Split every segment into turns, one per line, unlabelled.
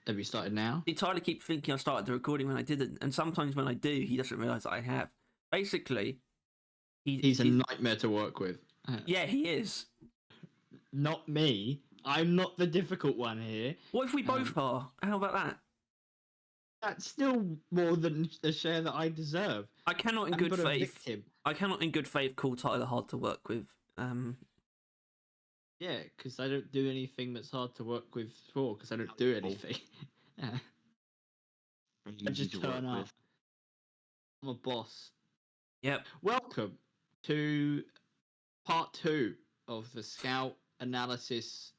Have you started now?
Tyler keeps thinking I started the recording when I didn't, and sometimes when I do, he doesn't realise that I have. Basically,
he's a nightmare to work with.
Yeah, he is.
Not me. I'm not the difficult one here.
What if we both are? How about that?
That's still more than the share that I deserve.
I cannot in good faith. I cannot in good faith call Tyler hard to work with.
Yeah, because I don't do anything that's hard to work with for, because I don't do anything. I just turn up. I'm a boss.
Yep.
Welcome to part 2 of the Scout analysis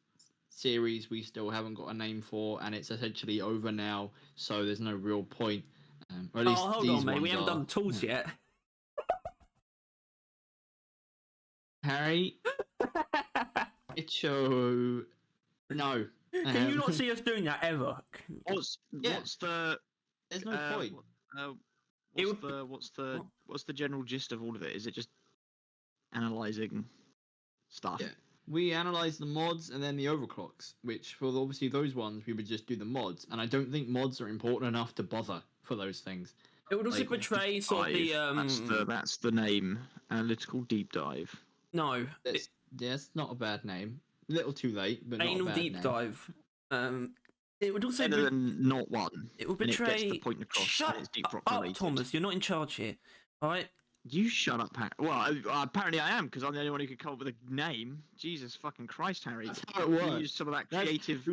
series we still haven't got a name for, and it's essentially over now, so there's no real point. Or at least
hold on, mate. We haven't done the tools yet.
Harry, it's your... No.
Can you not see us doing that ever?
What's the... There's no point.
What's the general gist of all of it? Is it just analysing stuff?
Yeah. We analyse the mods and then the overclocks, which for obviously those ones we would just do the mods, and I don't think mods are important enough to bother for those things.
It would also portray sort of the
That's the name. Analytical deep dive.
No, it's not a bad name. A little too late, but
anal
not a bad
deep
name.
Dive. It would also
better than not one.
It would betray.
And it gets the point across.
Shut
it's deep rock
up,
related.
Thomas. You're not in charge here. All right.
You shut up, Harry. Well, apparently I am, because I'm the only one who could come up with a name. Jesus fucking Christ, Harry.
That's how it works.
You use some of that creative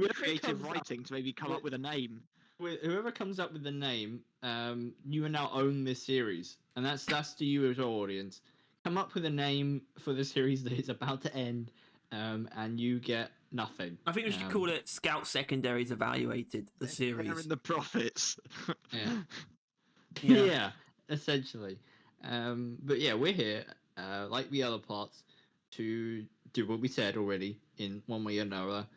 writing to maybe come up with a name.
Whoever comes up with the name, you now own this series, and that's to you as our audience. Come up with a name for the series that is about to end, and you get nothing.
I think we should call it Scout Secondaries Evaluated, the series.
They're in the profits.
Yeah, essentially. But yeah, we're here, like the other parts, to do what we said already in one way or another.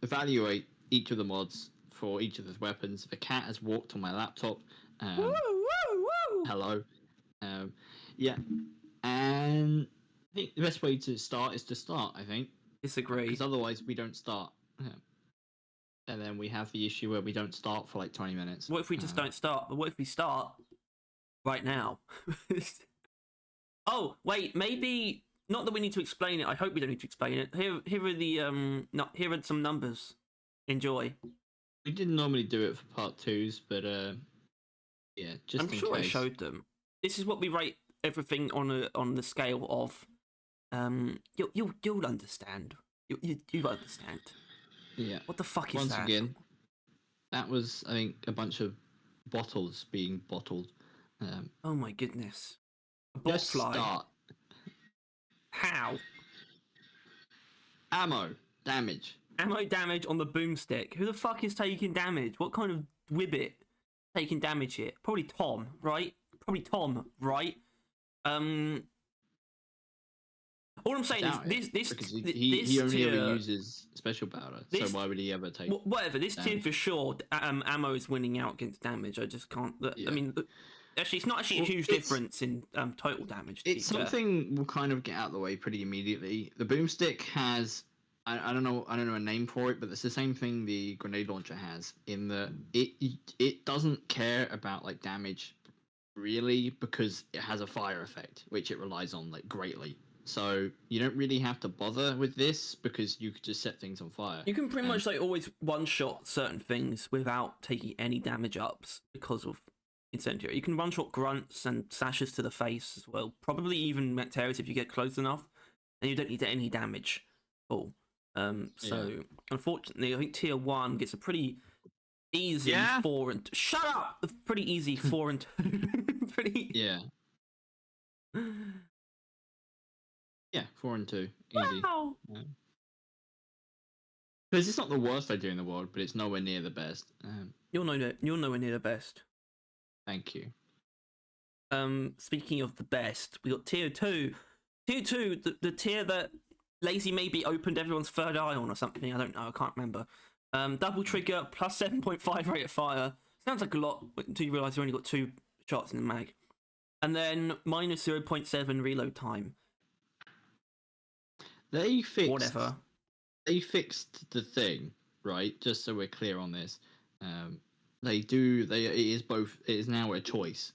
Evaluate each of the mods for each of the weapons. The cat has walked on my laptop.
Woo, woo, woo.
Hello. Yeah. And I think the best way to start is to start, I think.
Disagree.
Because otherwise we don't start. And then we have the issue where we don't start for like 20 minutes.
What if we just don't start? But what if we start right now? Oh, wait, maybe... Not that we need to explain it. I hope we don't need to explain it. Here are the here are some numbers. Enjoy.
We didn't normally do it for part 2s, but yeah, just
I'm
in
sure
case.
I showed them. This is what we rate everything on the scale of. You'll understand. You understand.
Yeah.
What the fuck is
Once
that?
again, that was, I think, a bunch of bottles being bottled.
Oh my goodness. A
Just
botfly.
start.
How?
Ammo damage.
Ammo damage on the boomstick. Who the fuck is taking damage? What kind of wibbit taking damage here? Probably Tom, right? All I'm saying is
he only
tier,
ever uses special powder, so why would he ever take?
Whatever. This tier for sure, ammo is winning out against damage. I just can't.
Yeah.
I mean, actually, it's not actually a huge difference in total damage.
It's something we'll kind of get out of the way pretty immediately. The boomstick has, I don't know a name for it, but it's the same thing the grenade launcher has, in that it doesn't care about like damage really, because it has a fire effect which it relies on like greatly. So you don't really have to bother with this, because you could just set things on fire.
You can pretty much like always one-shot certain things without taking any damage ups because of incendiary. You can one-shot grunts and sashes to the face as well. Probably even Macterius if you get close enough, and you don't need any damage at all. Unfortunately, I think tier 1 gets a pretty easy 4 and... Shut up! A pretty easy 4 and 2. Pretty...
Yeah. Yeah, 4 and 2. Easy.
Wow!
Because it's not the worst idea in the world, but it's nowhere near the best.
You're nowhere near the best.
Thank you.
Speaking of the best, we got tier 2. Tier 2, the tier that Lazy maybe opened everyone's third eye on or something. I don't know. I can't remember. Double trigger, plus 7.5 rate of fire. Sounds like a lot until you realise you only got 2 shots in the mag. And then minus 0.7 reload time.
They fixed they fixed the thing, right? Just so we're clear on this. It is now a choice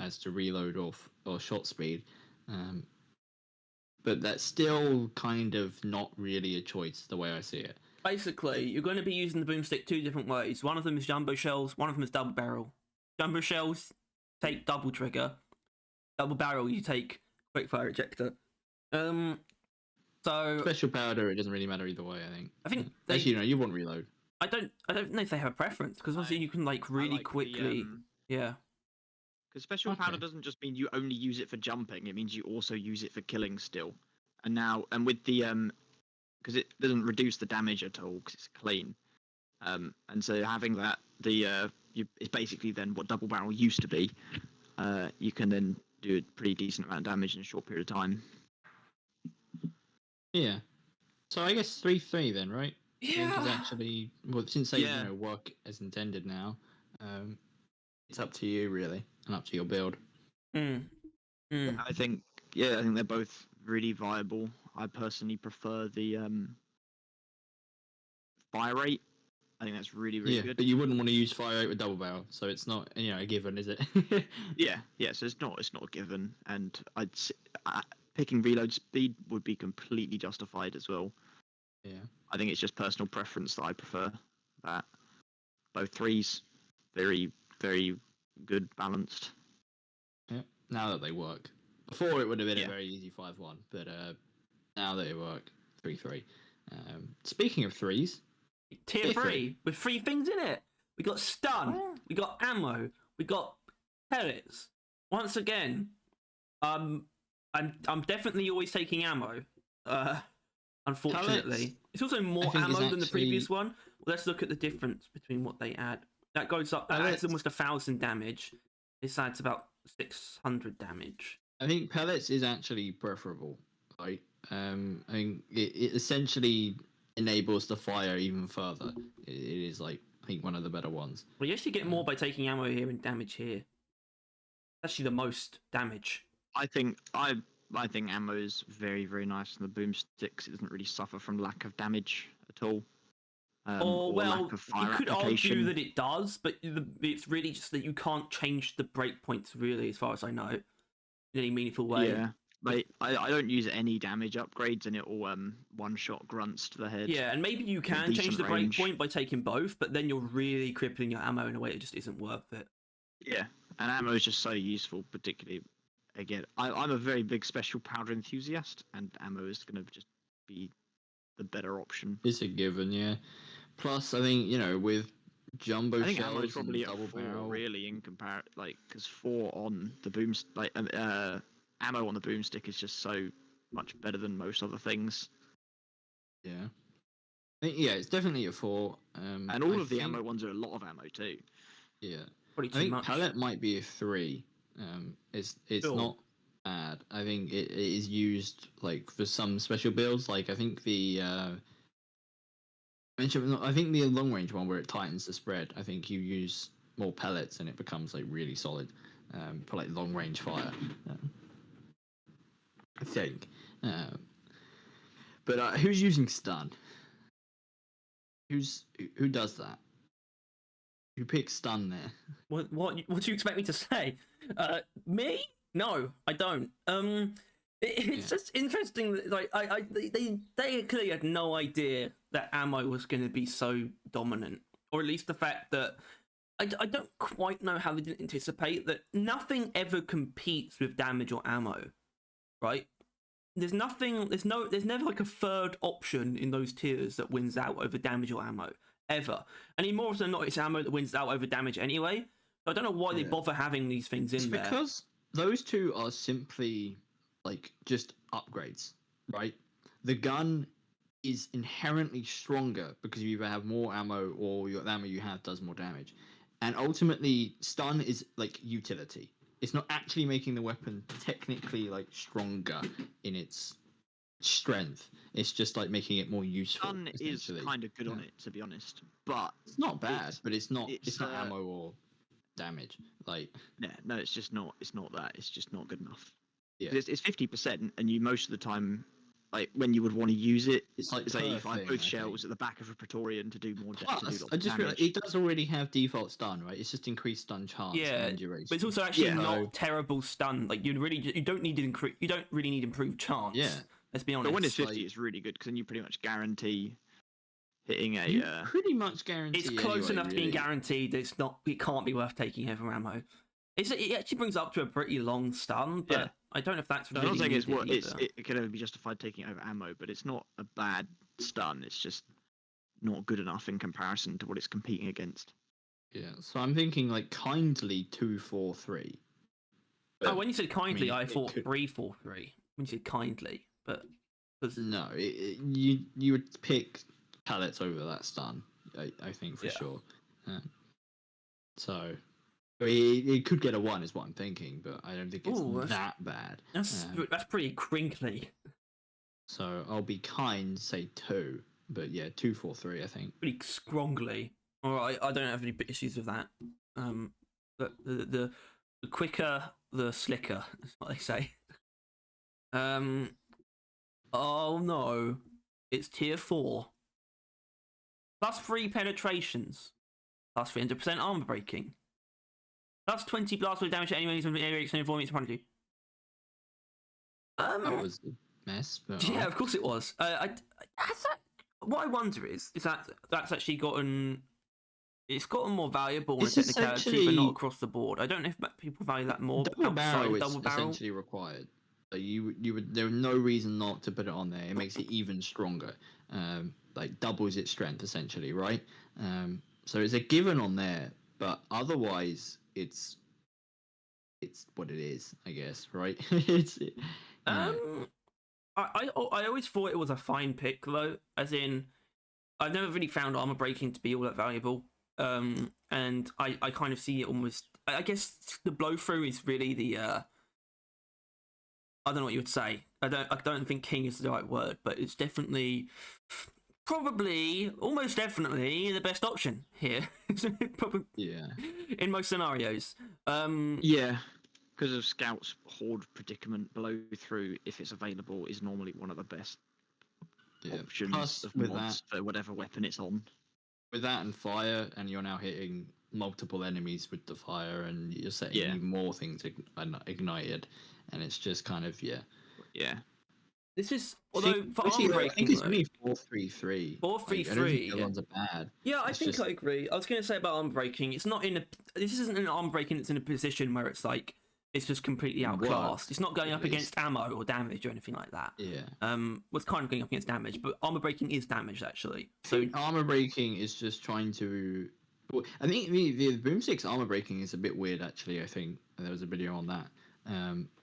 as to reload or shot speed. But that's still kind of not really a choice the way I see it.
Basically, you're going to be using the boomstick two different ways. One of them is jumbo shells, one of them is double barrel. Jumbo shells take double trigger. Double barrel, you take quickfire ejector. So
Special powder, it doesn't really matter either way.
I think
actually, no, you want reload.
I don't know if they have a preference because obviously you can like really quickly. Yeah.
Because special powder doesn't just mean you only use it for jumping; it means you also use it for killing still. And with the because it doesn't reduce the damage at all because it's clean. And so having that, it's basically then what double barrel used to be. You can then do a pretty decent amount of damage in a short period of time.
Yeah. So I guess 3-3 then, right?
Yeah.
Because actually, since they work as intended now, it's up to you really, and up to your build.
I think they're both really viable. I personally prefer the fire rate. I think that's really good.
But you wouldn't want to use fire rate with double barrel, so it's not a given, is it?
yeah. So it's not a given, and picking reload speed would be completely justified as well.
Yeah.
I think it's just personal preference that I prefer that. Both threes, very, very good, balanced.
Yeah. Now that they work. Before it would have been a very easy 5-1, but now that it work, 3-3. Speaking of threes,
tier 3 with 3 things in it. We got stun, we got ammo, we got pellets. Once again, I'm definitely always taking ammo. Unfortunately, pellets, it's also more ammo than the previous one. Well, let's look at the difference between what they add. That goes up. That adds almost 1,000 damage. This adds about 600 damage.
I think pellets is actually preferable. Right? I think it essentially enables the fire even further. It is I think one of the better ones.
Well, you actually get more by taking ammo here and damage here. Actually, the most damage.
I think ammo is very, very nice, and the boomsticks, it doesn't really suffer from lack of damage at all. Or lack of fire
you could
application.
argue that it does, but it's really just that you can't change the breakpoints, really, as far as I know, in any meaningful way.
Yeah, I don't use any damage upgrades, and it all one-shot grunts to the head.
Yeah, and maybe you can change the breakpoint by taking both, but then you're really crippling your ammo in a way that just isn't worth it.
Yeah, and ammo is just so useful, particularly. Again, I'm a very big special powder enthusiast, and ammo is going to just be the better option.
It's a given, yeah. Plus, I think with jumbo shells,
ammo is probably
and double barrel,
really in comparison, because 4 on the boomstick, ammo on the boomstick is just so much better than most other things.
Yeah, I think, it's definitely a 4.
And all of the ammo ones are a lot of ammo too.
Yeah,
probably too
I think
much.
pellet might be a 3. It's not bad. I think it is used for some special builds. I think I think the long range one where it tightens the spread. I think you use more pellets and it becomes really solid for long range fire. I think. But who's using stun? Who does that? Who picks stun there?
What do you expect me to say? Me? No, I don't. It's just interesting that they clearly had no idea that ammo was going to be so dominant, or at least the fact that I don't quite know how they didn't anticipate that nothing ever competes with damage or ammo, right? There's never a third option in those tiers that wins out over damage or ammo ever. And more often than not, it's ammo that wins out over damage anyway. So I don't know why they bother having these things in there.
Because those two are simply just upgrades, right? The gun is inherently stronger because you either have more ammo or the ammo you have does more damage. And ultimately, stun is utility. It's not actually making the weapon technically stronger in its strength. It's just making it more useful.
Stun is kind of good on it, to be honest, but
it's not bad. But it's not ammo or damage.
No, it's just not. It's not that. It's just not good enough.
Yeah,
it's 50%, and you most of the time, like when you would want to use it.
It's like
Say you
per
find
thing,
both
I
shells
think.
at the back of a Praetorian to do more to do
Plus,
lots
I
of
just realized
damage.
it does already have default stun, right? It's just increased stun chance
Yeah,
and duration.
but it's also actually
Yeah.
not terrible stun. Like you don't need you don't really need improved chance.
Yeah.
Let's be honest.
But when it's 50,
like-
it's really good because then you pretty much guarantee hitting a.
You pretty much guarantee.
It's close
anyway,
enough to being
really.
guaranteed that it can't be worth taking over ammo. It actually brings up to a pretty long stun, but
Yeah.
I don't know if that's
I'm
really
not saying it's what
needed either.
it can only be justified taking over ammo, but it's not a bad stun. It's just not good enough in comparison to what it's competing against.
Yeah, so I'm thinking like kindly 2-4-3.
Oh, when you said kindly, I
it
thought
could-
3-4-3. When you said kindly, but
No, you would pick pallets over that stun. I think for
Yeah.
sure. So it could get a 1, is what I'm thinking, but I don't think it's
Ooh,
that bad.
that's pretty crinkly.
So I'll be kind, say 2, but yeah, 2-4-3. I think.
Pretty scrongly. All right, I don't have any issues with that. But the quicker, the slicker. That's what they say. Oh no, it's tier 4. Plus 3 penetrations. Plus 300% armor breaking. Plus 20 blast with damage to enemies and area extended 4 meters in front of you.
That was a mess. But
Yeah, of course it was. What I wonder is that that's actually gotten. It's gotten more valuable in
It's
technicality, but
essentially-
not across the board. I don't know if people value that more.
double barrel is
double barrel.
essentially required. So you would there was no reason not to put it on there. It makes it even stronger. Like doubles its strength essentially, right? So it's a given on there, but otherwise it's what it is, I guess, right?
I always thought it was a fine pick though, as in I've never really found armor breaking to be all that valuable. And I kind of see it almost. I guess the blow through is really the. I don't know what you would say. I don't think king is the right word, but it's definitely, probably, almost definitely the best option here. Probably,
yeah.
in most scenarios.
Yeah, because of Scout's horde predicament, blow through if it's available is normally one of the best
Yeah.
options
Plus,
of
with
mods for whatever weapon it's on.
with that and fire, and you're now hitting multiple enemies with the fire, and you're setting
Yeah.
more things ignited, and it's just kind of
Yeah.
This is although for
Actually,
armor
I
breaking.
think it's
though-
only 4-3-3.
4-3-3,
I don't think the
yeah.
other ones are bad.
Yeah, I
It's
think
just-
I agree. I was going to say about armor breaking. It's not in a. This isn't an armor breaking. It's in a position where it's like it's just completely outclassed.
Works,
It's not going
at
up against ammo or damage or anything like that.
Yeah.
Was kind of going up against damage, but armor breaking is damage actually.
So
So
armor breaking is just trying to. Well, I think the Boomstick's armor breaking is a bit weird. Actually, I think there was a video on that.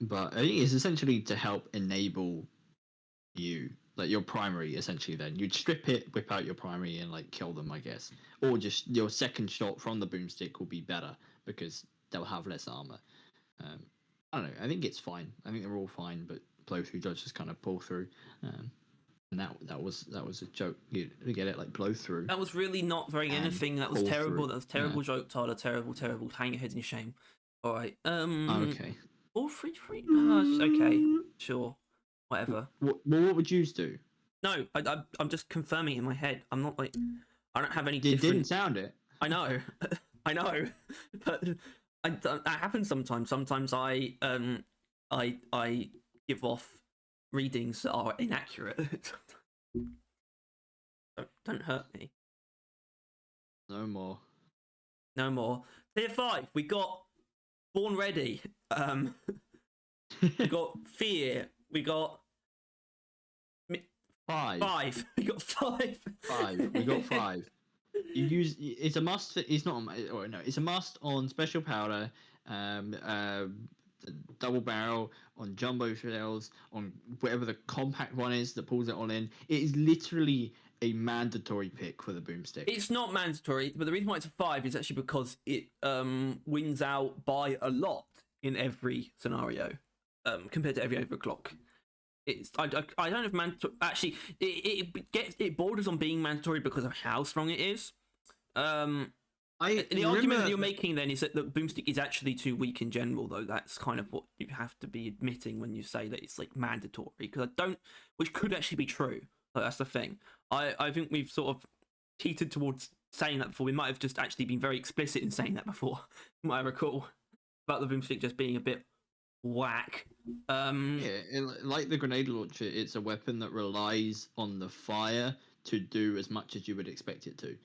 But I think it's essentially to help enable you, like your primary. Essentially, then you'd strip it, whip out your primary, and like kill them, I guess. Or just your second shot from the Boomstick will be better because they'll have less armor. I don't know. I think it's fine. I think they're all fine, but blow through does just kind of pull through. And that was a joke. You get it, like blow through.
that was really not very
And
anything. That was
pull
terrible.
through.
That was terrible joke, Tyler. Terrible, terrible. Hang your head in your shame. All right.
Okay.
4-3-3. Okay. Sure. Whatever.
What would you do?
No, I'm just confirming in my head. I'm not like I don't have any
You
different.
didn't sound it.
I know, I know, but that happens sometimes. Sometimes I give off readings that are inaccurate. Don't hurt me.
No more.
No more. Tier 5. We got Born Ready. We got Fear. We got
5.
5. We got 5.
5. We got 5. You use it's a must. It's not. Or no, it's a must on special powder, double barrel, on jumbo shells, on whatever the compact one is that pulls it all in. It is literally a mandatory pick for the Boomstick.
It's not mandatory, but the reason why it's a 5 is actually because it wins out by a lot in every scenario compared to every overclock. It's I don't know if mandatory actually it borders on being mandatory because of how strong it is. The argument that you're making then is that the boomstick is actually too weak in general, though. That's kind of what you have to be admitting when you say that it's like mandatory, because which could actually be true. Like, that's the thing. I think we've sort of teetered towards saying that before. We might have just actually been very explicit in saying that before. You might recall about the boomstick just being a bit whack.
Like the grenade launcher, it's a weapon that relies on the fire to do as much as you would expect it to.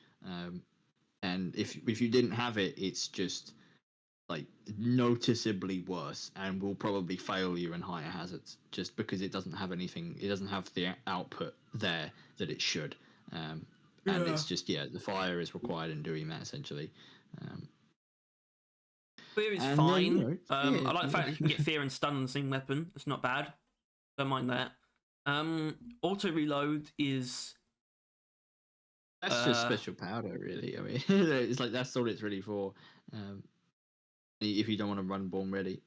And if you didn't have it, it's just like noticeably worse and will probably fail you in higher hazards just because it doesn't have anything. It doesn't have the output there that it should. And it's just the fire is required in doing that essentially.
Fear is fine. I like the fact that you can get fear and stun on the same weapon. It's not bad. Don't mind that. Auto reload is.
That's just special powder, really. I mean, it's like that's all it's really for. If you don't want to run Born Ready.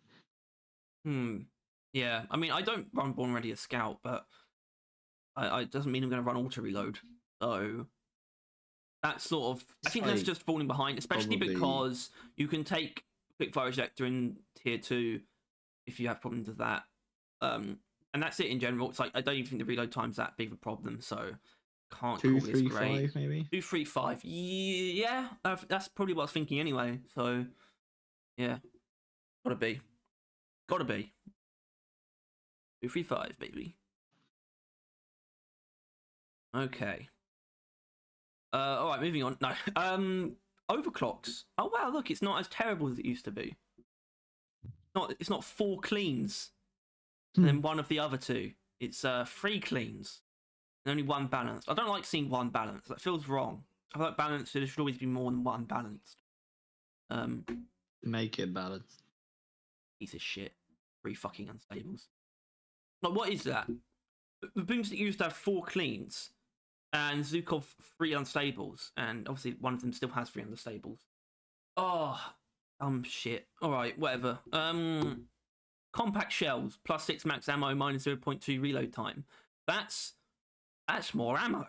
Yeah, I mean, I don't run Born Ready as Scout, but it doesn't mean I'm going to run auto reload. So that's sort of. I think that's just falling behind, especially because you can take quickfire ejector in tier 2 if you have problems with that. And that's it in general. It's like I don't even think the reload time's that big of a problem, so can't
2,
call
3,
this great.
5, maybe
2, 3, 5. Yeah, that's probably what I was thinking anyway. So yeah, gotta be 2, 3, 5, baby. Okay. All right, moving on. No, overclocks. Oh wow, look, it's not as terrible as it used to be. It's not 4 cleans and then one of the other 2. It's 3 cleans and only 1 balanced. I don't like seeing 1 balanced. That feels wrong. I feel like balanced. There should always be more than 1 balanced.
Make it balanced.
Piece of shit. 3 fucking unstables. Like, what is that? The Boomstick used to have 4 cleans and Zukov 3 unstables, and obviously one of them still has 3 unstables. Oh, shit. All right, whatever. Compact shells plus 6 max ammo minus 0.2 reload time. That's more ammo,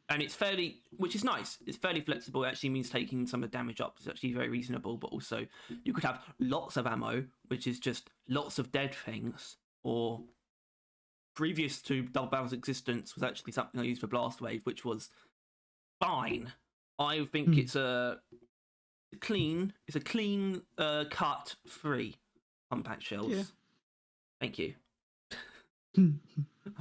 and it's fairly, which is nice. It's fairly flexible. It actually means taking some of the damage up is actually very reasonable. But also, you could have lots of ammo, which is just lots of dead things, or previous to Double Barrel's existence was actually something I used for Blast Wave, which was fine. I think it's a clean cut 3 compact shells. Yeah. Thank you.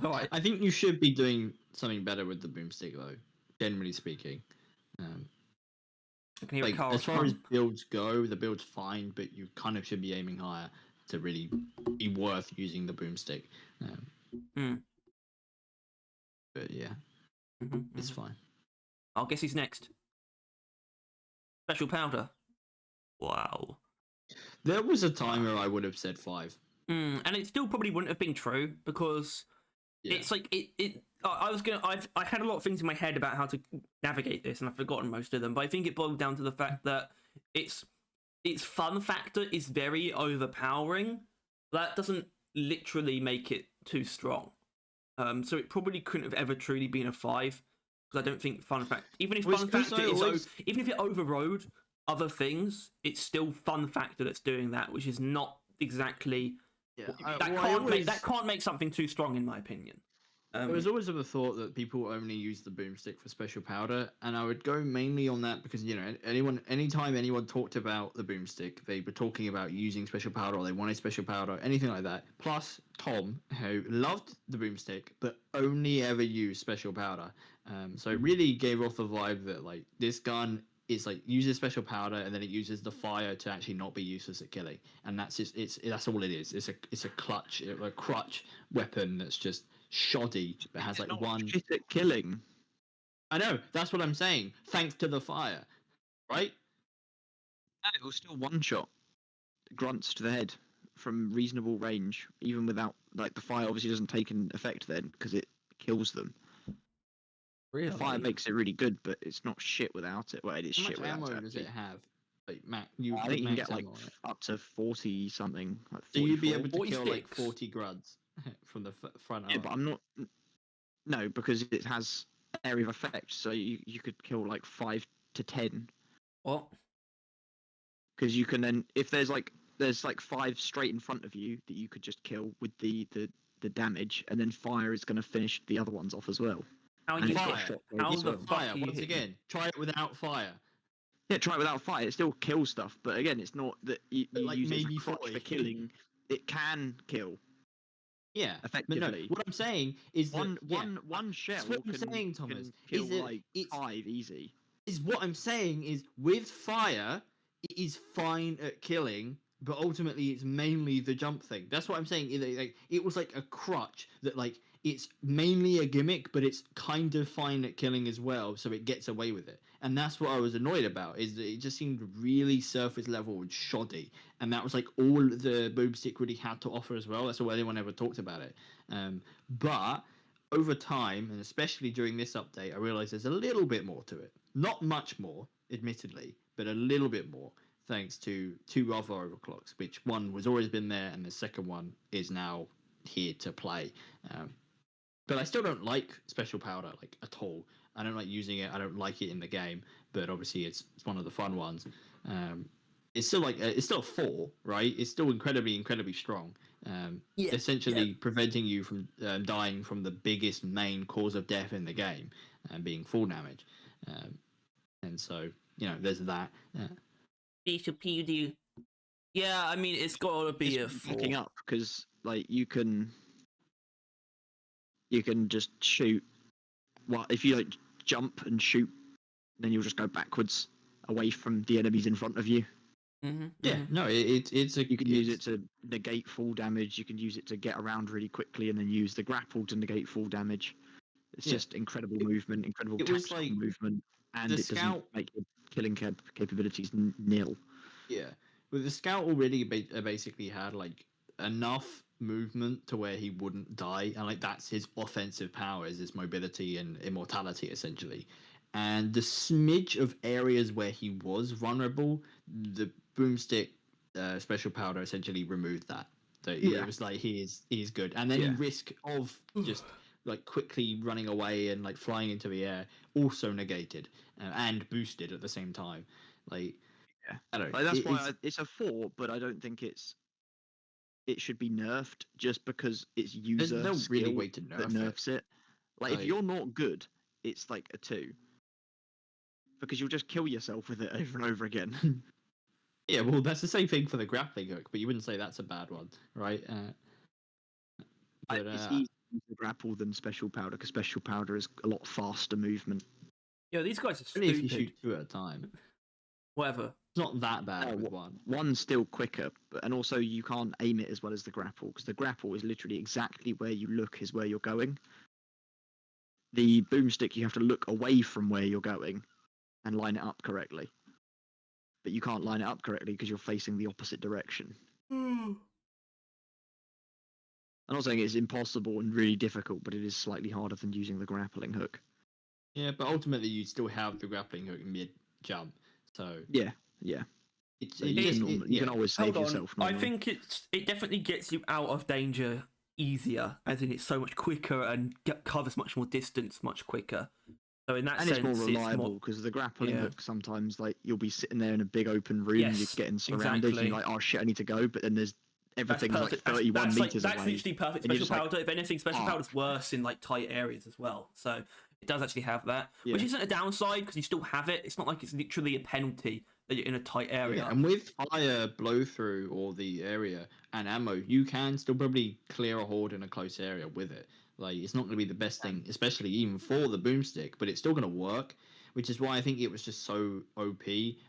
All right.
I think you should be doing something better with the boomstick, though. Generally speaking, as far as builds go, the build's fine, but you kind of should be aiming higher to really be worth using the boomstick. But yeah, it's fine.
I'll guess he's next. Special powder. Wow.
There was a time where I would have said 5.
And it still probably wouldn't have been true because it's like I had a lot of things in my head about how to navigate this, and I've forgotten most of them. But I think it boiled down to the fact that its fun factor is very overpowering. That doesn't literally make it too strong. So it probably couldn't have ever truly been a 5 because I don't think fun factor. Even if fun factor even if it overrode other things, it's still fun factor that's doing that, which is not exactly. Yeah, that can't make something too strong, in my opinion.
I was always of the thought that people only use the boomstick for special powder, and I would go mainly on that because anytime anyone talked about the boomstick, they were talking about using special powder or they wanted special powder, anything like that. Plus Tom, who loved the boomstick but only ever used special powder, so it really gave off the vibe that like this gun is like uses special powder and then it uses the fire to actually not be useless at killing, and that's that's all it is. It's a crutch weapon that's just shoddy but has like one
shit at killing.
I know, that's what I'm saying, thanks to the fire, right?
No, it will still one shot grunts to the head from reasonable range, even without like the fire obviously doesn't take an effect then because it kills them. Really? The fire makes it really good, but it's not shit without it. Well, it is shit without it.
How much ammo does it have? Like,
I think you can get like up to 40 something. Like
so you'd be able to kill like 40 gruds from the front.
Yeah, but I'm not. No, because it has area of effect, so you could kill like 5 to 10
What?
Because you can then, if there's like 5 straight in front of you that you could just kill with the damage, and then fire is going to finish the other ones off as well.
How are
And
you?
it's got
Fire.
shockwave
How
as
the
well.
fuck
Fire,
are you
once
hitting?
again. Try it without fire.
Yeah, try it without fire. It still kills stuff, but again, it's not that you
Like,
use it as a
maybe
crutch
40.
for killing. It can kill
Yeah, but
effectively.
no. What I'm saying is that
One shell
that's what I'm
can,
saying, Thomas.
can kill
Is that
like
it's
5 easy.
is what I'm saying is with fire, it is fine at killing, but ultimately it's mainly the jump thing. That's what I'm saying. It was like a crutch that like it's mainly a gimmick, but it's kind of fine at killing as well, so it gets away with it. And that's what I was annoyed about, is that it just seemed really surface level and shoddy. And that was like all the Boomstick really had to offer as well. That's all anyone ever talked about it. But over time, and especially during this update, I realized there's a little bit more to it. Not much more, admittedly, but a little bit more, thanks to 2 other overclocks, which one was always been there, and the second one is now here to play. But I still don't like special powder like at all. I don't like using it. I don't like it in the game, but obviously it's one of the fun ones. It's still it's still a 4, right? It's still incredibly strong. Essentially preventing you from dying from the biggest main cause of death in the game, being full damage. And so there's that.
Yeah, I mean it's got to be a 4.
Picking up, because like you can just shoot. Well, if you like jump and shoot, then you'll just go backwards away from the enemies in front of you.
Mm-hmm,
Yeah, no, it's a.
You can use it to negate full damage. You can use it to get around really quickly, and then use the grapple to negate full damage. It's just incredible movement, incredible tactical movement, and it doesn't make your killing capabilities nil.
Yeah, but the scout already basically had like enough movement to where he wouldn't die, and like that's his offensive powers, his mobility and immortality essentially. And the smidge of areas where he was vulnerable, the Boomstick special powder essentially removed that. So it was like he is good, and any risk of just like quickly running away and like flying into the air also negated and boosted at the same time. Like I don't know.
Like, that's why it's a 4, but I don't think it should be nerfed just because it's user
there's no
skill
really way to nerf
that nerfs it. Like, if you're not good, it's like a 2. Because you'll just kill yourself with it over and over again.
Yeah, well, that's the same thing for the grappling hook, but you wouldn't say that's a bad one, right?
It's easier to grapple than special powder, because special powder is a lot faster movement.
Yeah, these guys are stupid.
Only if you shoot 2 at a time.
Whatever.
It's not that bad with one.
One's still quicker, and also you can't aim it as well as the grapple, because the grapple is literally exactly where you look is where you're going. The boomstick, you have to look away from where you're going and line it up correctly. But you can't line it up correctly because you're facing the opposite direction. I'm not saying it's impossible and really difficult, but it is slightly harder than using the grappling hook.
Yeah, but ultimately you still have the grappling hook mid-jump, so...
Yeah.
You
can always save yourself.
I think it definitely gets you out of danger easier, as in it's so much quicker and covers much more distance much quicker. So in that sense,
it's more reliable, because the grappling hook sometimes, like, you'll be sitting there in a big open room, and you're getting surrounded, and you're like, oh shit, I need to go, but then everything's like 31 meters away.
That's literally perfect special powder. If anything, special powder's worse in like tight areas as well. So it does actually have that, which isn't a downside because you still have it. It's not like it's literally a penalty that you're in a tight area.
Yeah, and with fire blow through or the area and ammo, you can still probably clear a horde in a close area with it. Like, it's not going to be the best thing, especially even for the boomstick, but it's still going to work, which is why I think it was just so OP,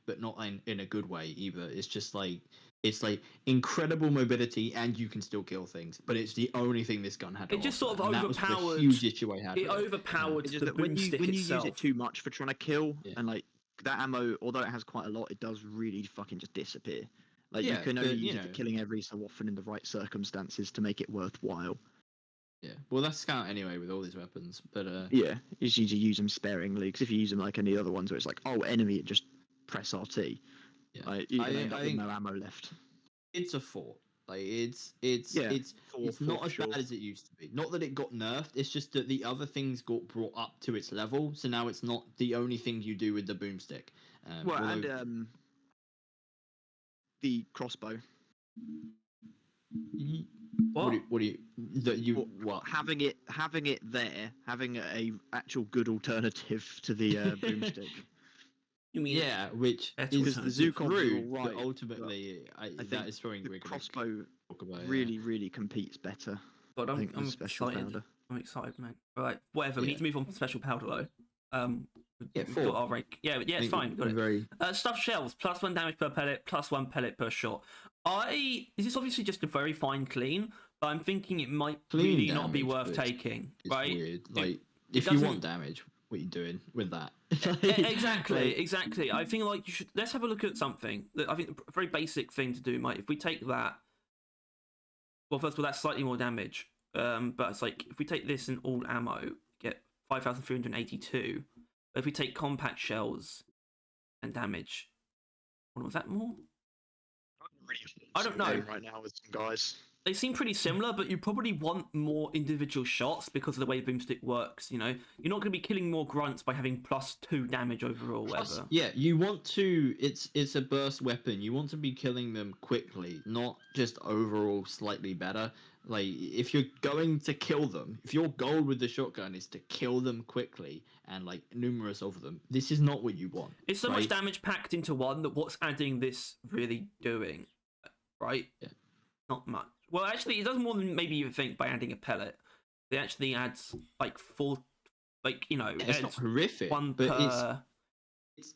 but not in a good way either. It's just like, it's like incredible mobility and you can still kill things, but it's the only thing this gun had to
It just
offer,
sort of overpowered.
That was the huge issue I had.
It overpowered the boomstick
when you
itself.
use it too much for trying to kill, and like that ammo, although it has quite a lot, it does really fucking just disappear. Like, you can only use it for killing every so often in the right circumstances to make it worthwhile.
Yeah, well, that's scout anyway with all these weapons, but
you just need to use them sparingly, because if you use them like any other ones where it's like, oh, enemy, just press RT.
Yeah.
Like, you end up with no ammo left.
It's a 4. Like
Yeah,
it's
fourth
not
for
as
sure.
bad as it used to be. Not that it got nerfed. It's just that the other things got brought up to its level. So now it's not the only thing you do with the boomstick.
Well,
Although,
and the crossbow.
What?
what do you that you
Well,
what?
having it there, having a actual good alternative to the boomstick.
You mean
Yeah, which
better
is
Because the
alternative?
Zukovs are
true,
all
but
right.
ultimately
I
that
think
is something
the
we're going to
crossbow
talk about.
really competes better.
God,
I think
I'm
the special
excited.
powder.
I'm excited, man. Right, whatever. We
Yeah.
need to move on to special powder though.
Yeah,
We've
4.
got our rank. Yeah,
I
it's
think
fine. Got it.
Very
Stuffed shells, +1 damage per pellet, +1 pellet per shot. This is obviously just a very fine clean, but I'm thinking it might
clean
really not be
damage,
worth
but
taking,
it's
right?
weird. Like
it
if you want
doesn't-
damage, what are you doing with that?
Exactly,
Like,
exactly. I think like you should. Let's have a look at something. I think a very basic thing to do, mate. If we take that, well, first of all, that's slightly more damage. But it's like if we take this and all ammo, get 5,382. But if we take compact shells and damage, what was that more? I don't know.
Right now with some guys.
They seem pretty similar, but you probably want more individual shots because of the way the boomstick works. You know, you're not going to be killing more grunts by having +2 damage overall. Whatever.
yeah, you want to. It's a burst weapon. You want to be killing them quickly, not just overall slightly better. Like if you're going to kill them, if your goal with the shotgun is to kill them quickly and like numerous of them, this is not what you want.
It's so
right?
much damage packed into one that what's adding this really doing, right?
Yeah.
Not much. Well, actually, it does more than maybe you think by adding a pellet. It actually adds like 4, like you know,
Yeah, it's not
adds
horrific,
one
but
per.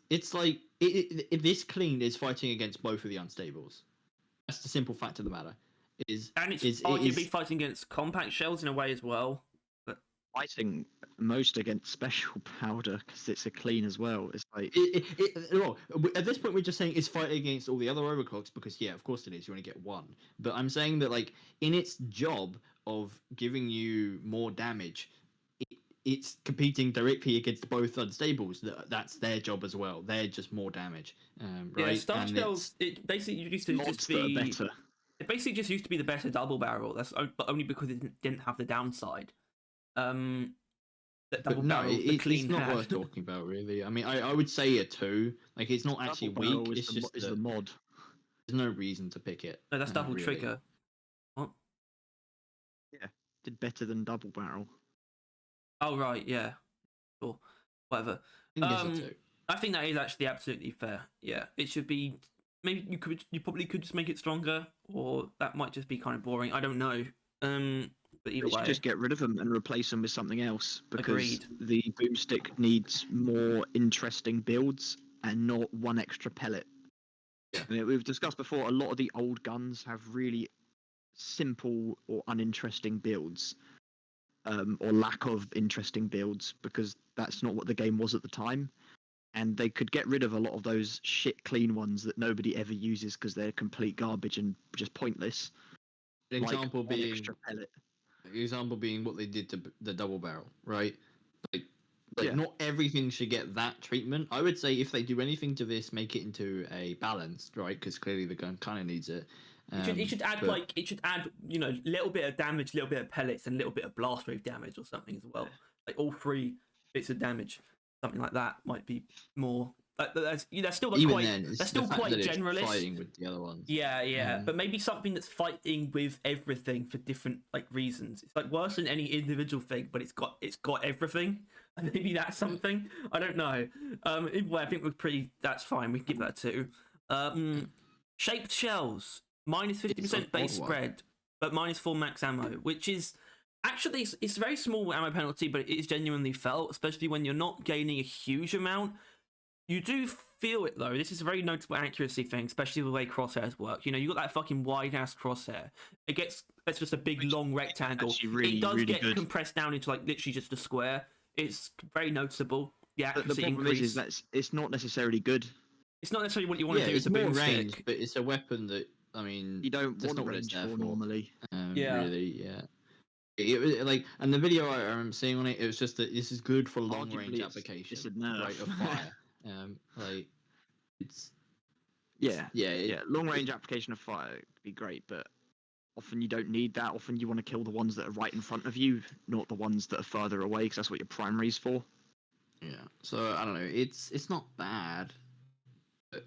it's like this clean is fighting against both of the unstables. That's the simple fact of the matter.
And it's
Is
arguably fighting against compact shells in a way as well. But
Fighting most against special powder because it's a clean as well. It's like
well, at this point we're just saying it's fighting against all the other overclocks because yeah, of course it is. You only get one, but I'm saying that like in its job of giving you more damage, it's competing directly against both unstables. That's their job as well. They're just more damage, right?
yeah, stuffed
And
shells. It basically used to
mods
just
that are
be.
better.
It basically just used to be the better double barrel. But only because it didn't have the downside. That double
But no,
barrel, the clean
it's not
had.
worth talking about really. I mean, I would say a 2. Like it's not actually
Double barrel
weak.
is
It's
the,
just
is
that
the mod.
there's no reason to pick it.
No, that's double
really.
trigger. What?
Yeah, did better than double barrel.
Oh right, yeah. Sure. Whatever.
I think it's a 2.
I think that is actually absolutely fair. Yeah, it should be. Maybe you probably could just make it stronger, or that might just be kind of boring. I don't know. But either
You should
way,
just get rid of them and replace them with something else because
Agreed.
the boomstick needs more interesting builds and not one extra pellet.
Yeah.
I mean, we've discussed before. A lot of the old guns have really simple or uninteresting builds, or lack of interesting builds because that's not what the game was at the time. And they could get rid of a lot of those shit clean ones that nobody ever uses because they're complete garbage and just pointless.
An
Like
example
one
being
extra pellet.
what they did to the double barrel, right? Like
Yeah.
not everything should get that treatment. I would say if they do anything to this, make it into a balanced, right? Because clearly the gun kind of needs it.
it should add
but-
little bit of damage, little bit of pellets, and a little bit of blast wave damage or something as well. Like all 3 bits of damage, something like that might be more. That's still
even
quite.
then, it's
That's
the
still
fact
quite
that it's
generalist.
fighting with the other ones.
Yeah, but maybe something that's fighting with everything for different like reasons. It's like worse than any individual thing, but it's got everything. And maybe that's something. I don't know. Either way, I think we're pretty. That's fine. We can give that 2. Shaped shells minus 50% base
odd one.
spread, but -4 max ammo, which is actually it's a very small ammo penalty, but it is genuinely felt, especially when you're not gaining a huge amount. You do feel it though. This is a very notable accuracy thing, especially the way crosshairs work. You know, you got that fucking wide ass crosshair. It's just a big long rectangle.
actually really,
it does
really
get
good.
compressed down into like literally just a square. It's very noticeable. The
But
accuracy
the problem
increase.
is that it's not necessarily good.
It's not necessarily what you want
Yeah,
to do
it's
with a
more
boomstick.
range, but it's a weapon that I mean
You don't
that's
want
not what it's
range
there
for
for.
normally.
Yeah.
Really, yeah. It was like, and the video I remember seeing on it, it was just that this is good for long
Arguably,
range
it's-
application,
it's a nerf.
right? Of fire, like it's
Yeah,
yeah,
yeah. Long range application of fire would be great, but often you don't need that. Often you want to kill the ones that are right in front of you, not the ones that are further away, because that's what your primary's for.
Yeah. So I don't know. It's not bad. But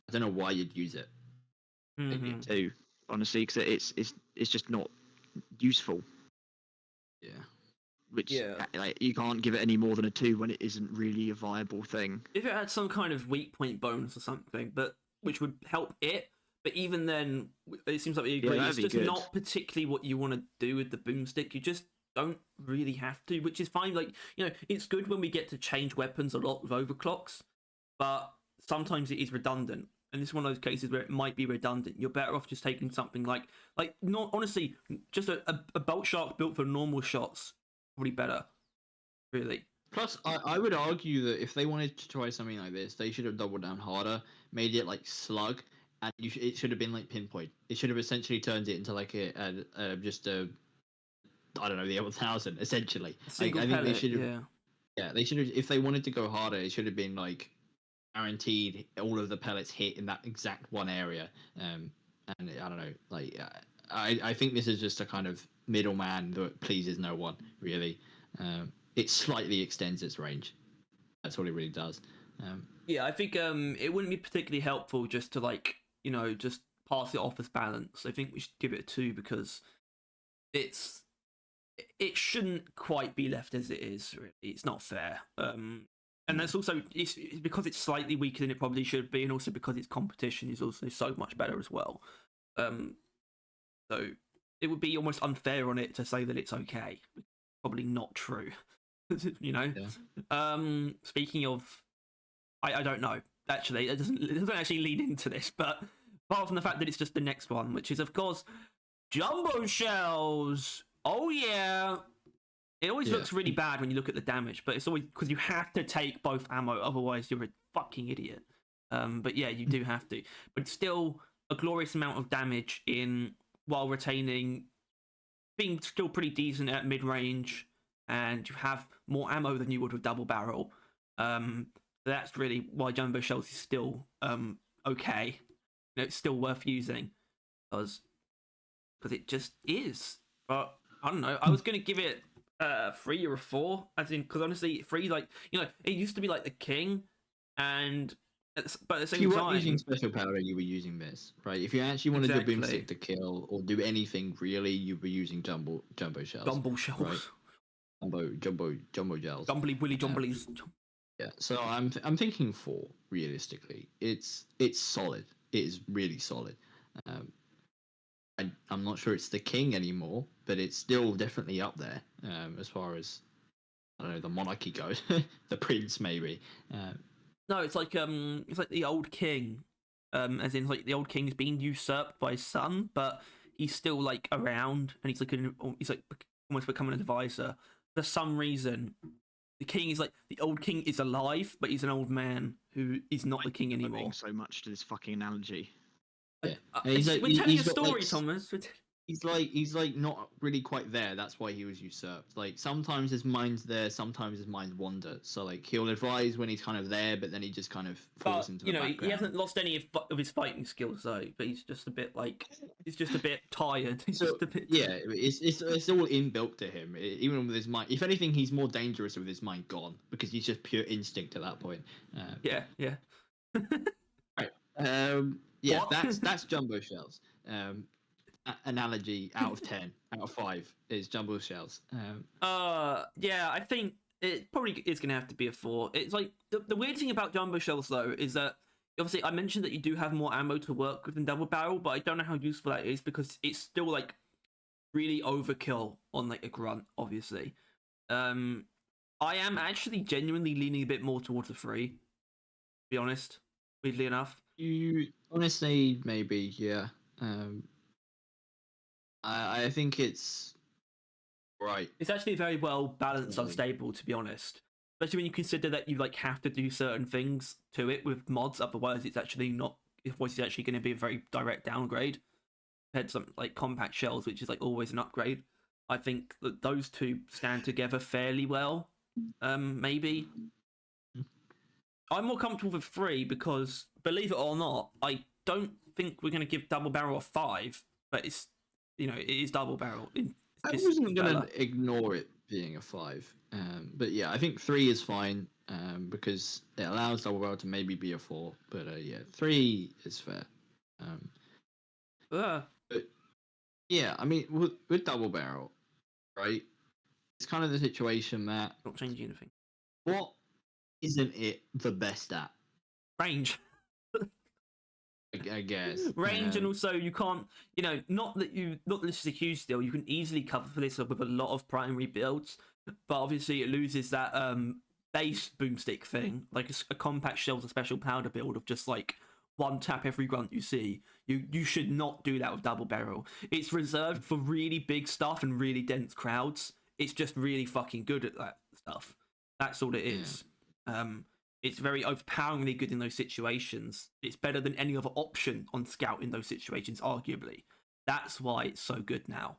I don't know why you'd use it.
Mhm.
Too, honestly, because it's just not useful.
Yeah.
Which
Yeah.
like you can't give it any more than a 2 when it isn't really a viable thing.
If it had some kind of weak point bonus or something, but which would help it. But even then, it seems like we agree.
that'd
It's
be
just
good.
not particularly what you want to do with the boomstick. You just don't really have to, which is fine. Like, you know, it's good when we get to change weapons a lot with overclocks, but sometimes it is redundant. And this is one of those cases where it might be redundant. You're better off just taking something like not honestly, just a Boltshark built for normal shots, probably better, really.
Plus, I would argue that if they wanted to try something like this, they should have doubled down harder, made it like slug, and it should have been like pinpoint. It should have essentially turned it into like just a I don't know, the L1000 essentially.
A single
I think
pellet,
they should have.
yeah.
Yeah, they should have. If they wanted to go harder, it should have been like guaranteed all of the pellets hit in that exact one area. And I don't know, like I think this is just a kind of middleman that pleases no one really. It slightly extends its range. That's what it really does.
Yeah, I think it wouldn't be particularly helpful just to like, you know, just pass it off as balance. I think we should give it a 2 because it shouldn't quite be left as it is, really. It's not fair. And that's also it's because it's slightly weaker than it probably should be, and also because its competition is also so much better as well. So it would be almost unfair on it to say that it's okay. Probably not true. You know.
Yeah.
Speaking of, I don't know. Actually, it doesn't actually lead into this, but apart from the fact that it's just the next one, which is of course jumbo shells. Oh yeah. It always
Yeah.
looks really bad when you look at the damage, but it's always because you have to take both ammo, otherwise you're a fucking idiot. But yeah, you do have to. But it's still a glorious amount of damage in while retaining, being still pretty decent at mid range, and you have more ammo than you would with double barrel. That's really why jumbo shells is still okay. You know, it's still worth using because it just is. But I don't know. I was gonna give it 3 or a 4, as in because honestly, 3 like you know it used to be like the king, and but at the
If
same
you weren't
time,
using special power, you were using this, right? If you actually wanted the
exactly.
boomstick to kill or do anything really, you were using jumbo shells.
Jumbo shells,
Right. Jumbo gels.
Jumbly willy jumblies.
Yeah, so I'm thinking 4 realistically. It's solid. It is really solid. I'm not sure it's the king anymore, but it's still definitely up there as far as I don't know the monarchy goes. The prince maybe.
No, it's like the old king, as in like the old king's being usurped by his son, but he's still like around, and he's like almost becoming an advisor. For some reason, the king is like the old king is alive, but he's an old man who is not the king anymore.
So much to this fucking analogy.
Yeah.
We're telling a story,
like,
Thomas.
he's like not really quite there. That's why he was usurped. Like sometimes his mind's there, sometimes his mind wanders. So like he'll advise when he's kind of there, but then he just kind of falls into the background.
He hasn't lost any of his fighting skills though. But he's just a bit tired. He's just a bit.
Yeah, it's all inbuilt to him. Even with his mind, if anything, he's more dangerous with his mind gone because he's just pure instinct at that point.
Yeah.
Right. Yeah,
What?
that's jumbo shells. Analogy out of 10, out of 5 is jumbo shells.
Yeah, I think it probably is going to have to be a 4. It's like the weird thing about jumbo shells though is that obviously I mentioned that you do have more ammo to work with than double barrel, but I don't know how useful that is because it's still like really overkill on like a grunt, obviously. I am actually genuinely leaning a bit more towards the 3, to be honest, weirdly enough.
You honestly maybe, yeah. I think it's right.
It's actually very well balanced, unstable, to be honest. Especially when you consider that you like have to do certain things to it with mods, otherwise it's actually not. Otherwise, it's actually going to be a very direct downgrade compared to something like compact shells, which is like always an upgrade. I think that those two stand together fairly well. Maybe I'm more comfortable with 3 because, believe it or not, I don't think we're going to give double barrel a 5, but it's it is double barrel.
I wasn't gonna ignore it being a 5, but yeah, I think 3 is fine because it allows double barrel to maybe be a 4, but yeah, 3 is fair. But yeah, I mean, with double barrel, right? It's kind of the situation that
not changing anything.
What isn't it the best at?
Range.
I guess
range, and also you can't, not that this is a huge deal. You can easily cover for this with a lot of primary builds, but obviously it loses that base boomstick thing, like a compact shells, a special powder build of just like one tap every grunt you see. You should not do that with double barrel. It's reserved for really big stuff and really dense crowds. It's just really fucking good at that stuff. That's all it is. It's very overpoweringly good in those situations. It's better than any other option on Scout in those situations, arguably. That's why it's so good now.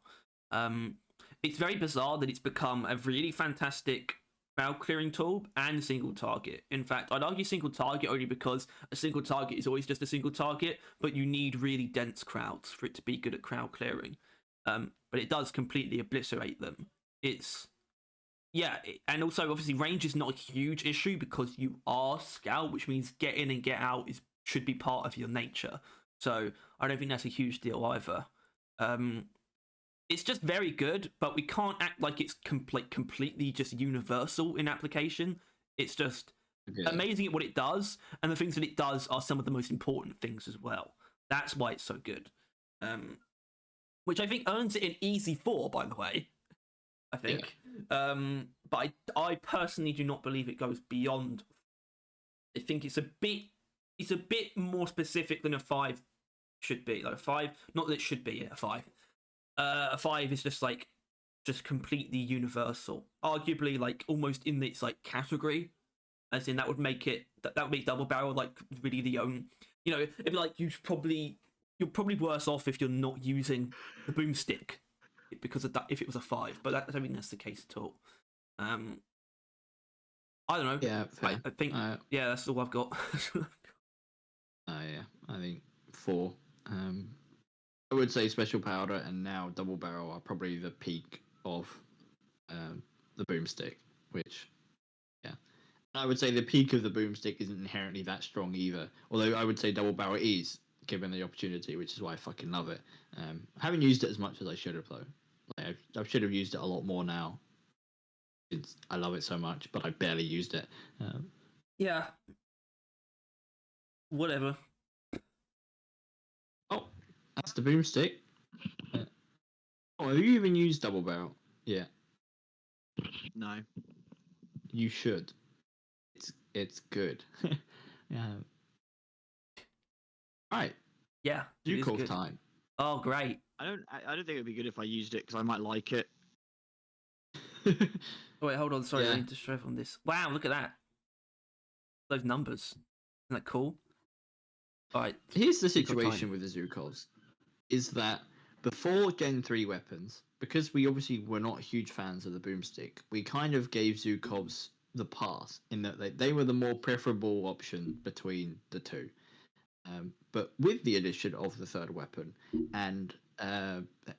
It's very bizarre that it's become a really fantastic crowd clearing tool and single target. In fact, I'd argue single target only because a single target is always just a single target, but you need really dense crowds for it to be good at crowd clearing. But it does completely obliterate them. And also obviously range is not a huge issue because you are Scout, which means get in and get out should be part of your nature. So I don't think that's a huge deal either. It's just very good, but we can't act like it's completely just universal in application. It's just amazing at what it does, and the things that it does are some of the most important things as well. That's why it's so good. Which I think earns it an easy 4, by the way. I think. But I personally do not believe it goes beyond. I think it's a bit more specific than a 5 should be. Like a 5, not that it should be a 5. A 5 is just completely universal. Arguably, like almost in its like category, as in that would make it that would make double barrel like really the own. It'd be like you're probably worse off if you're not using the boomstick because of that. If it was a 5, but I don't think that's the case at all. I don't know.
Yeah, fair.
I think that's all I've got.
Yeah, I think 4. I would say special powder and now double barrel are probably the peak of the boomstick, which I would say the peak of the boomstick isn't inherently that strong either. Although I would say double barrel is given the opportunity, which is why I fucking love it. I haven't used it as much as I should have though. Like, I should have used it a lot more now. I love it so much, but I barely used it.
Yeah. Whatever.
Oh, that's the boomstick. Have you even used double barrel? Yeah.
No.
You should. It's good. Yeah. Right.
Yeah.
Zukovs time.
Oh, great.
I don't think it'd be good if I used it because I might like it.
Oh, wait, hold on. Sorry, I need to show on this. Wow, look at that. Those numbers. Isn't that cool? All right.
Here's the situation with the Zukovs. Is that before Gen 3 weapons, because we obviously were not huge fans of the boomstick, we kind of gave Zukovs the pass in that they were the more preferable option between the two. But with the addition of the third weapon and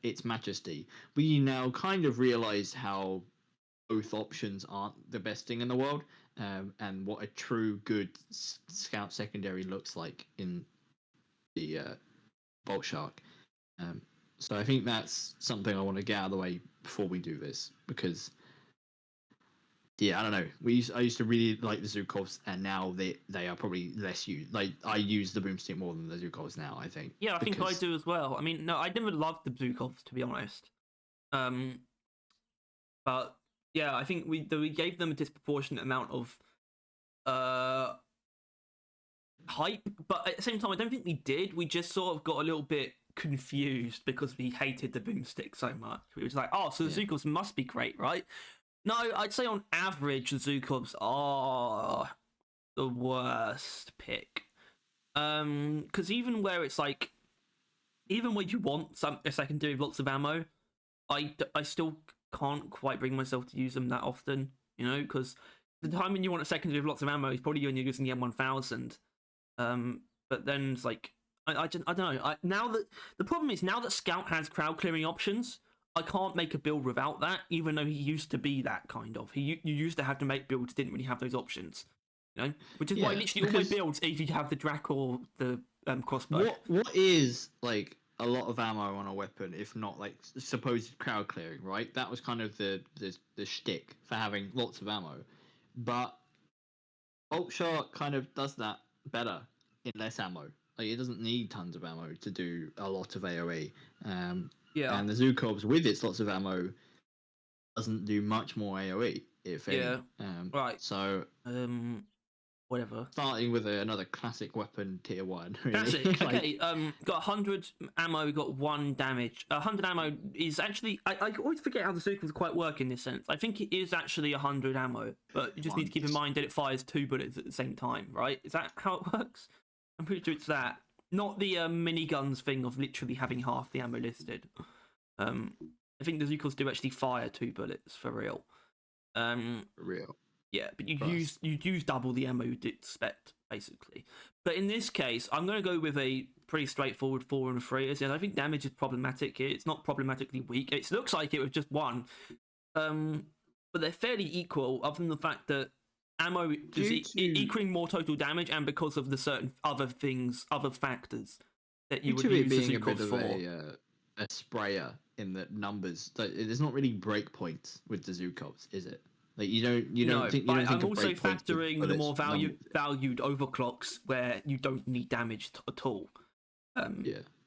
its majesty, we now kind of realize how both options aren't the best thing in the world, and what a true good Scout secondary looks like in the Boltshark. So I think that's something I want to get out of the way before we do this, because I don't know. I used to really like the Zukovs, and now they are probably less used. Like I use the boomstick more than the Zukovs now, I think.
Yeah, I think I do as well. I mean, no, I never loved the Zukovs, to be honest. But yeah, I think we gave them a disproportionate amount of hype, but at the same time, I don't think we did. We just sort of got a little bit confused because we hated the boomstick so much. We were just like, oh, so the Zukovs must be great, right? No, I'd say on average the Zukovs are the worst pick. Because even where it's like, even when you want a secondary with lots of ammo, I still can't quite bring myself to use them that often, because the time when you want a secondary with lots of ammo is probably when you're using the M1000. But then it's like, I don't know. Now that the problem is now that Scout has crowd clearing options, I can't make a build without that. Even though he used to be that kind of, you used to have to make builds didn't really have those options, which is why
Yeah,
literally all my builds either you have the Drac or the crossbow.
What is like a lot of ammo on a weapon if not like supposed crowd clearing, right? That was kind of the shtick for having lots of ammo, but Boltshark kind of does that better in less ammo. Like it doesn't need tons of ammo to do a lot of AOE.
Yeah,
And the Zukovs with its lots of ammo doesn't do much more AOE, if any.
yeah, right.
So
Whatever.
starting with another classic weapon, tier 1. Really.
Classic.
Like,
Okay. Got 100 ammo. Got 1 damage. 100 ammo is actually. I always forget how the Zukovs quite work in this sense. I think it is actually 100 ammo, but you just need to keep in mind that it fires 2 bullets at the same time, right? Is that how it works? I'm pretty sure it's that. Not the miniguns thing of literally having half the ammo listed. I think the Zukovs do actually fire 2 bullets for real.
real.
Yeah, but you use double the ammo you'd expect, basically. But in this case, I'm going to go with a pretty straightforward 4 and 3. As I think damage is problematic here. It's not problematically weak. It looks like it with just 1. But they're fairly equal, other than the fact that ammo is equaling more total damage, and because of the certain other factors that you would use the Zukovs for.
A sprayer in the numbers. Like, there's not really breakpoints with the Zukovs, is it? Like you don't think
I'm also factoring the more valued overclocks where you don't need damage at all.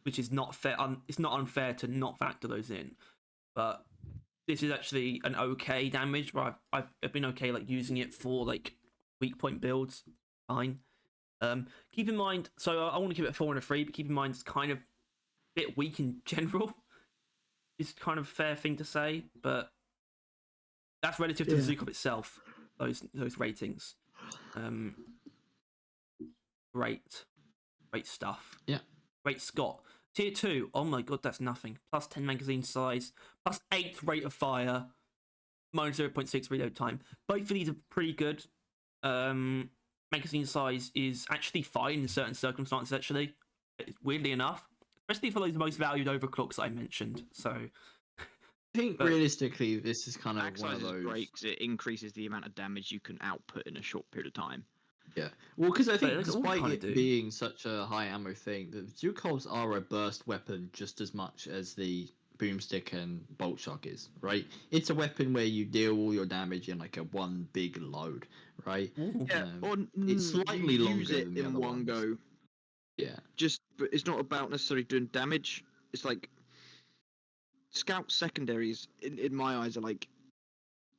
Which is not fair. It's not unfair to not factor those in, but this is actually an okay damage. Where I've been okay like using it for like weak point builds. Fine. Keep in mind. So I want to give it a 4 and a 3, but keep in mind it's kind of a bit weak in general. It's kind of a fair thing to say, but. That's relative to the Zukov itself. Those ratings. Great stuff.
Yeah.
Great Scott. Tier 2. Oh my god, that's nothing. Plus 10 magazine size. Plus 8 rate of fire. Minus 0.6 reload time. Both of these are pretty good. Magazine size is actually fine in certain circumstances. Actually, weirdly enough, especially for those most valued overclocks that I mentioned. So.
I think realistically, this is kind of one of those.
Is great because it increases the amount of damage you can output in a short period of time.
Yeah, well, because I think despite it being such a high ammo thing, the Zukovs are a burst weapon just as much as the Boomstick and Boltshark is, right? It's a weapon where you deal all your damage in like a one big load, right?
Yeah, or
it's slightly longer
use it
than the
in
other
one
ones.
go.
Yeah,
but it's not about necessarily doing damage. It's like. Scout secondaries, in my eyes, are like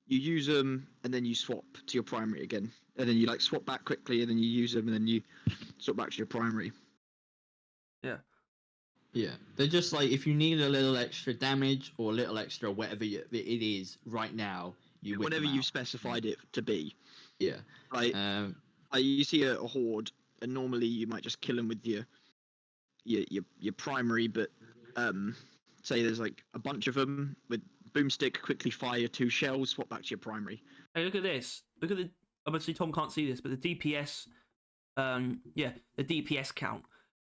you use them and then you swap to your primary again, and then you like swap back quickly, and then you use them and then you swap back to your primary.
Yeah. They're just like if you need a little extra damage or a little extra whatever it is right now, you whip
whatever
them
you've
out.
specified it to be.
Yeah.
Like you see a horde, and normally you might just kill them with your primary, but say there's like a bunch of them with Boomstick, quickly fire 2 shells, swap back to your primary.
Hey, look at this. Look at the. Obviously, Tom can't see this, but the DPS. The DPS count.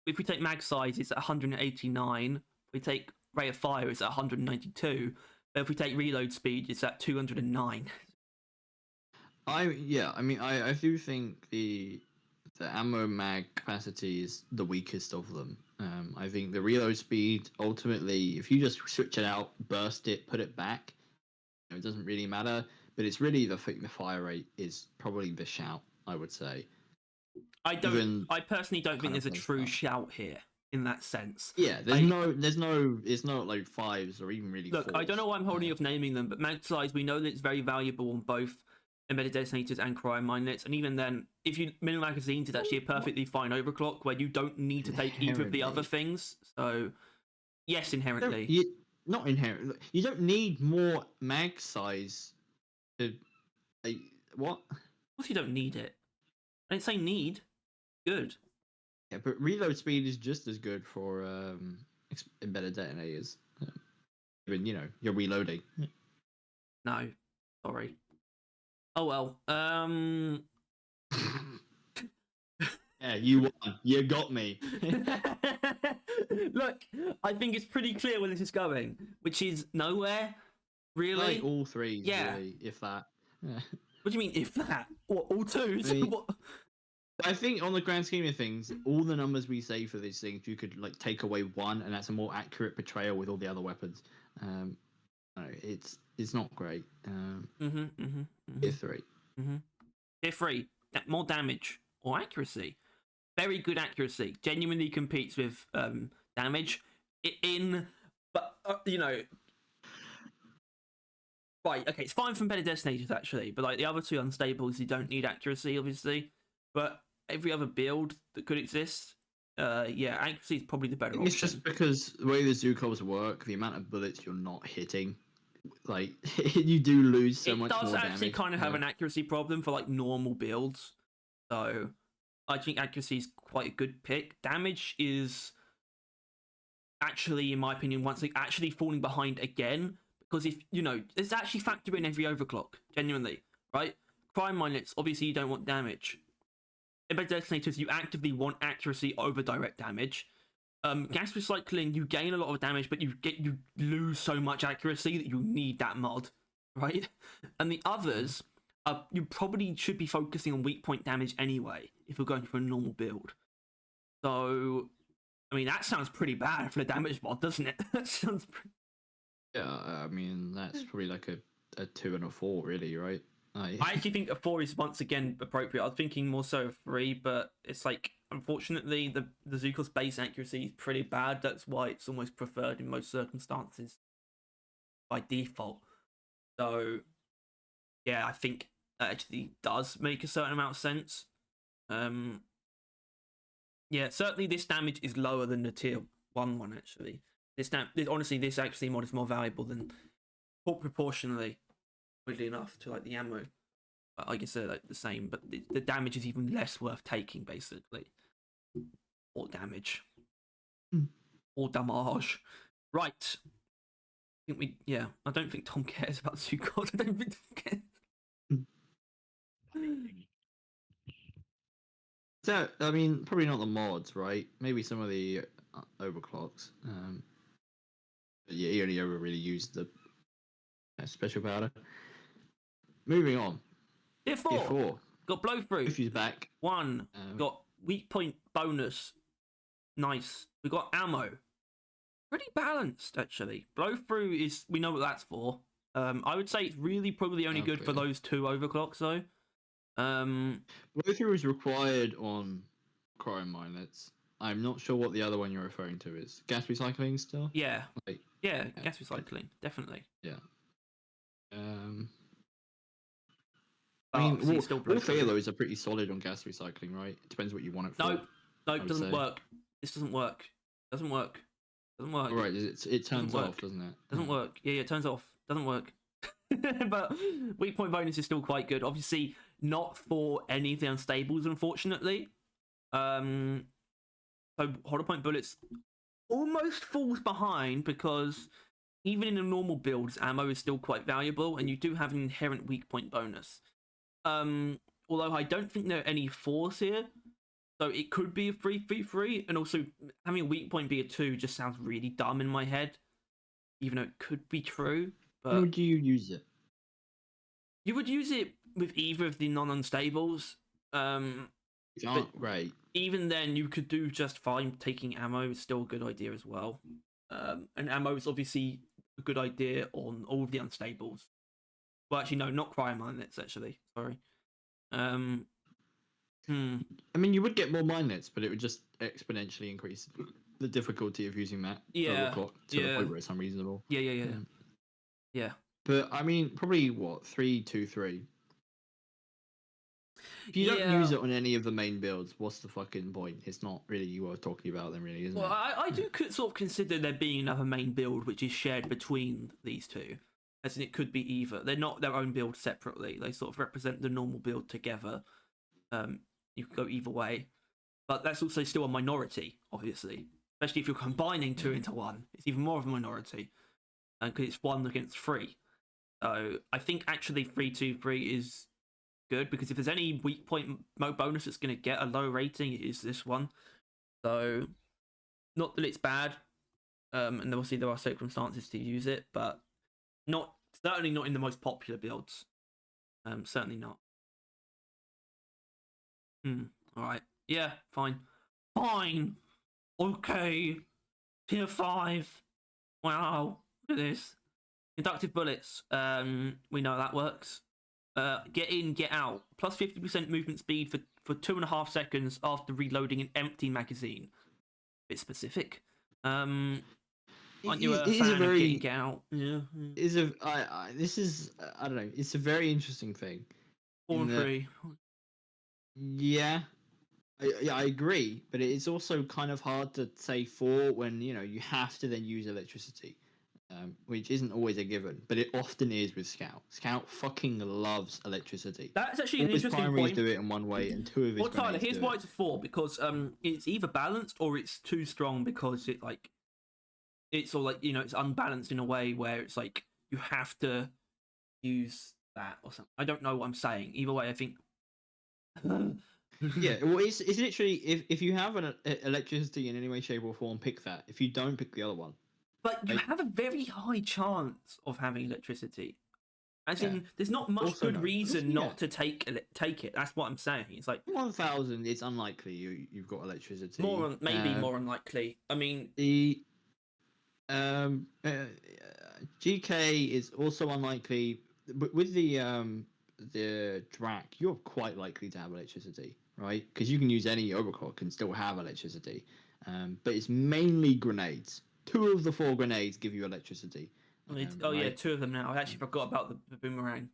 If we take mag size, it's at 189. If we take rate of fire, it's at 192. But if we take reload speed, it's at 209.
I do think the ammo mag capacity is the weakest of them. I think the reload speed, ultimately, if you just switch it out, burst it, put it back, it doesn't really matter. But it's really the fire rate is probably the shout, I would say.
I personally don't think there's a true shout here in that sense.
Yeah, it's not like 5s or even really.
Look,
4s.
I don't know why I'm holding off naming them, but mag size, we know that it's very valuable on both embedded detonators and cryo minelets, and even then, if you mini magazines, it's actually a perfectly fine overclock where you don't need to take either of the other things. So, yes, inherently.
Not inherently. You don't need more mag size to. Like, what?
What if you don't need it? I didn't say need. Good.
Yeah, but reload speed is just as good for embedded detonators. Even you're reloading.
No, sorry. Oh well.
Yeah, Yeah, you won. You got me.
Look, I think it's pretty clear where this is going, which is nowhere. Really?
Like all threes,
Yeah.
really, if that. Yeah.
What do you mean, if that? What, all twos?
I mean-
What?
I think on the grand scheme of things, all the numbers we say for these things, you could like take away one, and that's a more accurate portrayal with all the other weapons. No, it's not great. Tier 3.
Tier 3, more damage or accuracy. Very good accuracy. Genuinely competes with damage but you know. Right, okay, it's fine from better destinators actually, but like the other two unstables, you don't need accuracy, obviously. But every other build that could exist, yeah, accuracy is probably the better option.
It's just because the way the Zukovs work, the amount of bullets you're not hitting, like you do lose so much more damage.
It does actually kind of have an accuracy problem for like normal builds, so I think accuracy is quite a good pick. Damage is actually, in my opinion, once actually falling behind again. Because if, you know, it's actually factor in every overclock, genuinely, right? Crime minutes, obviously you don't want damage. In better detonators, you actively want accuracy over direct damage. Gas recycling, you gain a lot of damage, but you lose so much accuracy that you need that mod, right? And the others, you probably should be focusing on weak point damage anyway, if you're going for a normal build. So, I mean, that sounds pretty bad for the damage mod, doesn't it? That sounds pretty...
Yeah, I mean, that's probably like a 2 and a 4, really, right?
I actually think a 4 is once again appropriate. I was thinking more so of 3, but it's like, unfortunately, the Zukovs base accuracy is pretty bad. That's why it's almost preferred in most circumstances by default. So, yeah, I think that actually does make a certain amount of sense. Yeah, certainly this damage is lower than the tier 1 one, actually. Honestly, this actually mod is more valuable than proportionally, weirdly enough, to like the ammo. But I guess they're like the same, but the damage is even less worth taking, basically. Or damage. Or damage. Right. I think I don't think Tom cares about Zukovs. I don't think Tom cares.
So, I mean, probably not the mods, right? Maybe some of the overclocks. But yeah, he only ever really used the special powder. Moving on.
Tier 4.
Tier 4.
Got blow through.
If he's back.
1. Got weak point bonus. Nice. We got ammo. Pretty balanced, actually. Blow through is, we know what that's for. I would say it's really probably only good for those 2 overclocks, though.
Blow through is required on crime miners. I'm not sure what the other one you're referring to is. Gas recycling still?
Yeah. Yeah, gas recycling, definitely.
Yeah.
But
I mean, all 3 of
those
those are pretty solid on gas recycling, right? It depends what you want it for.
Nope, doesn't work. This doesn't work. Doesn't work.
Right, it turns off, doesn't it?
Doesn't work. Yeah, it turns off. Doesn't work. But weak point bonus is still quite good. Obviously, not for any of the unstables, unfortunately. So hollow point bullets almost falls behind because even in a normal builds, ammo is still quite valuable, and you do have an inherent weak point bonus. Although I don't think there are any 4s here, so it could be a 3-3-3, and also having a weak point be a 2 just sounds really dumb in my head, even though it could be true. But
how would you use it?
You would use it with either of the non-unstables.
Right.
Even then, you could do just fine. Taking ammo is still a good idea as well. And ammo is obviously a good idea on all of the unstables. Well, actually, no, not crime minets, actually. Sorry.
I mean, you would get more minets, but it would just exponentially increase the difficulty of using that overclock to the point where it's unreasonable.
Yeah.
But I mean, probably what 3-2-3. If you don't use it on any of the main builds, what's the fucking point? It's not really worth talking about then, really, isn't it?
Well, I do sort of consider there being another main build which is shared between these two. As in, it could be either. They're not their own build separately. They sort of represent the normal build together. You could go either way. But that's also still a minority, obviously. Especially if you're combining 2 into 1. It's even more of a minority. Because it's 1 against 3. So I think actually 3-2-3 is good, because if there's any weak point mode bonus that's going to get a low rating, it is this one. So, not that it's bad, and obviously there are circumstances to use it, but certainly not in the most popular builds. Certainly not. All right. Yeah. Fine. Fine. Okay. Tier 5. Wow. Look at this. Inductive bullets. We know that works. Get in, get out. Plus 50% movement speed for 2.5 seconds after reloading an empty magazine. Bit specific. Aren't you a fan of getting get out? Yeah.
This is I don't know. It's a very interesting thing.
4 and 3.
Yeah. I agree, but it's also kind of hard to say 4 when you have to then use electricity, which isn't always a given, but it often is with Scout. Scout fucking loves electricity.
That's actually
All
an
his
interesting
primaries
point.
do it in one way, and 2 of his
Well, Tyler,
grenades
here's
do
why
it.
it's a 4, because it's either balanced or it's too strong, because it's all it's unbalanced in a way where it's like you have to use that or something. I don't know what I'm saying. Either way, I think.
Yeah, well, it's literally if you have an electricity in any way, shape, or form, pick that. If you don't, pick the other one.
But you have a very high chance of having electricity. As in, there's not much
Also
good
no.
reason
Yeah.
not to take it. That's what I'm saying. It's like
1,000. It's unlikely you've got electricity.
Maybe more unlikely. I mean,
the GK is also unlikely. But with the Drac, you're quite likely to have electricity, right? Because you can use any overclock and still have electricity. But it's mainly grenades. 2 of the 4 grenades give you electricity.
yeah, 2 of them now. I actually forgot about the boomerang.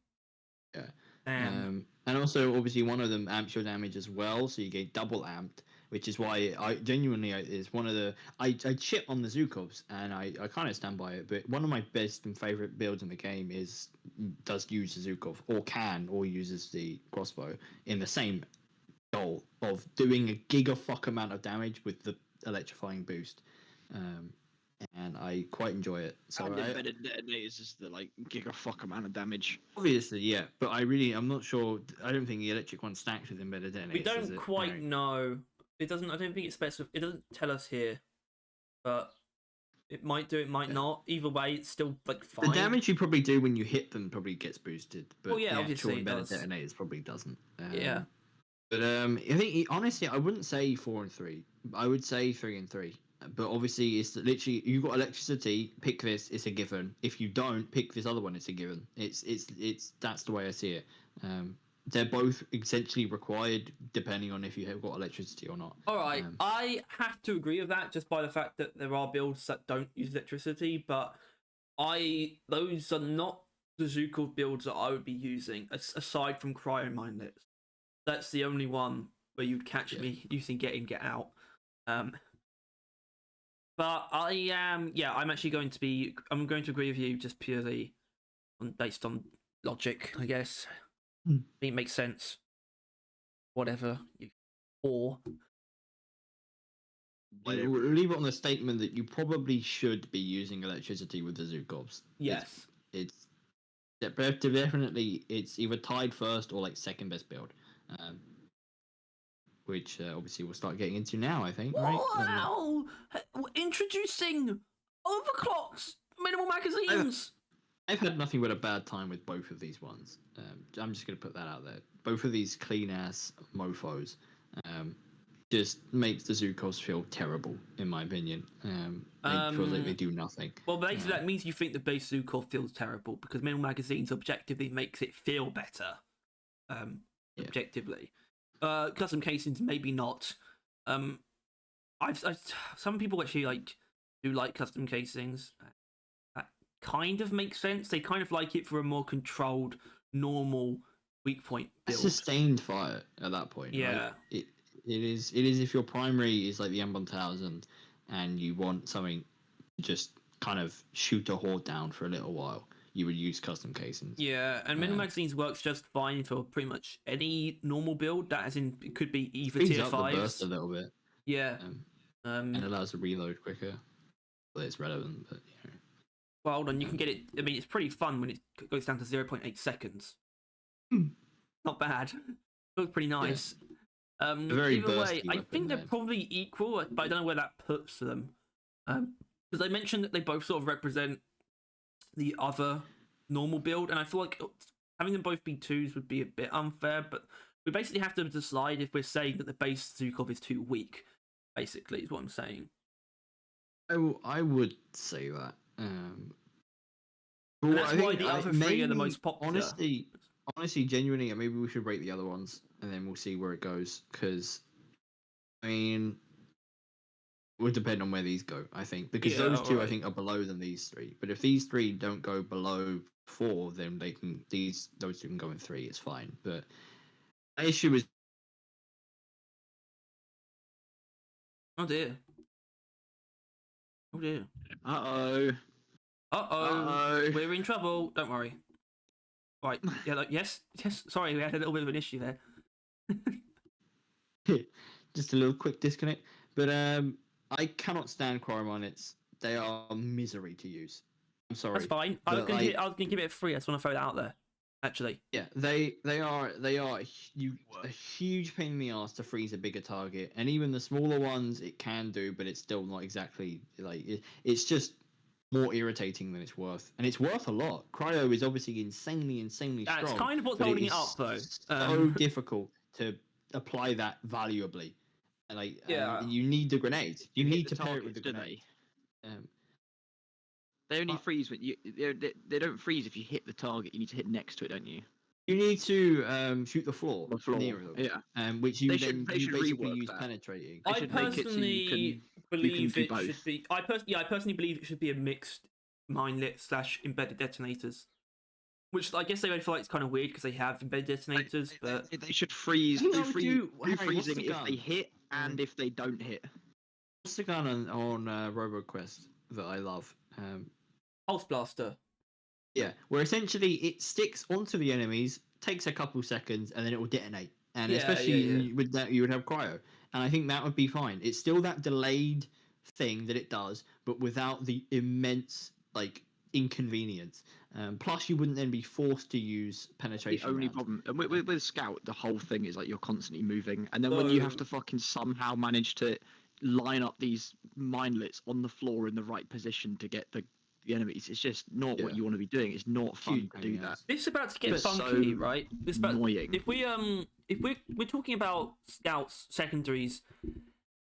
Yeah.
And
also, obviously, one of them amps your damage as well, so you get double amped, which is why I genuinely is one of the I shit on the Zukovs, and I kind of stand by it. But one of my best and favorite builds in the game does use the Zukov, or uses the crossbow in the same goal of doing a gigafuck amount of damage with the electrifying boost. And I quite enjoy it. So
and embedded detonators is the gigafuck amount of damage.
Obviously, yeah, but I'm not sure. I don't think the electric one stacks with embedded detonators.
we don't quite know. It doesn't. I don't think it's specific. It doesn't tell us here, but it might do. It might not. Either way, it's still fine.
The damage you probably do when you hit them probably gets boosted, but
yeah,
the
obviously
actual embedded
does.
detonators probably doesn't.
Yeah.
But I think honestly, I wouldn't say 4 and 3. I would say 3 and 3. But obviously, it's literally you've got electricity. Pick this; it's a given. If you don't pick this other one, it's a given. It's that's the way I see it. They're both essentially required depending on if you have got electricity or not.
All right, I have to agree with that just by the fact that there are builds that don't use electricity, but those are not the Zukov builds that I would be using aside from cryo minelets. That's the only one where you'd catch me using get in, get out. But I'm actually going to agree with you just purely based on logic, I guess. I think it makes sense. Whatever. We'll
leave it on the statement that you probably should be using electricity with the Zukovs.
Yes.
It's definitely it's either tied first or second best build. Which obviously we'll start getting into now, I think. Right?
Wow! Introducing overclocks, minimal magazines.
I've had nothing but a bad time with both of these ones. I'm just going to put that out there. Both of these clean ass mofos just makes the Zukovs feel terrible, in my opinion. They feel like they do nothing.
Well, basically, that means you think the base Zukov feels terrible because minimal magazines objectively makes it feel better. Objectively. Custom casings maybe not. I've some people actually do like custom casings. That kind of makes sense. They kind of like it for a more controlled, normal weak point build.
Sustained fire at that point.
Yeah.
Right? It is if your primary is like the M1000 and you want something to just kind of shoot a horde down for a little while. You would use custom casings.
Yeah, and minimal magazines works just fine for pretty much any normal build. That, as in, it could be either tier 5s.
Burst a little bit.
Yeah.
And allows to reload quicker. Well, it's relevant, but
Well, hold on, you can get it. I mean, it's pretty fun when it goes down to 0.8 seconds. not bad. Looks pretty nice.
A very
Either way,
bursty
I
weapon
think they're
then.
probably equal, but I don't know where that puts them. Because I mentioned that they both sort of represent the other normal build, and I feel like having them both be 2s would be a bit unfair, but we basically have to decide if we're saying that the base Zukov is too weak, basically, is what I'm saying.
I would say that.
And that's why the other 3 are the most popular.
Honestly, genuinely, maybe we should rate the other ones, and then we'll see where it goes, because, I mean, it would depend on where these go, I think, because those 2 I think are below than these 3. But if these 3 don't go below 4, then those 2 can go in 3. It's fine. But the issue is,
Oh dear. Oh dear.
Uh-oh.
Uh-oh. We're in trouble. Don't worry. Right. Yeah. Yes. Sorry, we had a little bit of an issue there.
just a little quick disconnect. But I cannot stand Cryomonets. They are misery to use. I'm sorry.
That's fine. I was gonna give it a 3. I just want to throw that out there. Actually.
Yeah, they are a huge pain in the ass to freeze a bigger target, and even the smaller ones it can do, but it's still not exactly like it's just more irritating than it's worth, and it's worth a lot. Cryo is obviously insanely strong.
That's kind of what's holding it up, though.
So difficult to apply that valuably, and you need the grenade. You need to pair it with the grenade.
They only freeze when they don't freeze if you hit the target. You need to hit next to it, don't you?
You need to shoot the floor near them,
yeah.
Which you
should
basically use
that.
penetrating.
I personally believe it should be. I personally believe it should be a mixed minelet / embedded detonators. Which I guess they would feel like it's kind of weird because they have embedded detonators, but
they should freeze. Do freezing if they hit and if they don't hit.
What's the gun on RoboQuest that I love?
Pulse Blaster.
Yeah, where essentially it sticks onto the enemies, takes a couple seconds, and then it will detonate. And especially with that, you would have cryo, and I think that would be fine. It's still that delayed thing that it does, but without the immense inconvenience. Plus, you wouldn't then be forced to use penetration.
The only problem with Scout, the whole thing is you're constantly moving, and then when you have to fucking somehow manage to line up these minelets on the floor in the right position to get the enemies, it's just not what you want to be doing. It's not fun to do that.
It's about to get funky, right? It's about
annoying.
If we're talking about Scouts secondaries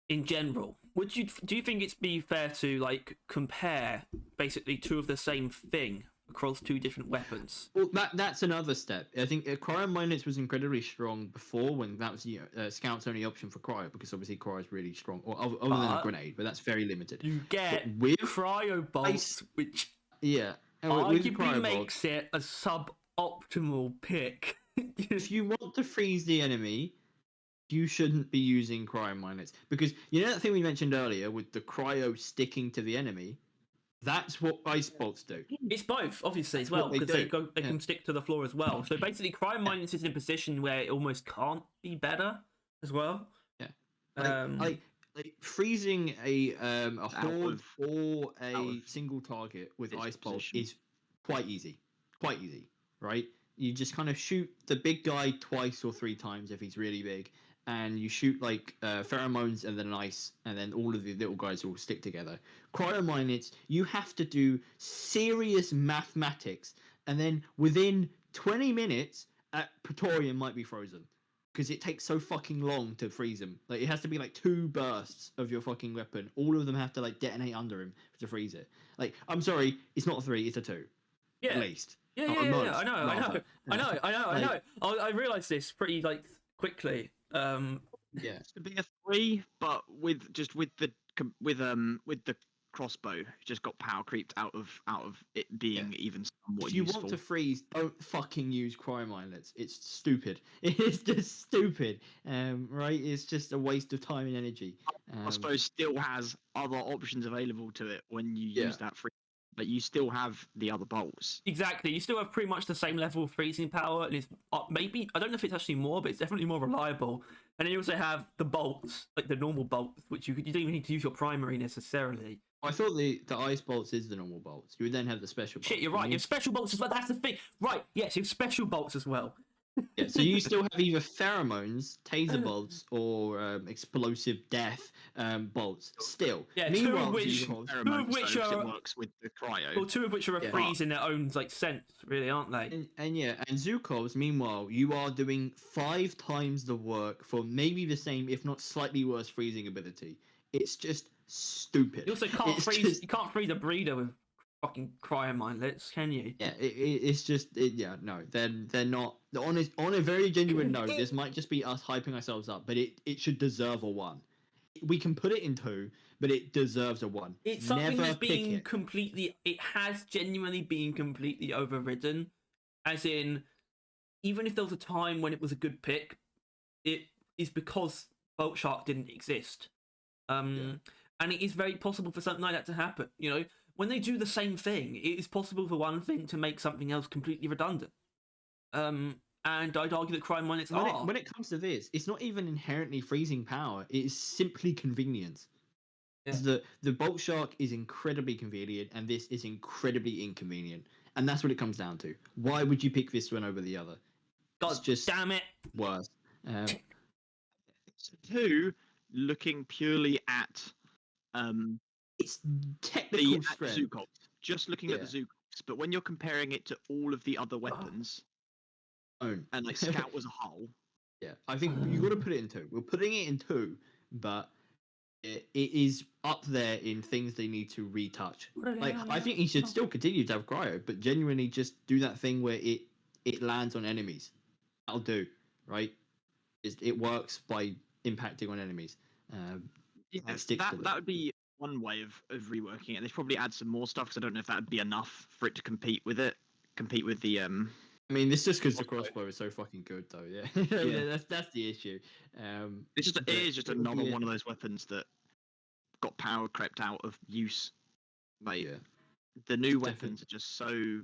in general, do you think it's be fair to compare basically 2 of the same thing across 2 different weapons?
Well, that's another step. I think Cryo Minus was incredibly strong before, when that was Scout's only option for Cryo, because obviously Cryo is really strong, or other than a grenade, but that's very limited.
You get
with
Cryo Bolts, which
arguably
makes it a suboptimal pick.
If you want to freeze the enemy, you shouldn't be using Cryo Minus, because you know that thing we mentioned earlier with the Cryo sticking to the enemy. That's what ice bolts do.
It's both, obviously, as well, because they can stick to the floor as well. So basically, Cryo Minus is in a position where it almost can't be better as well.
Yeah. Freezing a horde or a single target with ice bolts is quite easy, right? You just kind of shoot the big guy 2 or 3 times if he's really big, and you shoot pheromones and then ice, and then all of the little guys will stick together. Cryominutes, you have to do serious mathematics, and then within 20 minutes, Praetorian might be frozen, because it takes so fucking long to freeze him. It has to be 2 bursts of your fucking weapon. All of them have to detonate under him to freeze it. I'm sorry, it's not a 3, it's a 2.
Yeah.
At least.
Yeah, I know. I realised this pretty quickly.
Yeah,
it's to be a 3, but with the crossbow, just got power creeped out of it being even somewhat useful.
If you want to freeze, don't fucking use cryominlets. It's stupid. It's just stupid. Right? It's just a waste of time and energy.
Crossbow still has other options available to it when you use that free. But you still have the other bolts.
Exactly. You still have pretty much the same level of freezing power, and it's maybe, I don't know if it's actually more, but it's definitely more reliable. And then you also have the bolts, the normal bolts, which you don't even need to use your primary necessarily.
I thought the ice bolts is the normal bolts. You would then have the special bolts.
Shit, you're right. You have special bolts as well. That's the thing. Right, yes, you have special bolts as well.
Yeah, so you still have either pheromones, taser bolts, or explosive death bolts. Still,
Yeah,
meanwhile,
which-
Zukovs,
Pheromones,
which
though, 'cause
are-
it works with the cryo.
Well, two of which are a
Yeah.
freeze in their own like sense, really, aren't they?
and Zukovs, meanwhile, you are doing 5 times the work for maybe the same, if not slightly worse, freezing ability. It's just stupid.
You also can't
It's
freeze.
just-
You can't freeze a breeder with fucking cryo mindlets, can you?
Yeah, it's just no, they're not on a very genuine note. This might just be us hyping ourselves up, but it should deserve a 1. We can put it in 2, but it deserves a 1.
It's something
Never
that's
pick
been
it.
completely. It has genuinely been completely overridden, as in, even if there was a time when it was a good pick, it is because Boltshark didn't exist. And it is very possible for something like that to happen. You know, when they do the same thing, it is possible for one thing to make something else completely redundant. And I'd argue that crime mindlets are.
When it comes to this, it's not even inherently freezing power. It is simply convenience.
Yeah.
The Boltshark is incredibly convenient, and this is incredibly inconvenient, and that's what it comes down to. Why would you pick this one over the other?
God
It's just
damn it!
worse.
So 2, looking purely at
It's technical
the
strength.
Zukovs, just looking at the
Yeah.
Zukovs, but when you're comparing it to all of the other weapons
Own.
and like Scout as a whole,
Yeah, I think you got to put it in 2. We're putting it in 2, but it is up there in things they need to retouch. Like, I think he should still continue to have cryo, but genuinely just do that thing where it lands on enemies. That'll do, right? It works by impacting on enemies.
yeah,
and sticks to
that would be one way of reworking it. They'd probably add some more stuff because I don't know if that would be enough for it to compete with the
I mean, it's just because the crossbow is so fucking good, though. Yeah,
Yeah.
that's the issue.
It's just
but
it is just
it'll
another
be
one of those weapons that got power crept out of use. Like
Yeah,
the new
It's
weapons are just so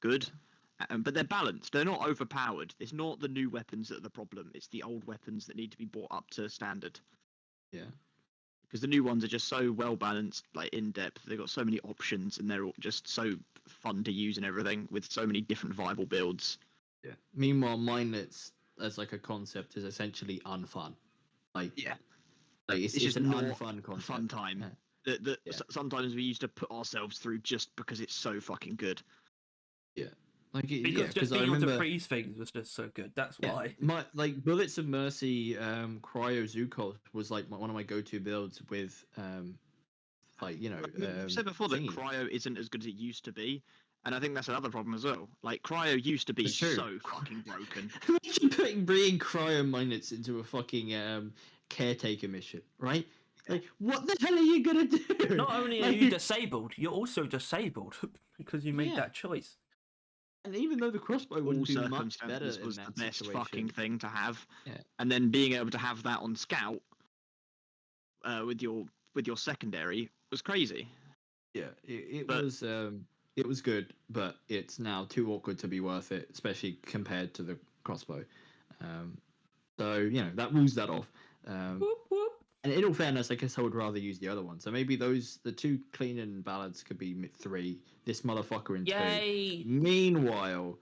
good, but they're balanced. They're not overpowered. It's not the new weapons that are the problem. It's the old weapons that need to be brought up to standard.
yeah.
Because the new ones are just so well balanced, like in depth. They've got so many options, and they're all just so fun to use and everything with so many different viable builds.
Yeah. Meanwhile, mindlets as like a concept is essentially unfun. Like
Yeah,
it's
just
an
not
unfun
a
concept.
fun time.
Yeah. Yeah.
Sometimes we used to put ourselves through just because it's so fucking good.
Because just
I
being able to
remember
freeze things was just so good. That's why.
my like Bullets of Mercy, Cryo Zukovs was like one of my go-to builds with like
I've said before that
thingy.
cryo isn't as good as it used to be, and I think that's another problem as well. Like cryo used to be
It's true.
so fucking broken.
Imagine bringing cryo mindlets into a fucking caretaker mission, right? Like, what the hell are you gonna do?
Not only are you disabled, you're also disabled because you made
Yeah.
that choice.
And even though the crossbow
All
wouldn't do much better
circumstances
in
was the
that
best
situation,
fucking thing to have.
Yeah.
And then being able to have that on scout with your secondary was crazy.
yeah, it
But-
was good, but it's now too awkward to be worth it, especially compared to the crossbow. So that rules that off.
Whoop, whoop.
And in all fairness, I guess I would rather use the other one. So maybe the 2 clean and ballads could be 3. This motherfucker in 2.
Yay!
Meanwhile,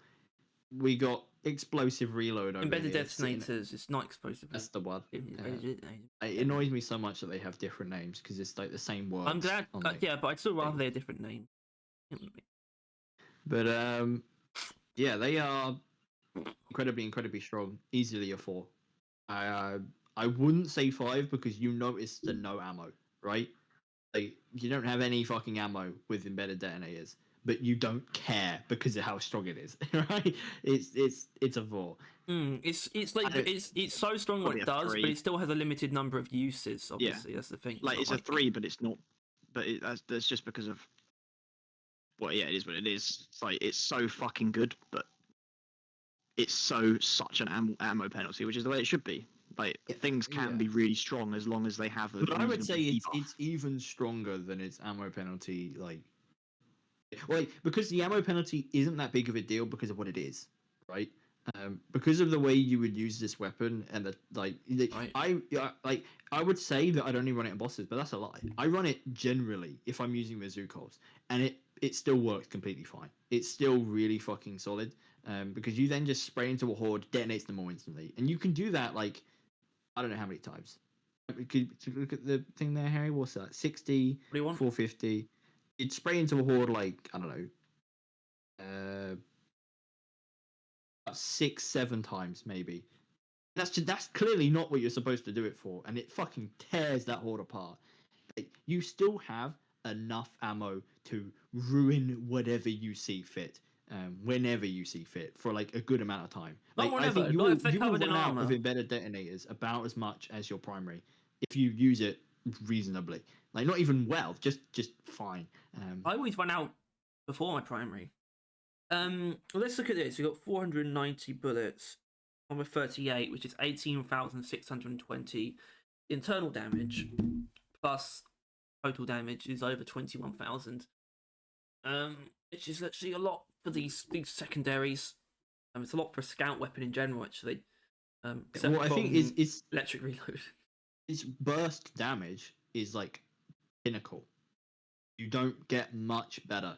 we got explosive reload over
Embedded
here. sitting-
detonators. It's not explosive.
That's the one.
Embedded detonators.
It annoys me so much that they have different names because it's like the same words.
I'm glad.
on the-
Yeah, but I'd still rather they're a different name.
But yeah, they are incredibly strong. Easily a 4. I wouldn't say 5 because you notice the no ammo, right? Like you don't have any fucking ammo with embedded detonators, but you don't care because of how strong it is, right? It's a 4.
It's like
I don't-
it's so strong what
Probably
it
a
does, but
3.
it still has a limited number of uses. Obviously, that's the thing.
Like
not
it's a 3, but it's not. But that's just because of. Well, yeah, it is what it is. It's like it's so fucking good, but it's such an ammo penalty, which is the way it should be. Like things can be really strong as long as they have a.
But I would say
reasonable debuff.
it's even stronger than its ammo penalty. Because the ammo penalty isn't that big of a deal because of what it is, right? Because of the way you would use this weapon and
Right.
I would say that I'd only run it on bosses, but that's a lie. I run it generally if I'm using the Zukovs, and it still works completely fine. It's still really fucking solid. because you then just spray into a horde, detonates them all instantly, and you can do that like I don't know how many times. Look at the thing there, Harry. What's that? 60,
What do you want?
450. You'd spray into a horde like I don't know, about 6, 7 times maybe. That's clearly not what you're supposed to do it for, and it fucking tears that horde apart. Like, you still have enough ammo to ruin whatever you see fit, whenever you see fit, for like a good amount of time.
Not
Like I
whenever,
think
not if they're
you will
covered in
run out
armor.
of embedded detonators about as much as your primary if you use it reasonably. Like not even well, just fine.
I always run out before my primary. Well, let's look at this. We've got 490 bullets, armor 38, which is 18,620 internal damage, plus total damage is over 21,000. Which is actually a lot for these secondaries. It's a lot for a scout weapon in general, actually.
What I think is
electric reload.
its burst damage is like pinnacle. You don't get much better.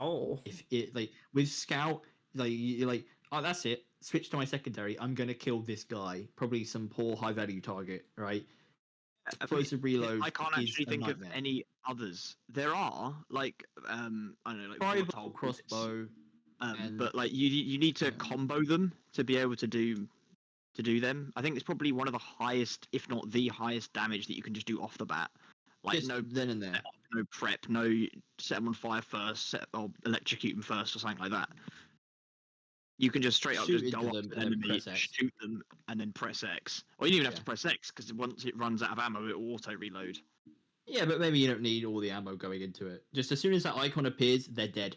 Oh,
If it like with scout, like you're like, oh, that's it. Switch to my secondary. I'm gonna kill this guy. Probably some poor high value target, right? Explosive reload.
I can't actually think of any others. There are like I don't know, like
Fireball, crossbow,
but like you need to combo them to be able to do them. I think it's probably one of the highest, if not the highest, damage that you can just do off the bat. Like
just
no
then and there.
No prep, no set them on fire first, or electrocute them first, or something like that. You can just straight up
Shoot
just go up
them
to an enemy, shoot them, and then press X. Or you don't even have to press X, because once it runs out of ammo, it will auto reload.
Yeah, but maybe you don't need all the ammo going into it. Just as soon as that icon appears, they're dead.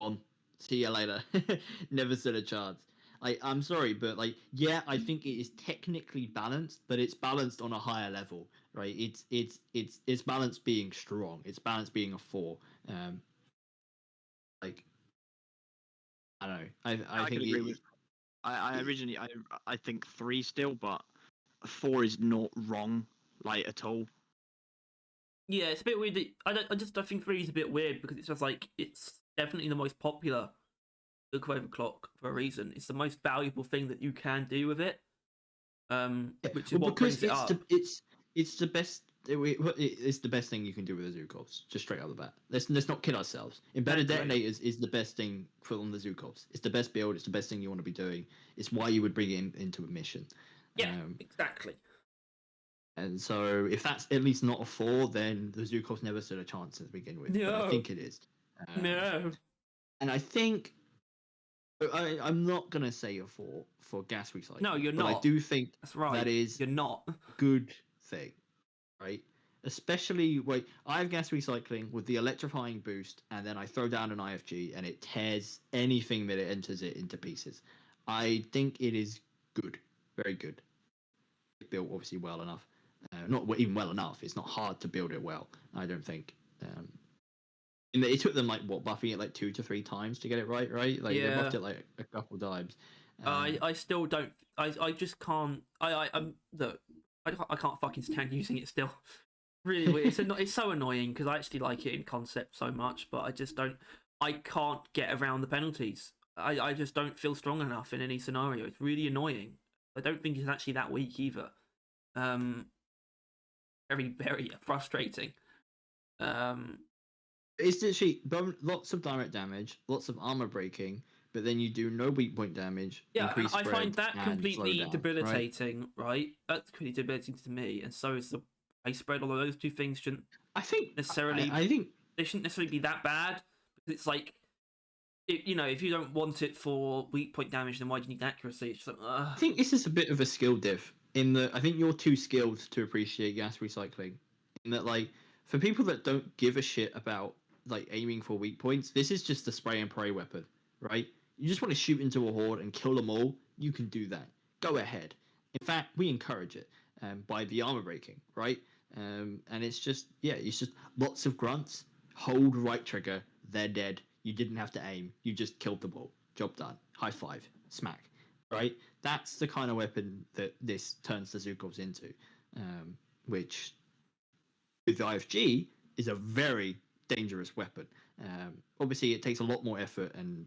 On. See you later. Never stood a chance. I'm sorry, but yeah, I think it is technically balanced, but it's balanced on a higher level, right? It's balanced being strong. It's balanced being a 4. I don't know. I think
agree with. I originally I think 3 still, but 4 is not wrong like at all.
Yeah, it's a bit weird. I think 3 is a bit weird because it's just like it's definitely the most popular overclock for a reason. It's the most valuable thing that you can do with it. Which is what brings it up.
It's the best. It's the best thing you can do with the Zukovs, just straight out the bat. Let's not kid ourselves. Embedded detonators is the best thing for on the Zukovs. It's the best build. It's the best thing you want to be doing. It's why you would bring it into a mission.
Yeah, exactly.
And so, if that's at least not a 4, then the Zukovs never stood a chance to begin with.
No.
But I think it is.
No.
And I think I'm not gonna say a 4 for gas recycling.
No, you're
but
not.
I do think
that's right.
That is
you're not
good thing, right? Especially I have gas recycling with the electrifying boost, and then I throw down an IFG, and it tears anything that it enters it into pieces. I think it is good, very good. Built obviously well enough, not even well enough. It's not hard to build it well. I don't think. And it took them buffing it 2 to 3 times to get it right. They buffed it a couple times.
I still don't. I just can't. Look. I can't fucking stand using it still. Really weird. It's so annoying because I actually like it in concept so much, but I just don't. I can't get around the penalties. I just don't feel strong enough in any scenario. It's really annoying. I don't think it's actually that weak either. Very, very frustrating.
It's literally lots of direct damage, lots of armor breaking, but then you do no weak point damage.
Yeah, I find that completely debilitating, right? That's pretty debilitating to me, and so is the price spread. Although those two things shouldn't necessarily.
I think
they shouldn't necessarily be that bad because it's like, if you don't want it for weak point damage, then why do you need accuracy? It's just like,
I think this is a bit of a skill diff. I think you're too skilled to appreciate gas recycling. In that, for people that don't give a shit about aiming for weak points, this is just a spray and pray weapon, right? You just want to shoot into a horde and kill them all. You can do that. Go ahead. In fact, we encourage it by the armor breaking, right? And it's just lots of grunts. Hold right trigger. They're dead. You didn't have to aim. You just killed them all. Job done. High five. Smack. Right? That's the kind of weapon that this turns the Zukovs into, which with the IFG is a very dangerous weapon. Obviously, it takes a lot more effort and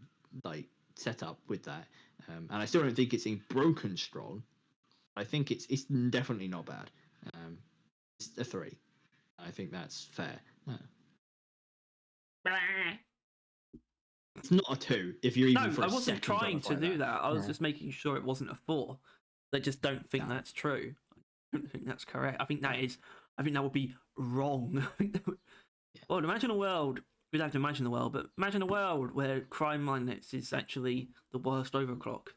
setup with that, and I still don't think it's in broken strong. I think it's definitely not bad. It's a 3. I think that's fair. It's not a 2 if you're even.
No,
for
I
a
wasn't
second
trying to do that. I was
Yeah.
just making sure it wasn't a 4. I just don't think
No.
that's true. I don't think that's correct. I think that is. I think that would be wrong. Well, imagine a world. We'd have to imagine the world, but imagine a world where crime minus is actually the worst overclock.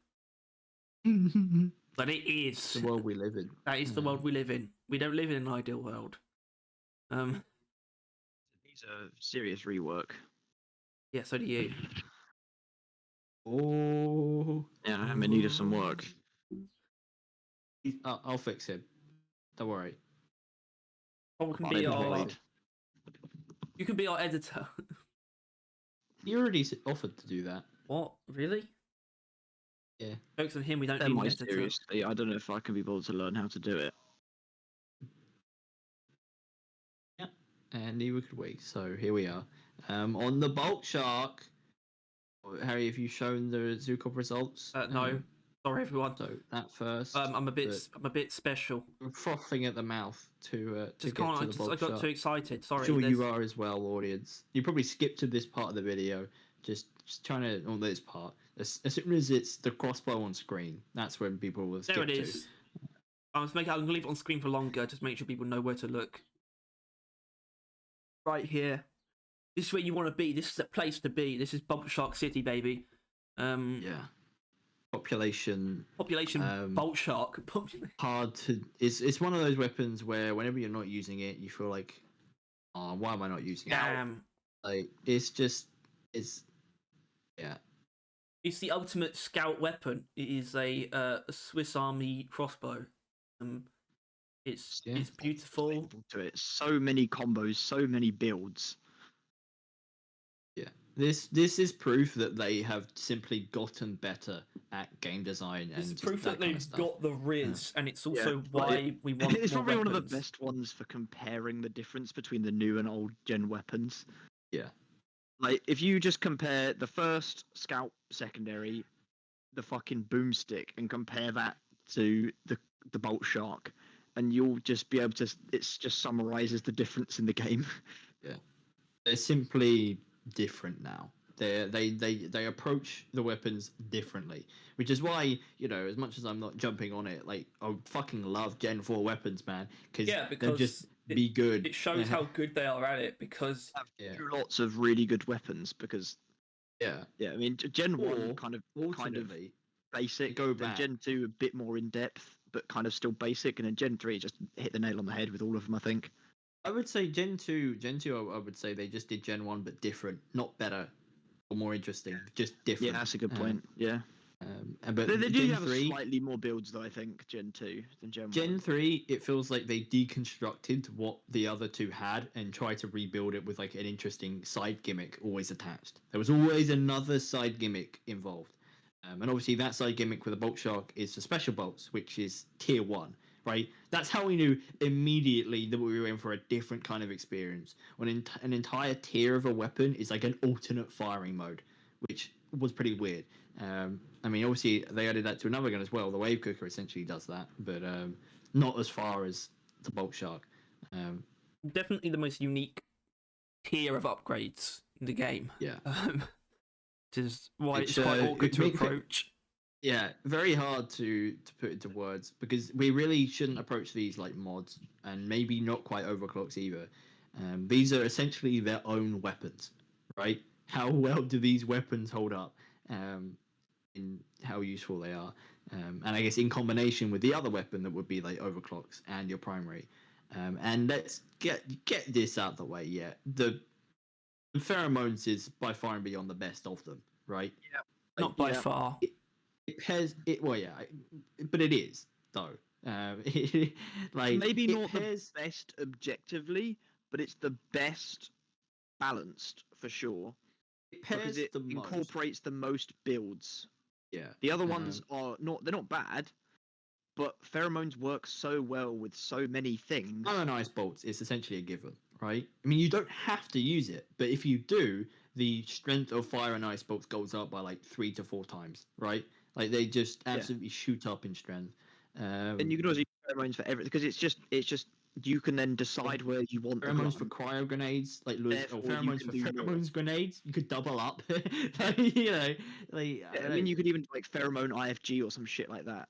But it is.
The world we live in.
That is the world we live in. We don't live in an ideal world.
These are serious rework.
Yeah, so do you.
Oh.
Yeah, I'm in need of some work.
I'll fix him. Don't worry.
Or can
Maybe
be our,
wait.
you can be our editor.
You already offered to do that.
What? Really?
Yeah.
Focus on him. We don't need an editor.
Seriously, I don't know if I can be bothered to learn how to do it.
Yeah. And neither could we. So here we are. On the Boltshark. Harry, have you shown the Zukov results?
No. Sorry, everyone.
So that first.
I'm a bit special.
I'm frothing at the mouth to
Just
get
can't.
to the
I got too excited. Sorry.
Sure, you are as well, audience. You probably skipped to this part of the video, just trying to on this part. As soon as it's the crossbow on screen, that's when people will skip
There it
to.
is. I'm gonna leave it on screen for longer, just make sure people know where to look. Right here. This is where you want to be. This is the place to be. This is Boltshark City, baby.
Yeah. Population
Boltshark.
hard to. It's one of those weapons where whenever you're not using it, you feel like, oh, why am I not using it?
Damn.
Like yeah.
It's the ultimate scout weapon. It is a Swiss Army crossbow. It's beautiful.
To it, so many combos, so many builds.
Yeah, this is proof that they have simply gotten better at game design.
It's
and
proof that they've got the Riz, and it's also why we want.
It's
more
probably
weapons.
one of the best ones for comparing the difference between the new and old gen weapons.
Yeah.
Like, if you just compare the first Scout secondary, the fucking Boomstick, and compare that to the Boltshark, and you'll just be able to. It's just summarizes the difference in the game.
Yeah, they're simply different now. They approach the weapons differently, which is why, you know, as much as I'm not jumping on it, like, I fucking love Gen 4 weapons, man, because they'll just be good.
It shows how good they are at it, because
Lots of really good weapons, because I mean, Gen 1 kind of basic.
Go back.
Then Gen 2 a bit more in depth, but kind of still basic, and then Gen 3 just hit the nail on the head with all of them, I think.
I would say Gen 2, I would say they just did Gen 1 but different, not better or more interesting, just different.
Yeah, that's a good point. Yeah.
But
they do
Gen
have
3,
slightly more builds, though, I think, Gen 2 than Gen 1.
Gen 3, it feels like they deconstructed what the other two had and tried to rebuild it with like an interesting side gimmick always attached. There was always another side gimmick involved. And obviously that side gimmick with the Boltshark is the special bolts, which is tier 1, right? That's how we knew immediately that we were in for a different kind of experience. When an entire tier of a weapon is like an alternate firing mode, which was pretty weird. I mean, obviously they added that to another gun as well. The Wave Cooker essentially does that, but not as far as the Boltshark.
Definitely the most unique tier of upgrades in the game.
Yeah.
Which is why it's quite awkward to approach.
Yeah, very hard to put into words, because we really shouldn't approach these like mods, and maybe not quite overclocks either. These are essentially their own weapons, right? How well do these weapons hold up, in how useful they are, and I guess in combination with the other weapon that would be like overclocks and your primary. And let's get this out of the way. Yeah, the pheromones is by far and beyond the best of them, right?
Yeah,
not by far.
It has it. Well, yeah, but it is though. Like
maybe not the best objectively, but it's the best balanced for sure.
It pairs
because it incorporates the most builds.
Yeah.
The other ones are not. They're not bad, but pheromones work so well with so many things.
Ionized bolts is essentially a given, right? I mean, you don't have to use it, but if you do, the strength of fire and ice bolts goes up by like 3 to 4 times, right? Like they just absolutely shoot up in strength.
And you can also use pheromones for everything because it's just you can then decide where you want the
pheromones for
grunt.
cryo grenades, like
Therefore, you
pheromones
can
for
do more.
pheromones grenades. You could double up, like, you know. Like
I mean, you could even do, like pheromone IFG or some shit like that.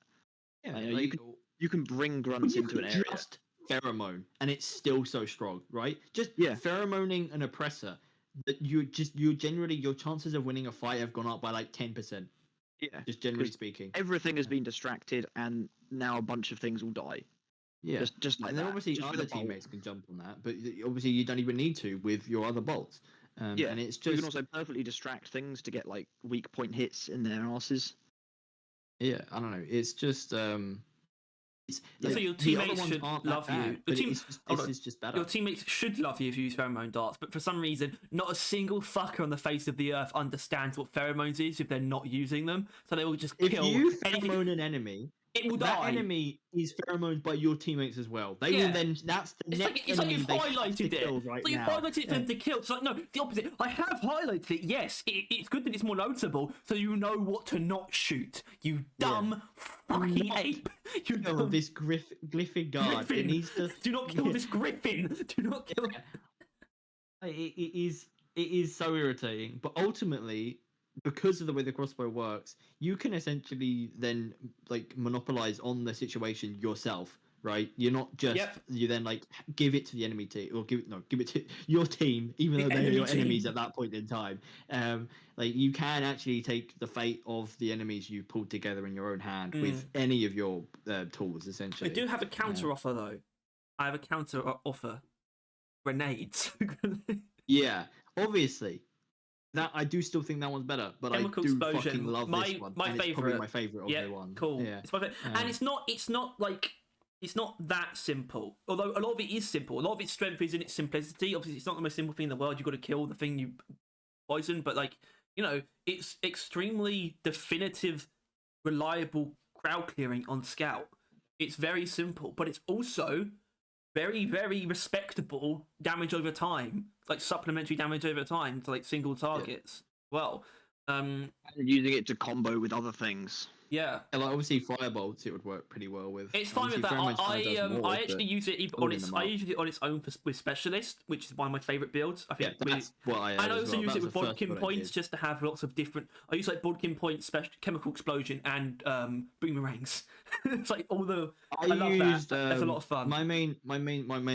yeah,
You can bring grunts into an area.
Just pheromone, and it's still so strong, right? Just pheromoning an oppressor. That you generally your chances of winning a fight have gone up by like 10%.
Yeah,
just generally speaking.
Everything has been distracted, and now a bunch of things will die.
Yeah,
just like
and then obviously other teammates can jump on that, but obviously you don't even need to with your other bolts. And it's just
you can also perfectly distract things to get like weak point hits in their asses.
Yeah, I don't know. It's just
so your teammates should love you.
It's just better.
Your teammates should love you if you use pheromone darts, but for some reason, not a single fucker on the face of the earth understands what pheromones is if they're not using them. So they will just kill.
If you pheromone an enemy,
it will
that
die.
enemy is pheromoned by your teammates as well. They will then. That's the next
it's
enemy
like
they
highlighted
have to kill right
now. You've highlighted it for them to kill. It's like no, the opposite. I have highlighted it. Yes, it's good that it's more noticeable, so you know what to not shoot. You dumb fucking ape. You
kill this glyphic guard.
Griffin.
It needs to.
Do not kill this griffin. Do not kill.
It is so irritating, but ultimately, because of the way the crossbow works, you can essentially then like monopolize on the situation yourself, right? You're not just you then like give it to the enemy team or give it to your team, even though they're your enemies at that point in time. Like you can actually take the fate of the enemies you pulled together in your own hand with any of your tools, essentially.
I do have a counter offer though. I have a counter offer. Grenades.
Yeah, obviously. That I do still think that one's better, but
Chemical
I do
explosion.
fucking love this one.
My favorite.
It's probably my favorite of the one.
Cool.
Yeah.
It's my favorite. And it's not like it's not that simple. Although a lot of it is simple. A lot of its strength is in its simplicity. Obviously, it's not the most simple thing in the world. You've got to kill the thing you poison, but like it's extremely definitive, reliable crowd clearing on scout. It's very simple, but it's also very, very respectable damage over time, like supplementary damage over time to like single targets. Well,
and using it to combo with other things.
Yeah, and like obviously firebolts, it would work pretty well with.
It's fine with that. I actually use it even on its. I use it on its own with specialist, which is one of my favorite builds. I think.
That's what I.
And I also use it with Bodkin points just to have lots of different. I use like Bodkin points, chemical explosion, and boomerangs. It's like all the. I love that. That's a lot of fun.
My main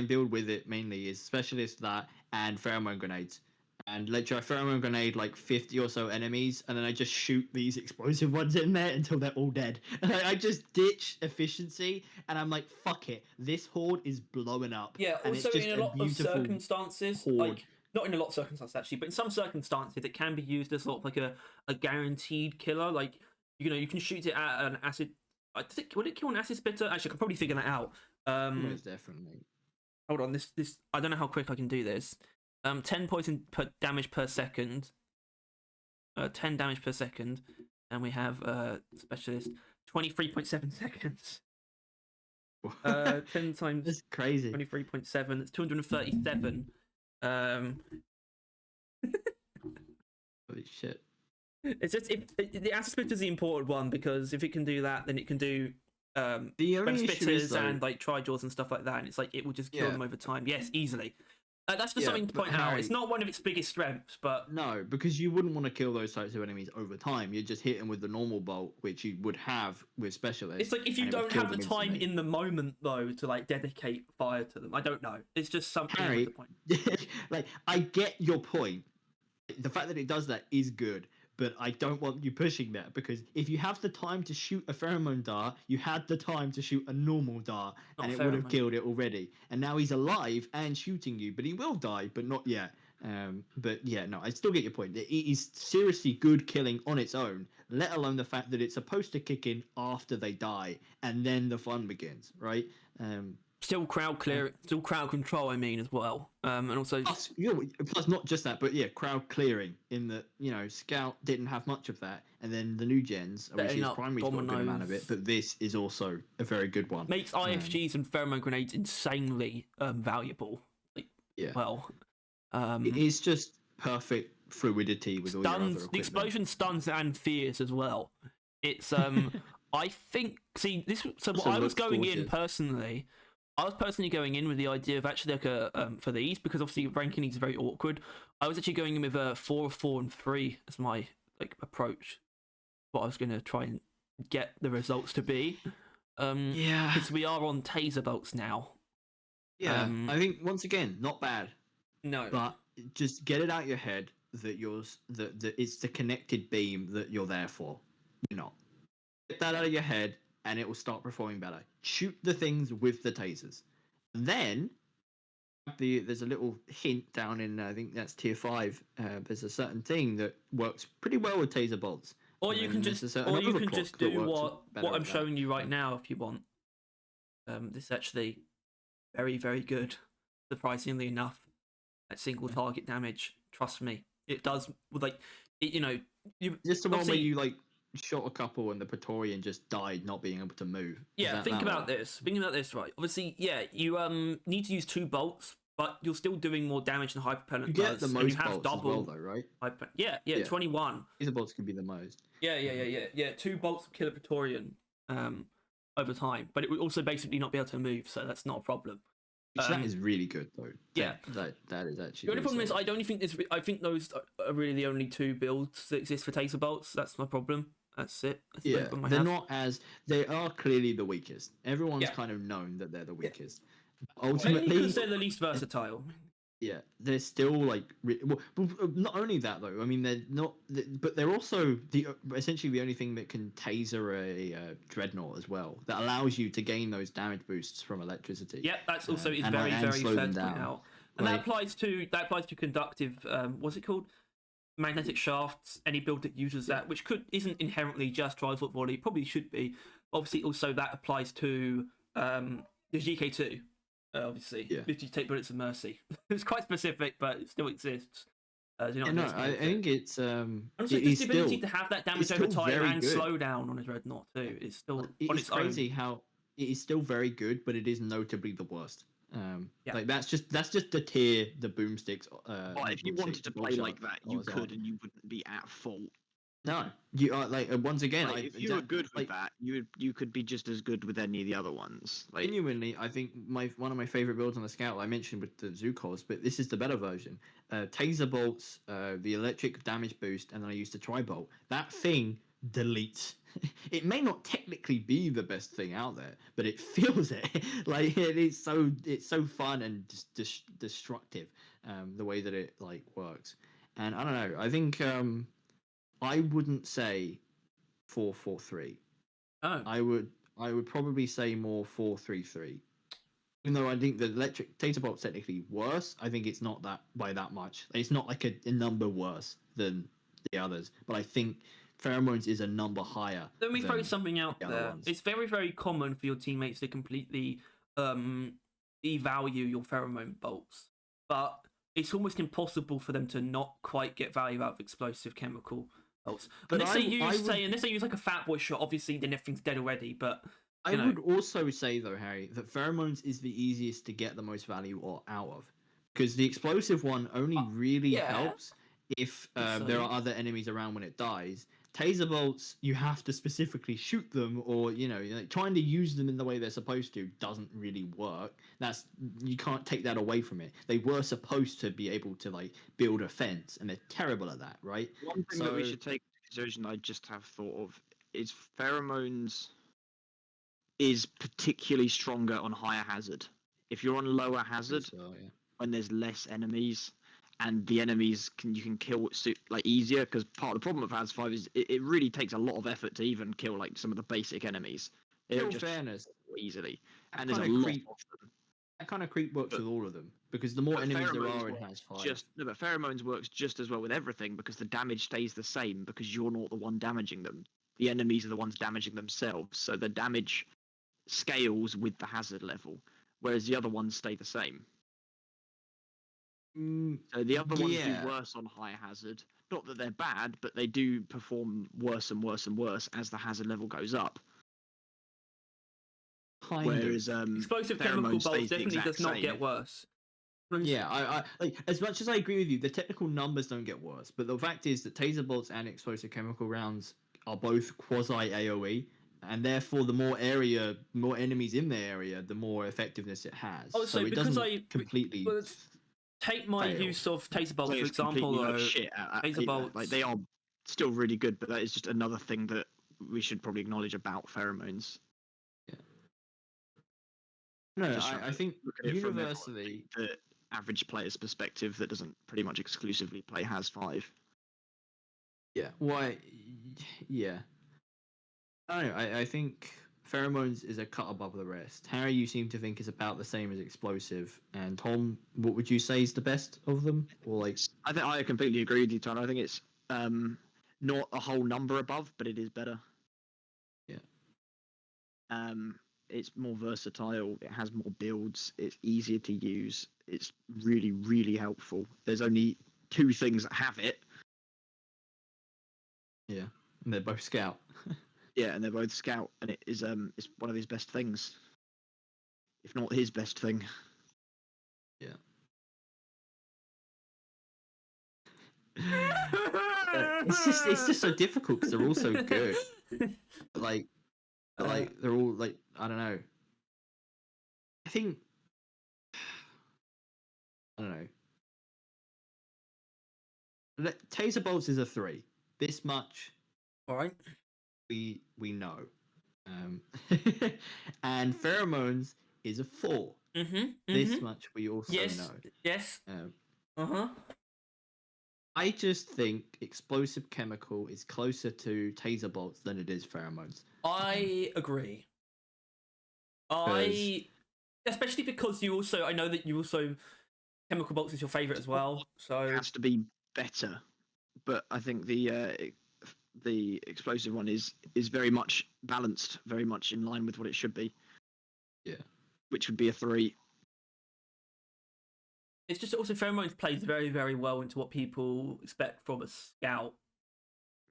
build with it mainly is specialist that and pheromone grenades. And literally, I pheromone grenade like 50 or so enemies, and then I just shoot these explosive ones in there until they're all dead. And I just ditch efficiency, and I'm like, fuck it, this horde is blowing up.
Yeah,
and
also
it's just
in a lot of circumstances,
horde.
like not in a lot of circumstances actually, but in some circumstances, it can be used as sort of like a guaranteed killer. Like you can shoot it at an acid. I think would it kill an acid spitter? Actually, I could probably figure that out.
Most definitely.
Hold on, this I don't know how quick I can do this. 10 poison damage per second. 10 damage per second, and we have specialist 23.7 seconds. 10 times.
That's crazy.
23.7. It's 237.
Holy shit!
It's just the acid splitter is the important one because if it can do that, then it can do
the only
spitters and like tri-jaws and stuff like that, and it's like it will just kill them over time. Yes, easily. That's just something to point out. It's not one of its biggest strengths, but
no, because you wouldn't want to kill those types of enemies over time. You just hit them with the normal bolt, which you would have with specialists.
It's like if you don't have the time in the moment though to like dedicate fire to them. I don't know. It's just something.
Harry, like I get your point. The fact that it does that is good. But I don't want you pushing that because if you have the time to shoot a pheromone dart, you had the time to shoot a normal dart, and it would have killed it already. And now he's alive and shooting you, but he will die, but not yet. But yeah, no, I still get your point. It is seriously good killing on its own, let alone the fact that it's supposed to kick in after they die, and then the fun begins, right?
Still crowd clear, still crowd control. I mean, as well, and also
plus not just that, but crowd clearing. In that, Scout didn't have much of that, and then the new gens, obviously, his primary's got a good amount of it, but this is also a very good one.
Makes IFGs and pheromone grenades insanely valuable. Like, well,
it's just perfect fluidity with all your other
Stuns.
equipment.
The explosion stuns and fears as well. It's I think. See this. So what
Also
I was
looks
going in
gorgeous.
personally. I was personally going in with the idea of actually like a for these because obviously ranking these is very awkward. I was actually going in with a 4, 4, and 3 as my like approach. What I was going to try and get the results to be.
Yeah.
Because we are on taser bolts now.
Yeah. I think once again, not bad,
No.
but just get it out your head that that it's the connected beam that you're there for. You're not. Get that out of your head, and it will start performing better. Shoot the things with the tasers. Then there's a little hint down in I think that's tier 5. There's a certain thing that works pretty well with taser bolts.
Or
And
you
then
can
there's
just
a certain overclock that
do
works better
what I'm
at that.
showing you right now if you want. This is actually very, very good. Surprisingly enough, at single target damage. Trust me, it does. Like, you know,
Just the one where
obviously-
you like shot a couple and the Praetorian just died, not being able to move. Is
Yeah,
that
think
that
about
one?
this. Think about this, right? Obviously, yeah, you need to use 2 bolts, but you're still doing more damage than hyperpellet
You get
does.
the
and
most
you have
bolts
double
as well, though, right?
Yeah, 21.
Taser bolts can be the most.
Yeah. 2 bolts will kill a Praetorian over time, but it would also basically not be able to move, so that's not a problem.
Which that is really good, though.
Yeah.
That is actually.
The only
really
problem is
solid.
I don't think there's. I think those are really the only 2 builds that exist for taser bolts. That's my problem. That's it. That's the only
Yeah,
problem I
they're
have.
not as they are clearly the weakest. Everyone's
Yeah.
kind of known that they're the weakest.
Only
Ultimately,
because they're the least versatile.
yeah, they're still like well, not only that though. I mean, they're not, but they're also essentially the only thing that can taser a dreadnought as well. That allows you to gain those damage boosts from electricity.
Yeah, that's also is
and
very
slow
fair
them
to point
down.
out. And
Like-
that applies to conductive. What's it called? Magnetic shafts. Any build that uses that, which isn't inherently just tri-foot volley, probably should be. Obviously, also that applies to the GK2. Obviously,
Yeah.
if you take bullets of mercy, it's quite specific, but it still exists. Do you know
Yeah,
what
no,
mean?
I think it's
And also,
it
just
is
the ability
still
to have that damage
it's
over
still
time
very
and
good.
slow down on a dreadnought too is still
it
on
is
its
crazy
own.
how it is still very good, but it is notably the worst.
Yeah.
Like that's just the tier the boomsticks.
But if you wanted to play like that, you could, and you wouldn't be at fault.
No, you are like once again.
Like, if you were good with that, you could be just as good with any of the other ones. Like,
Genuinely, I think one of my favorite builds on the Scout I mentioned with the Zukovs, but this is the better version. Taser bolts, the electric damage boost, and then I used the tri-bolt. That thing deletes. It may not technically be the best thing out there, but it feels it. Like it's so fun and just destructive. The way that it like works, and I don't know. I think I wouldn't say 4-4-3.
Oh,
I would probably say more 4-3-3. Even though I think the electric taser bolt's technically worse, I think it's not that by that much. It's not like a number worse than the others, but I think pheromones is a number higher.
let me throw
than
something out
the other
there.
ones.
It's very, very common for your teammates to completely devalue your pheromone bolts, but it's almost impossible for them to not quite get value out of explosive chemical bolts.
But
Unless
I
unless they use like a fat boy shot, obviously then everything's dead already. But
I
you know.
would also say though, Harry, that pheromones is the easiest to get the most value out of, because the explosive one only really
yeah.
helps if
So-
there are other enemies around when it dies. Taser bolts, you have to specifically shoot them, or like, trying to use them in the way they're supposed to doesn't really work. You can't take that away from it. They were supposed to be able to like build a fence, and they're terrible at that, right?
one thing that we should take into consideration, I just have thought of, is pheromones is particularly stronger on higher hazard. If you're on lower hazard,
So, yeah.
when there's less enemies, and the enemies you can kill like easier, because part of the problem of Haz 5 is it really takes a lot of effort to even kill like some of the basic enemies. They
In
don't
all
just
fairness,
easily,
that
and there's a
kinda
lot
creep-
of them.
that kind of creep works with all of them, because the more
But
enemies there
pheromones
are in
work
Haz 5.
But pheromones works just as well with everything, because the damage stays the same, because you're not the one damaging them. The enemies are the ones damaging themselves, so the damage scales with the hazard level, whereas the other ones stay the same. So the other ones do worse on high hazard. Not that they're bad, but they do perform worse and worse and worse as the hazard level goes up.
Kind
Whereas
of.
Explosive
pheromone
chemical bolts
stays the
definitely
exact
does not
same.
get worse.
Yeah, I like as much as I agree with you, the technical numbers don't get worse, but the fact is that taser bolts and explosive chemical rounds are both quasi AoE, and therefore the more enemies in the area, the more effectiveness it has.
Oh,
So
so
it
because
doesn't completely
well, take my
fail.
use of taser bolts
Like
for
it's
example,
completely like
though.
shit.
Taser bolts,
Like they are still really good, but that is just another thing that we should probably acknowledge about pheromones.
Yeah. No,
Just
I think
look at it
universally,
from the average player's perspective that doesn't pretty much exclusively play Has 5.
yeah. Why? Yeah. I don't know. I think pheromones is a cut above the rest. Harry, you seem to think is about the same as explosive, and Tom, what would you say is the best of them? Or like,
I think I completely agree with you, Tom. I think it's not a whole number above, but it is better.
yeah,
It's more versatile. It has more builds. It's easier to use. It's really, really helpful. There's only 2 things that have it.
yeah, and they're both scout.
Yeah, and they're both scout, and it is it's one of his best things, if not his best thing.
Yeah. It's just so difficult because they're all so good. Like they're all like I don't know. I think I don't know. Taser bolts is a 3. This much
all right.
we know. And pheromones is a 4. This much we also
Yes.
know.
Yes. Uh-huh.
I just think explosive chemical is closer to taser bolts than it is pheromones.
I agree. Especially because I know that you also chemical bolts is your favorite as well. So
It has to be better, but I think the explosive one is very much balanced, very much in line with what it should be.
Yeah.
Which would be a 3.
it's just also pheromones plays very, very well into what people expect from a scout.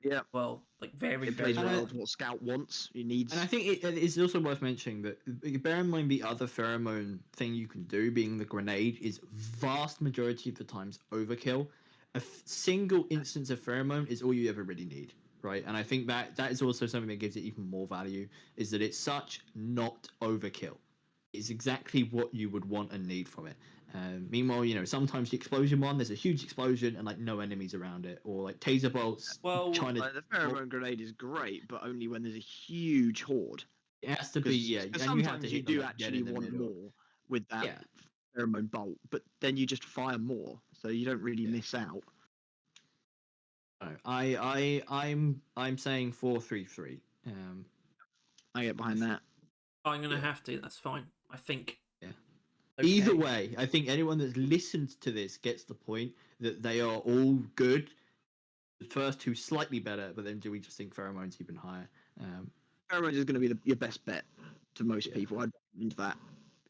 Yeah.
Well, like very,
It
very
plays
well.
well with what Scout wants. He needs.
And I think it is also worth mentioning that bear in mind the other pheromone thing you can do, being the grenade, is vast majority of the times overkill. A single instance of pheromone is all you ever really need, right? And I think that is also something that gives it even more value, is that it's such not overkill. It's exactly what you would want and need from it. Meanwhile, sometimes the explosion one, there's a huge explosion and like no enemies around it, or like taser bolts.
Well,
the pheromone grenade is great, but only when there's a huge horde.
It has to be, yeah.
Because
And
sometimes you do
like,
actually want
middle.
more with that
Yeah.
pheromone bolt, but then you just fire more, so you don't really miss out.
I'm saying 4-3-3.
I get behind that.
I'm gonna have to. That's fine. I think.
Yeah.
Okay.
Either way, I think anyone that's listened to this gets the point that they are all good. The first 2 slightly better, but then do we just think pheromones even higher?
Pheromones is going to be your best bet to most people. I'd recommend that.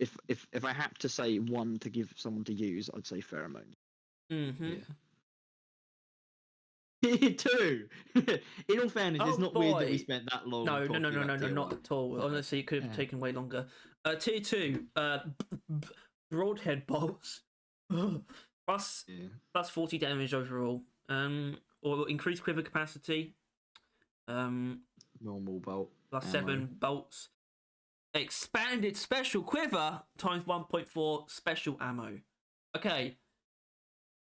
If I had to say one to give someone to use, I'd say pheromones.
Mm-hmm.
Yeah. 2. In all fairness, it's not weird that we spent that long.
No,
Tier
not
1.
at all. Honestly, it could have taken way longer. Tier 2, broadhead bolts, plus 40 damage overall. Or increased quiver capacity.
Normal bolt.
Plus
ammo.
7 bolts. Expanded special quiver times 1.4 special ammo. Okay.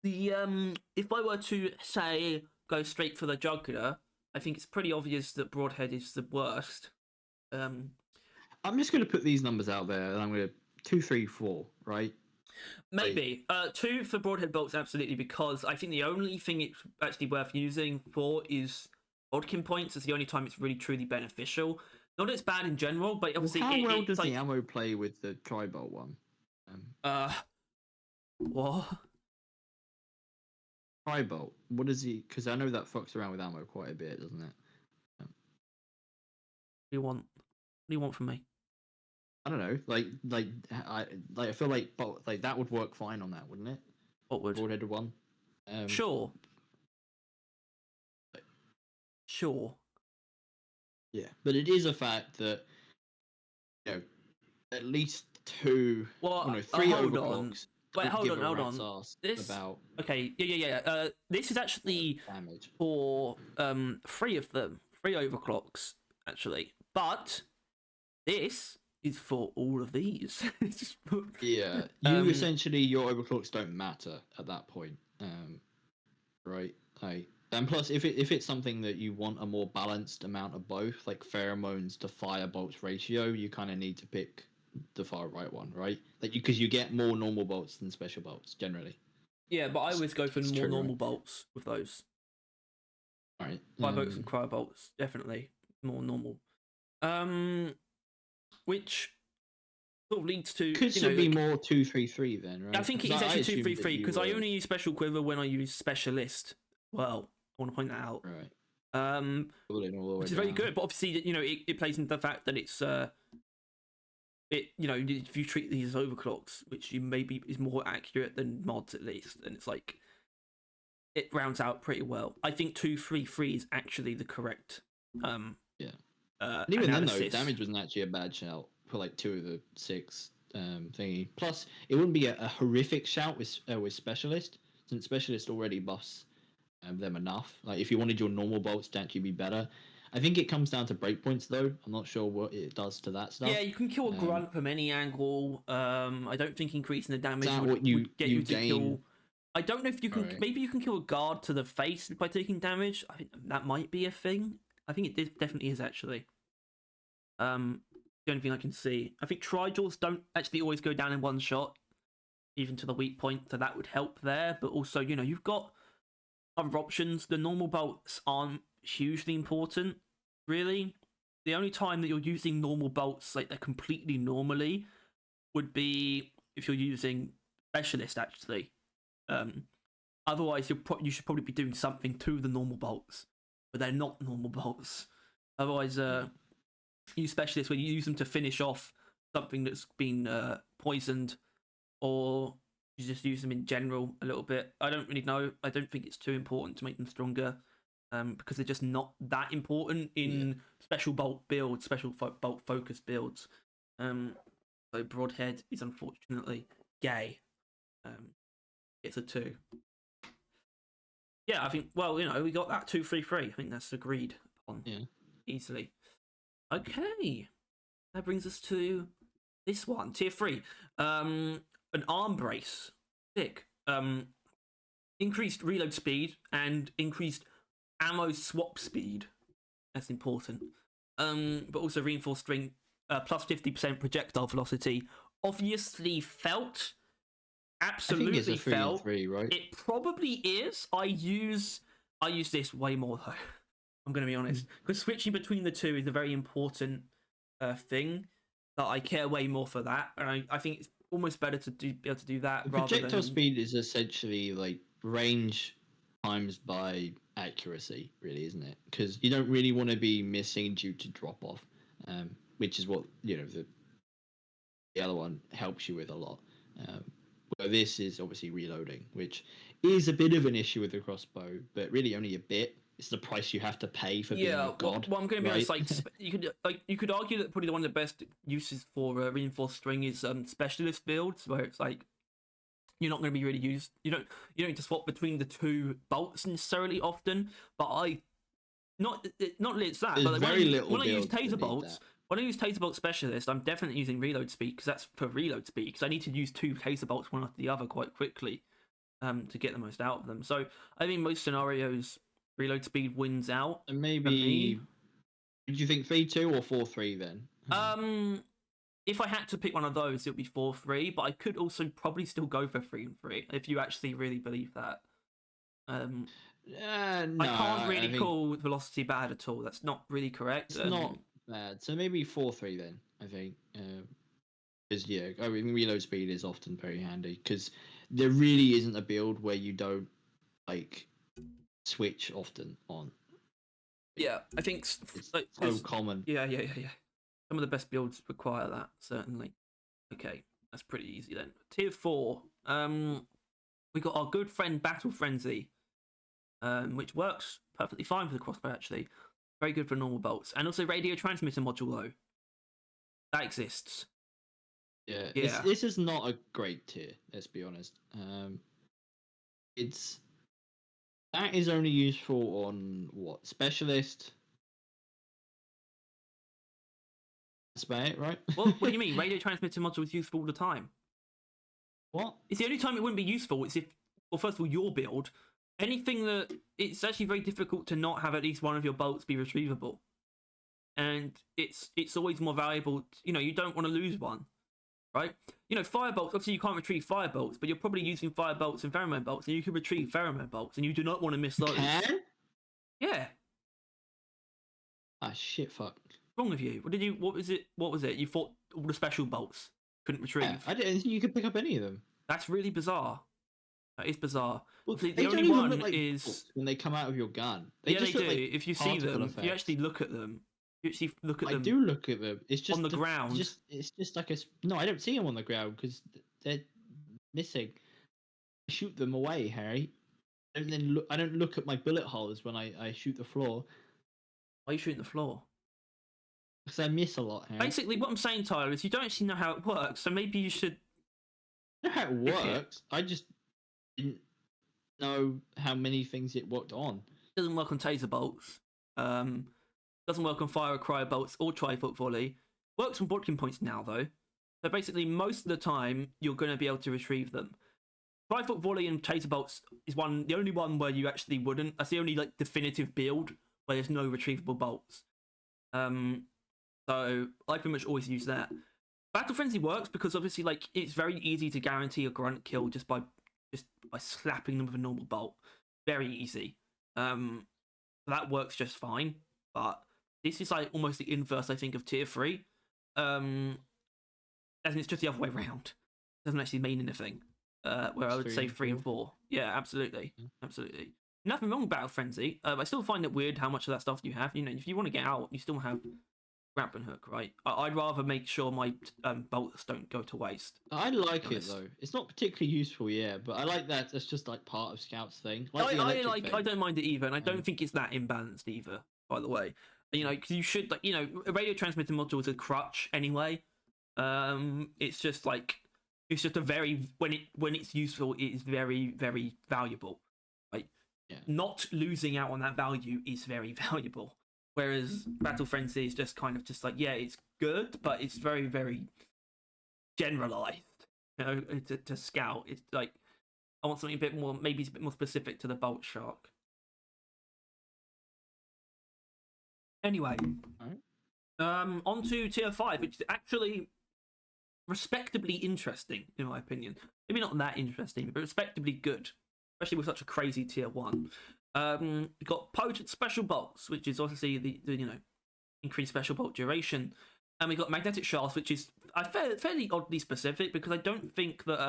The if I were to say go straight for the jugular, I think it's pretty obvious that broadhead is the worst.
I'm just going to put these numbers out there, and I'm going to 2, 3, 4, right?
Maybe 2 for broadhead bolts, absolutely, because I think the only thing it's actually worth using for is Bodkin points. It's the only time it's really truly beneficial. Not that it's bad in general, but obviously
how well does the ammo play with the tri-bolt one?
What?
Tri-bolt. What is he? Because I know that fucks around with ammo quite a bit, doesn't it?
What do you want? What do you want from me?
I don't know. I feel like that would work fine on that, wouldn't it?
What would?
Broadheaded one.
Sure. Sure.
Yeah, but it is a fact that at least 2, 3
hold
overclocks.
Wait,
don't
hold
give
on,
a
hold
rat's
on.
ass
This
about
okay? Yeah. This is actually
damage.
for 3 of them, 3 overclocks actually, but this is for all of these.
Yeah, essentially your overclocks don't matter at that point, right? Like, and plus, if it's something that you want a more balanced amount of both, like pheromones to firebolts ratio, you kind of need to pick the far right one, right? Like because you get more normal bolts than special bolts generally.
Yeah, but I always go for
It's
more
true,
normal
right?
bolts with those.
Right.
Fire bolts and cryo bolts, definitely more normal. Which sort of leads to
Could still be more 2-3-3 then, right?
I think it is actually 2-3-3 because I only use special quiver when I use specialist. Well, I want to point that out.
Right.
Which is very good, but obviously, it plays into the fact that it's if you treat these as overclocks, which you maybe is more accurate than mods at least, and it's like it rounds out pretty well. I think 2-3-3 is actually the correct
yeah. And even
analysis.
then though, damage wasn't actually a bad shout for like 2 of the 6 thingy. Plus, it wouldn't be a horrific shout with specialist, since specialist already buffs them enough. Like if you wanted your normal bolts to actually be better, I think it comes down to breakpoints though. I'm not sure what it does to that stuff.
Yeah, you can kill a grunt from any angle. I don't think increasing the damage would get you to
gain?
kill. I don't know if you can.
Right.
Maybe you can kill a guard to the face by taking damage. I think that might be a thing. I think it definitely is actually. The only thing I can see. I think Trijaws don't actually always go down in one shot, even to the weak point, so that would help there. But also, you've got other options. The normal bolts aren't hugely important, really. The only time that you're using normal bolts, like they're completely normally, would be if you're using specialist, actually. Otherwise, you should probably be doing something to the normal bolts, but they're not normal bolts. Otherwise, use specialists where you use them to finish off something that's been poisoned, or you just use them in general a little bit. I don't really know. I don't think it's too important to make them stronger, because they're just not that important in special bolt builds, special bolt focus builds. So Broadhead is unfortunately gay. It's a 2. Yeah, I think. Well, we got that 2-3-3. I think that's agreed upon easily. Okay, that brings us to this one, tier 3. An arm brace, sick. Increased reload speed and increased ammo swap speed. That's important. But also reinforced string, plus 50% projectile velocity. Obviously felt. Absolutely,
I think it's a 3-3, right?
It probably is. I use this way more though. I'm going to be honest, because switching between the two is a very important thing that I care way more for that, and I think it's almost better to be able to do that.
The projectile speed is essentially like range times by accuracy, really, isn't it? Because you don't really want to be missing due to drop off, which is what the other one helps you with a lot. Where this is obviously reloading, which is a bit of an issue with the crossbow, but really only a bit. It's the price you have to pay for being a god.
Well, I'm going to be honest. You could argue that probably one of the best uses for reinforced string is specialist builds, where it's like you're not going to be really used. You don't need to swap between the 2 bolts necessarily often. But not only it's that, but like when I use taser bolts. When I use taser bolt specialist, I'm definitely using reload speed because that's for reload speed. Because I need to use 2 taser bolts one after the other quite quickly, to get the most out of them. So I think most scenarios, reload speed wins out.
And maybe, do you think 3-2 or 4-3 then?
If I had to pick one of those, it would be 4-3. But I could also probably still go for 3-3 if you actually really believe that.
No,
I can't really call velocity bad at all. That's not really correct.
It's not bad. So maybe 4-3 then, I think. Because I mean, reload speed is often very handy because there really isn't a build where you don't like switch often on.
Yeah, I think
it's so common.
Yeah. Some of the best builds require that, certainly. Okay, that's pretty easy then. Tier 4. We got our good friend Battle Frenzy, which works perfectly fine for the crossbow actually. Very good for normal bolts. And also radio transmitter module though. That exists.
Yeah,
Yeah.
this is not a great tier. Let's be honest. It's that is only useful on what specialist. That's about it, right?
What do you mean? Radio transmitter module is useful all the time.
What?
It's the only time it wouldn't be useful. It's if, well, first of all, your build. Anything that it's actually very difficult to not have at least one of your bolts be retrievable, and it's always more valuable. You know, you don't want to lose one, right? You know, fire bolts. Obviously, you can't retrieve fire bolts, but you're probably using fire bolts and pheromone bolts, and you can retrieve pheromone bolts, and you do not want to miss those.
Can?
Yeah.
Ah, shit, fuck.
Wrong with you? What did you? What was it? What was it? You thought all the special bolts couldn't retrieve.
Yeah, I didn't think you could pick up any of them.
That's really bizarre. That is bizarre.
Well,
the
they
only
don't even
one
look like
is
bolts when they come out of your gun.
yeah,
just
they
look
do.
like
If you see
particle
them, if you
effects.
actually look at them, you actually look at
I
them.
do look at them. It's just
on the ground.
It's just like a no. I don't see them on the ground because they're missing. I shoot them away, Harry. And then look. I don't look at my bullet holes when I shoot the floor
Why are you shooting the floor?
because I miss a lot, Harry.
Basically, what I'm saying, Tyler, is you don't actually know how it works. So maybe you should.
I know how it works. I just didn't know how many things it worked on.
It doesn't work on taser bolts. Doesn't work on fire or cryo bolts or tri-foot volley. Works on blocking points now though. So basically, most of the time you're going to be able to retrieve them. Tri-foot volley and taser bolts is the only one where you actually wouldn't. That's the only like definitive build where there's no retrievable bolts. So I pretty much always use that. Battle Frenzy works because obviously like it's very easy to guarantee a grunt kill just by slapping them with a normal bolt. Very easy. That works just fine. But this is like almost the inverse, I think, of tier 3. As in it's just the other way around. It doesn't actually mean anything. Where I would say 3 and 4. Yeah, absolutely. Absolutely. Nothing wrong with Battle Frenzy. I still find it weird how much of that stuff you have. You know, if you want to get out, you still have grappling hook, right? I'd rather make sure my bolts don't go to waste.
I like it though. It's not particularly useful, yeah, but I like that. That's just like part of Scout's thing.
I don't mind it either, and I don't think it's that imbalanced either. By the way, you know, because you should like, you know, a radio transmitter module is a crutch anyway. It's just like it's just a very when it's useful, it is very very valuable. Like, not losing out on that value is very valuable. Whereas Battle Frenzy is just kind of just like, yeah, it's good, but it's very, very generalized. You know, to Scout, it's like I want something a bit more, maybe it's a bit more specific to the Boltshark. Anyway, on to tier 5, which is actually respectably interesting in my opinion. Maybe not that interesting, but respectably good, especially with such a crazy tier 1. We've got potent special bolts, which is obviously the you know, increased special bolt duration, and we've got magnetic shafts, which is fairly oddly specific because I don't think that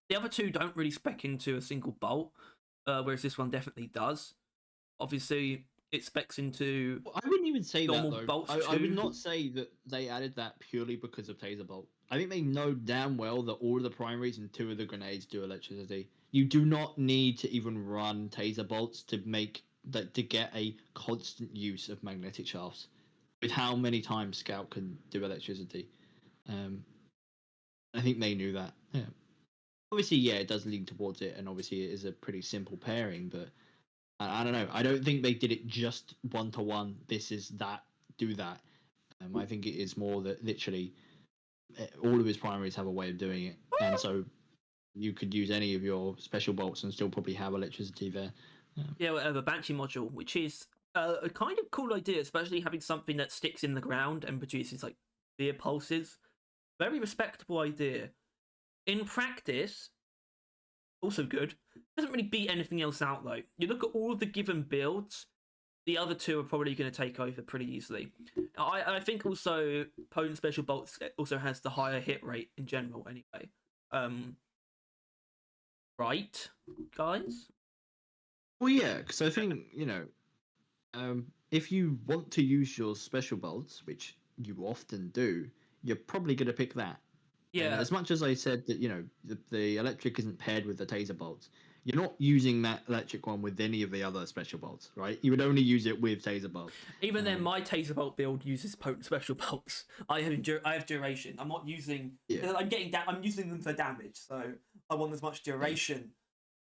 the other two don't really spec into a single bolt, whereas this one definitely does. Obviously, it specs into.
I wouldn't even say
normal
that though.
bolts
I would not say that they added that purely because of taser bolt. I think they know damn well that all of the primaries and 2 of the grenades do electricity. You do not need to even run taser bolts to get a constant use of magnetic shafts. With how many times Scout can do electricity, I think they knew that. Yeah. Obviously, yeah, it does lean towards it, and obviously it is a pretty simple pairing. But I don't know. I don't think they did it just 1-to-1. This is that. Do that. I think it is more that literally all of his primaries have a way of doing it, and so you could use any of your special bolts and still probably have electricity there.
Yeah, whatever. Banshee module, which is a kind of cool idea, especially having something that sticks in the ground and produces like clear pulses. Very respectable idea. In practice, also good. Doesn't really beat anything else out though. You look at all of the given builds, the other 2 are probably going to take over pretty easily. I think also potent special bolts also has the higher hit rate in general anyway. Right, guys?
Well, yeah, because I think, you know, if you want to use your special bolts, which you often do, you're probably going to pick that.
Yeah.
And as much as I said that, you know, the electric isn't paired with the taser bolts, you're not using that electric one with any of the other special bolts, right? You would only use it with taser bolts.
Even then, my taser bolt build uses potent special bolts. I have duration. I'm not using.
Yeah.
I'm using them for damage, so I want as much duration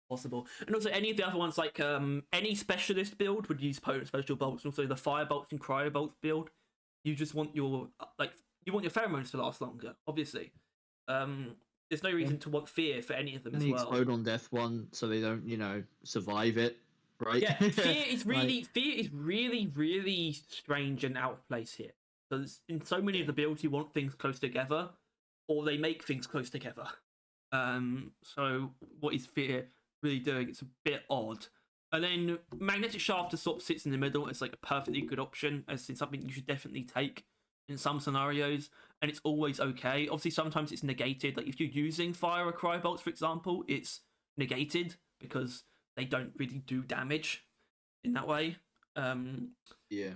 possible. And also, any of the other ones, like any specialist build would use potent special bolts. And also, the fire bolts and cryo bolts build, you just want your you want your pheromones to last longer. Obviously, there's no reason to want fear for any of them as well.
Explode on death one, so they don't, survive it, right?
Yeah, fear is really, really strange and out of place here. Because in so many of the builds, you want things close together, or they make things close together. So what is fear really doing? It's a bit odd. And then magnetic shaft just sort of sits in the middle. It's like a perfectly good option, as in something you should definitely take in some scenarios, and it's always okay. Obviously, sometimes it's negated. Like if you're using fire or cryo bolts, for example, it's negated because they don't really do damage in that way.
Yeah.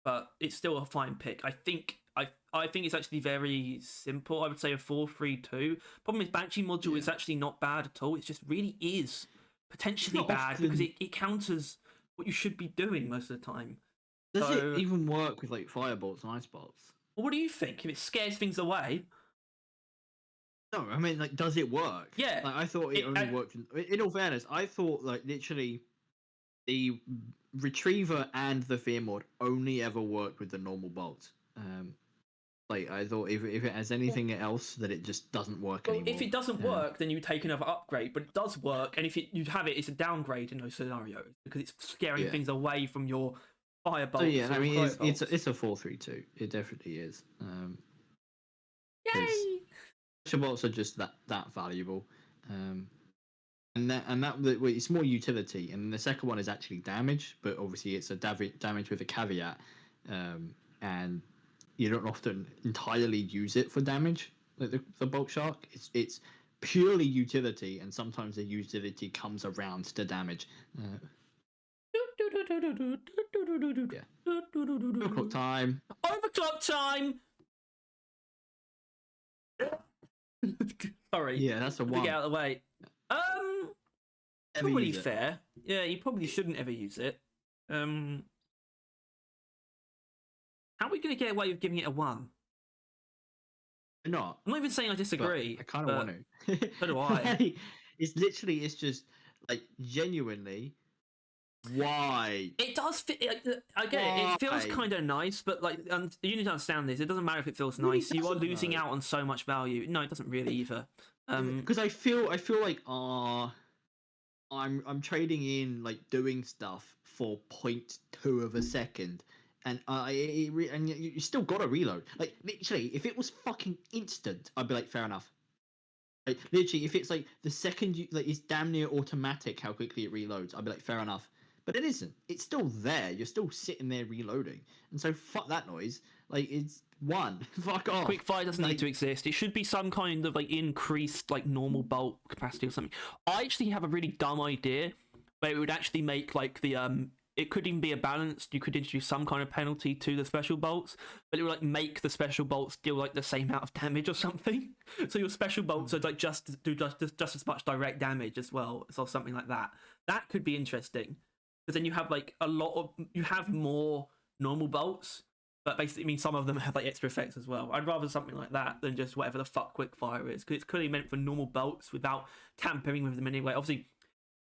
But it's still a fine pick. I think it's actually very simple. I would say a 4-3-2. Problem is, Banshee module is actually not bad at all. It just really is potentially bad because it counters what you should be doing most of the time.
Does it even work with like fire bolts and ice bolts?
Well, what do you think? If it scares things away?
No, I mean, like, does it work?
Yeah.
Like, I thought it only worked. In all fairness, I thought like literally the retriever and the fear mod only ever worked with the normal bolts. Like I thought if it has anything else, that it just doesn't work anymore.
If it doesn't work, then you take another upgrade. But it does work, and if you have it, it's a downgrade in those scenarios because it's scaring things away from your fire bolts.
So yeah, I mean it's a 4-3-2. It definitely is.
Yay!
Special bolts are just that valuable. And that it's more utility, and the second one is actually damage, but obviously it's a damage with a caveat, and you don't often entirely use it for damage. Like the Boltshark, it's purely utility, and sometimes the utility comes around to damage. Overclock time.
Overclock time. Sorry.
Yeah, that's a one.
Get out of the way. Probably fair. Yeah, you probably shouldn't ever use it. How are we going to get away with giving it a 1?
I'm not
even saying I disagree.
I kind of want to.
So do I.
It's just like genuinely. Why?
It does fit. I get it. It feels kind of nice, but like, you need to understand this. It doesn't matter if it feels nice. You are losing out on so much value. No, it doesn't really either.
Because I feel like I'm trading in like doing stuff for 0.2 of a second, and you still gotta reload. Like literally, if it was fucking instant, I'd be like, fair enough. Like literally, if it's like the second it's damn near automatic how quickly it reloads, I'd be like, fair enough. But it isn't. It's still there. You're still sitting there reloading, and so fuck that noise. Like it's 1. Fuck off.
Quickfire doesn't need to exist. It should be some kind of like increased like normal bolt capacity or something. I actually have a really dumb idea where it would actually make like the it could even be a balance. You could introduce some kind of penalty to the special bolts, but it would like make the special bolts deal like the same amount of damage or something. So your special bolts are like just as much direct damage as well, or something like that. That could be interesting because then you have like you have more normal bolts, but basically it means some of them have like extra effects as well. I'd rather something like that than just whatever the fuck quickfire is, because it's clearly meant for normal bolts without tampering with them anyway. Obviously,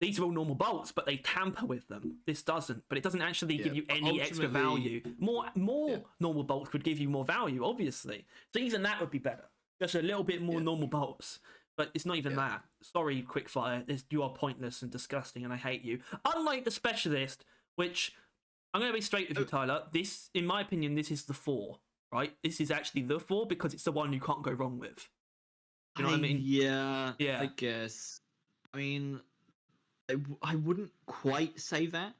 these are all normal bolts, but they tamper with them. This doesn't, but it doesn't actually give you any extra value. More normal bolts would give you more value, obviously. So even that would be better. Just a little bit more normal bolts. But it's not even that. Sorry, quickfire. You are pointless and disgusting, and I hate you. Unlike the specialist, which I'm going to be straight with you, Tyler. This, in my opinion, this is the 4, right? This is actually the 4 because it's the one you can't go wrong with. You know what I mean?
Yeah. I guess. I mean, I wouldn't quite say that.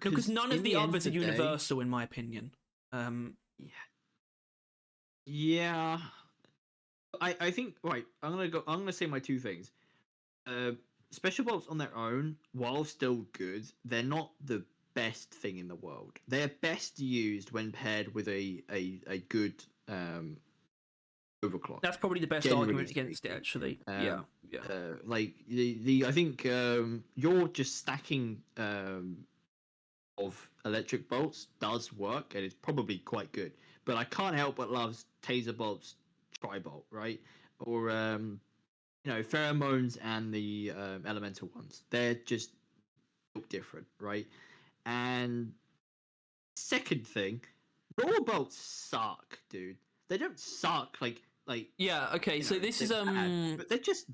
Because none of the others are universal, in my opinion.
Yeah. I think right. I'm gonna say my 2 things. Special bolts on their own, while still good, they're not the best thing in the world. They're best used when paired with a good overclock.
That's probably the best
Generally
argument against it,
speaking.
actually.
Um,
Yeah.
Like I think you're just stacking of electric bolts does work and it's probably quite good. But I can't help but love taser bolts, tri-bolt, right? Or pheromones and the elemental ones. They're just different, right? And second thing, roller bolts suck, dude. They don't suck like
Yeah. Okay. So this is
they're bad, but they're just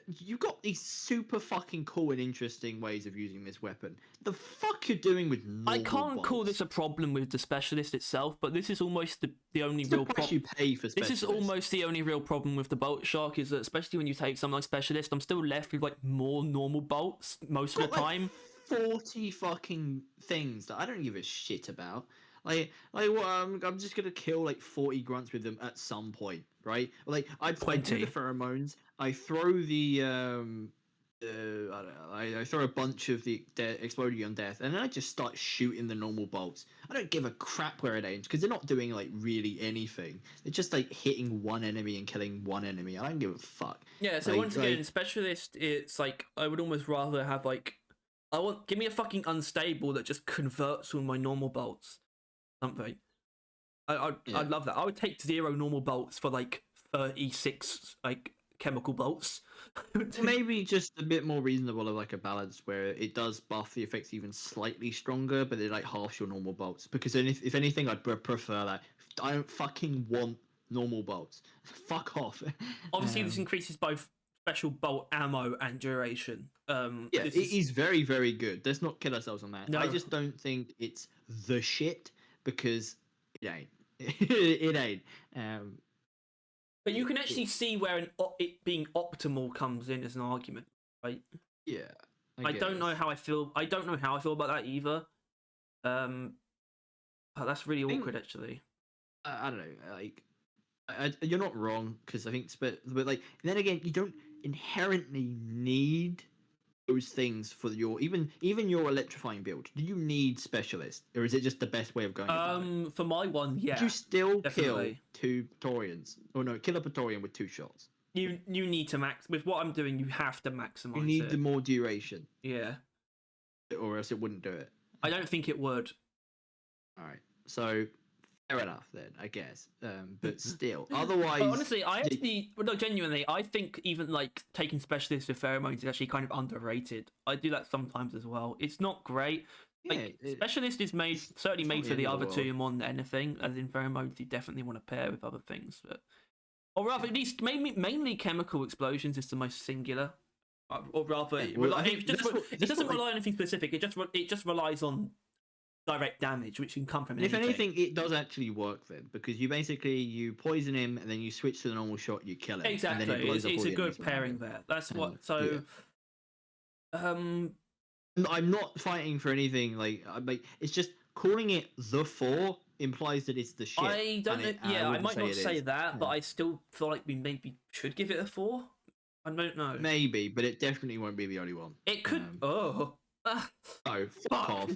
you've got these super fucking cool and interesting ways of using this weapon. The fuck you're doing with normal
I can't call
bolts?
this a problem with the specialist itself, but this is almost the only
It's the
real
price
problem.
you pay for
This
specialists.
is almost the only real problem with the Boltshark is that, especially when you take something like specialist, I'm still left with like more normal bolts most of the
got, like,
time.
40 fucking things that I don't give a shit about. Well, I'm just gonna kill like 40 grunts with them at some point, right? Like I do
20.
the pheromones. I throw the I don't know. I throw a bunch of the exploding on death, and then I just start shooting the normal bolts. I don't give a crap where it aims because they're not doing like really anything. They're just like hitting one enemy and killing one enemy. I don't give a fuck.
Yeah, so
Like-
once again,
like-
specialist, it's like I would almost rather have like give me a fucking unstable that just converts all my normal bolts. Something. I'd love that. I would take 0 normal bolts for like 36 like chemical bolts.
Maybe just a bit more reasonable of like a balance where it does buff the effects even slightly stronger, but it like halves your normal bolts. Because then if anything, I'd prefer that. I don't fucking want normal bolts. Fuck off.
Obviously, this increases both special bolt ammo and duration.
Yeah,
this
it is very, very good. Let's not kill ourselves on that.
No.
I just don't think it's the shit because it ain't. It ain't.
But you can actually see where it being optimal comes in as an argument, right?
Yeah.
I don't know how I feel. I don't know how I feel about that either. Oh, that's really awkward, actually.
I don't know. Like, you're not wrong because I think, but like then again, you don't inherently need those things for your even your electrifying build. Do you need specialist, or is it just the best way of going? About it?
For my one, yeah.
Would you still
definitely.
kill 2 Praetorians? Or no, kill a Praetorian with 2 shots.
You need to max with what I'm doing. You have to maximize.
You need
it.
the more duration,
Yeah.
or else it wouldn't do it.
I don't think it would.
All right, so fair enough then, I guess. But still, otherwise,
But honestly, I actually, no, genuinely, I think even like taking specialists with pheromones is actually kind of underrated. I do that sometimes as well. It's not great. Like, specialist is certainly made for the other two more than anything. As in pheromones, you definitely want to pair with other things, but or rather, at least mainly chemical explosions is the most singular. Or rather, it doesn't rely on anything specific. It just relies on direct damage, which can come from anything.
If anything, it does actually work then, because you poison him and then you switch to the normal shot, you kill him.
Exactly,
and then
it's a good pairing there. That's what. So,
I'm not fighting for anything like it's just calling it the 4 implies that it's the shit.
I don't know. Yeah, I might not say that, but
Yeah.
I still feel like we maybe should give it a 4. I don't know.
Maybe, but it definitely won't be the only one.
It could.
Oh, fuck off!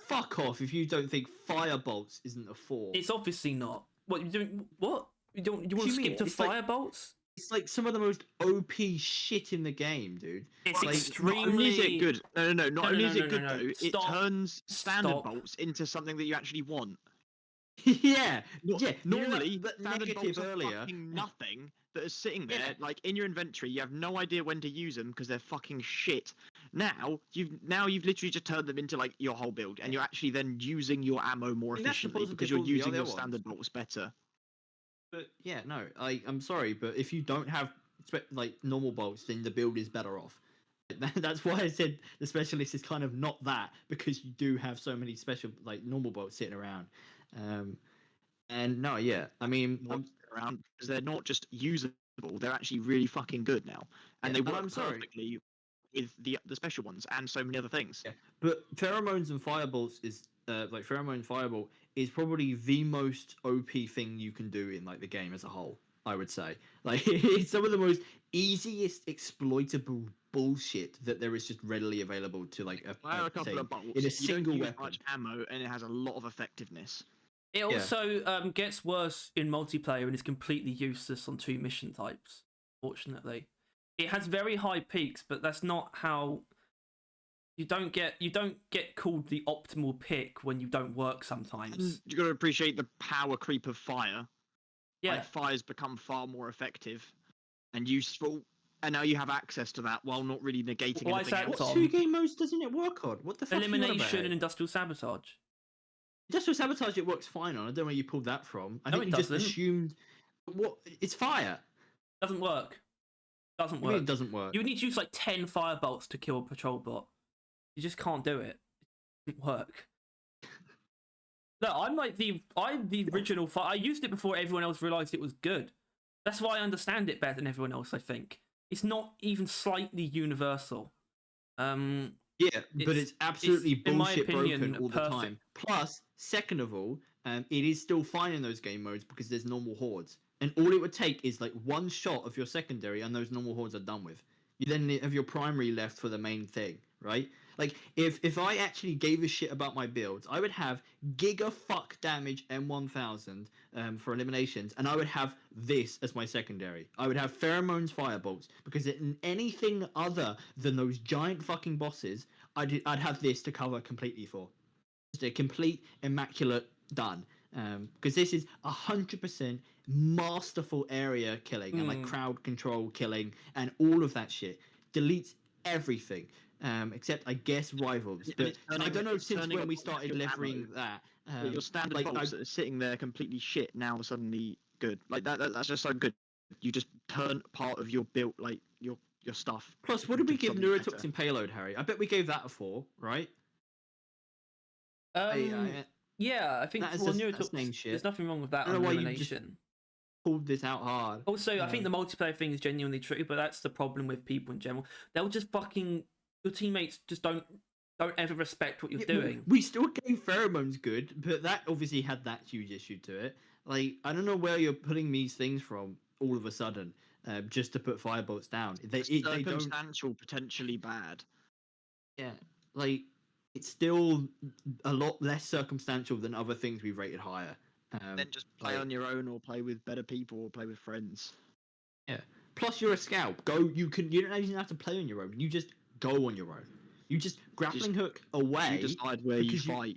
Fuck off! If you don't think firebolts isn't a 4,
It's obviously not. What you doing? What you want to skip to
It's
firebolts?
it's like some of the most OP shit in the game, dude.
It's
like,
extremely.
Not only is it good. Not only is it good
no.
though.
Stop.
It turns standard
Stop.
bolts into something that you actually want.
yeah.
Normally,
that
standard
negative
bolts are
earlier.
fucking nothing that are sitting there,
Yeah.
like in your inventory. You have no idea when to use them because they're fucking shit. Now you've literally just turned them into like your whole build, and you're actually then using your ammo more
I mean, that's the
efficiently because
positive
you're
of the
using
other
your
ones.
standard bolts better.
But yeah, no, I'm sorry, but if you don't have like normal bolts, then the build is better off. That's why I said the specialist is kind of not that, because you do have so many special like normal bolts sitting around. And no, yeah, I mean,
Around because they're not just usable; they're actually really fucking good now, and they work perfectly with the special ones and so many other things.
Yeah, but pheromones and firebolts is like pheromone and firebolt is probably the most OP thing you can do in like the game as a whole. I would say, like, it's some of the most easiest exploitable bullshit that there is just readily available to like
a couple of bolts
in a single
you don't use
weapon.
much ammo, and it has a lot of effectiveness.
It also gets worse in multiplayer and is completely useless on 2 mission types. Fortunately, it has very high peaks, but that's not how. You don't get called the optimal pick when you don't work sometimes.
You got to appreciate the power creep of fire.
Yeah,
Like, fire's become far more effective and useful, and now you have access to that while not really negating
Why is
anything
that,
else.
What
Tom?
2 game modes doesn't it work on? What the fuck?
elimination and industrial sabotage.
Industrial sabotage it works fine on. I don't know where you pulled that from. I
No,
think
it
you just
doesn't.
assumed what it's fire.
Doesn't work. Doesn't
What do you mean
work.
it doesn't work.
You would need to use like 10 firebolts to kill a patrol bot. You just can't do it. It doesn't work. No, I'm the original. I used it before everyone else realized it was good. That's why I understand it better than everyone else. I think it's not even slightly universal.
Yeah, but it's absolutely
in my
bullshit
opinion,
broken all the time. Plus, second of all, it is still fine in those game modes because there's normal hordes, and all it would take is like one shot of your secondary, and those normal hordes are done with. You then have your primary left for the main thing, right? Like if I actually gave a shit about my builds, I would have giga fuck damage M1000 for eliminations, and I would have this as my secondary. I would have pheromones firebolts because in anything other than those giant fucking bosses, I'd have this to cover completely for. Just a complete immaculate done. Because this is 100% masterful area killing and like crowd control killing and all of that shit. Deletes everything. Except I guess rivals, but I don't know since when we started levering that.
Your standard bolts that are sitting there completely shit now are suddenly good. Like that's just so good. You just turn part of your build, like your stuff.
Plus, what did we give neurotoxin payload, Harry? I bet we gave that a 4, right?
Yeah, I think
neurotoxin shit.
There's nothing wrong with that on elimination.
Pulled this out hard.
Also, I think the multiplayer thing is genuinely true, but that's the problem with people in general. They'll just fucking your teammates just don't ever respect what you're doing.
We still gave pheromones good, but that obviously had that huge issue to it. Like, I don't know where you're putting these things from all of a sudden, just to put firebolts down. They
circumstantial, potentially bad.
Yeah, like it's still a lot less circumstantial than other things we've rated higher.
Then just play on your own, or play with better people, or play with friends.
Yeah. Plus, you're a scout. You don't even have to play on your own. You just go on your own. You just grappling hook away.
You decide where you fight.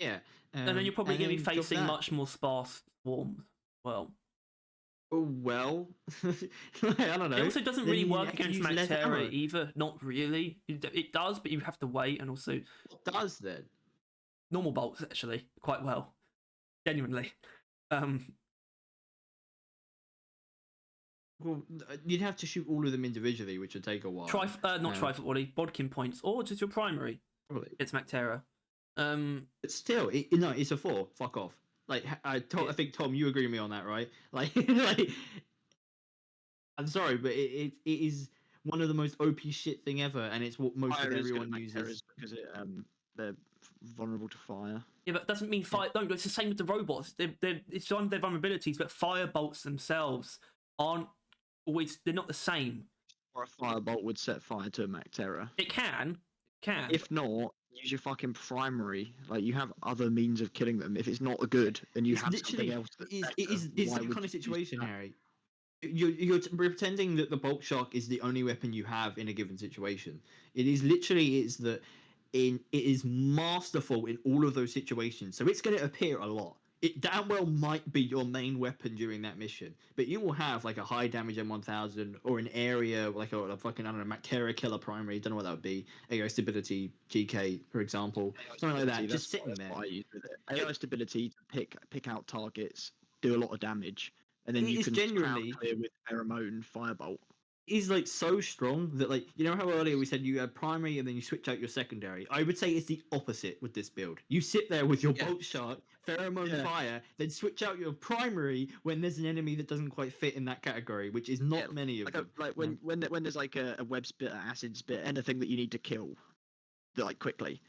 Yeah.
And then you're probably going to be facing much more sparse swarms. Well.
Oh, well. I don't know.
It also doesn't really work against Mactera either. Not really. It does, but you have to wait, and also.
What does then?
Normal bolts, actually, quite well. Genuinely.
Well, you'd have to shoot all of them individually, which would take a while.
Not Trifle Wally, Bodkin points, or just your primary.
Probably.
It's Mactera.
But still, no, it's a 4. Fuck off. Like, I think, Tom, you agree with me on that, right? Like, I'm sorry, but it is one of the most OP shit thing ever, and it's what most of everyone uses.
Because they're vulnerable to fire.
Yeah, but it doesn't mean fire. No, it's the same with the robots. It's one of their vulnerabilities, but fire bolts themselves aren't always. They're not the same.
Or a firebolt would set fire to a Mactera.
It can.
If not, use your fucking primary. Like, you have other means of killing them. If it's not good, then you have something else.
It's that kind of situation, Harry. You're pretending that the Boltshark is the only weapon you have in a given situation. It is that it is masterful in all of those situations. So it's going to appear a lot. It damn well might be your main weapon during that mission, but you will have like a high damage M1000 or an area like a fucking, I don't know, Mactera killer primary. Don't know what that would be. AI stability GK, for example, something like that. Just sitting there.
What I use with it. AI stability to pick out targets, do a lot of damage, and then you can genuinely clear with pheromone firebolt.
Is like so strong that, like, you know how earlier we said you had primary and then you switch out your secondary. I would say it's the opposite with this build. You sit there with your Boltshark, pheromone fire, then switch out your primary when there's an enemy that doesn't quite fit in that category, which is not many of them.
Like when there's like a web spit, an acid spit, anything that you need to kill, like quickly.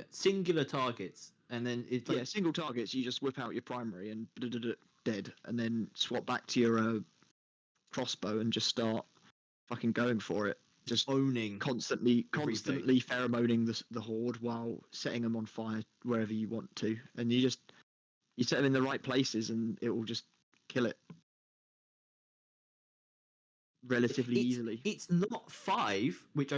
Singular targets, and then it's like
single targets. You just whip out your primary and dead, and then swap back to your crossbow and just start fucking going for it. Just
owning,
constantly pheromoning the horde while setting them on fire wherever you want to, and you just You set them in the right places, and it will just kill it relatively easily.
It's not 5, which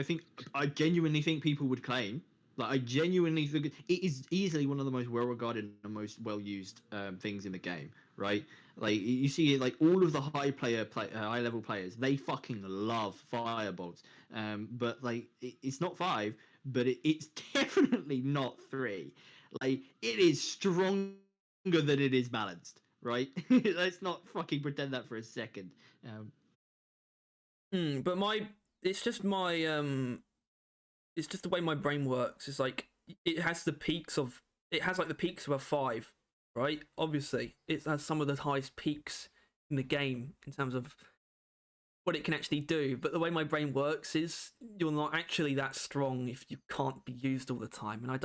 I genuinely think people would claim. Like, I genuinely think it is easily one of the most well-regarded and most well-used things in the game, right? Like, you see, like, all of the high-level players, they fucking love firebolts. But like, it's not 5, but it's definitely not 3. Like, it is stronger than it is balanced, right? Let's not fucking pretend that for a second.
But it's just it's just the way my brain works. It's like it has the peaks of a 5, right? Obviously, it has some of the highest peaks in the game in terms of what it can actually do. But the way my brain works is you're not actually that strong if you can't be used all the time. And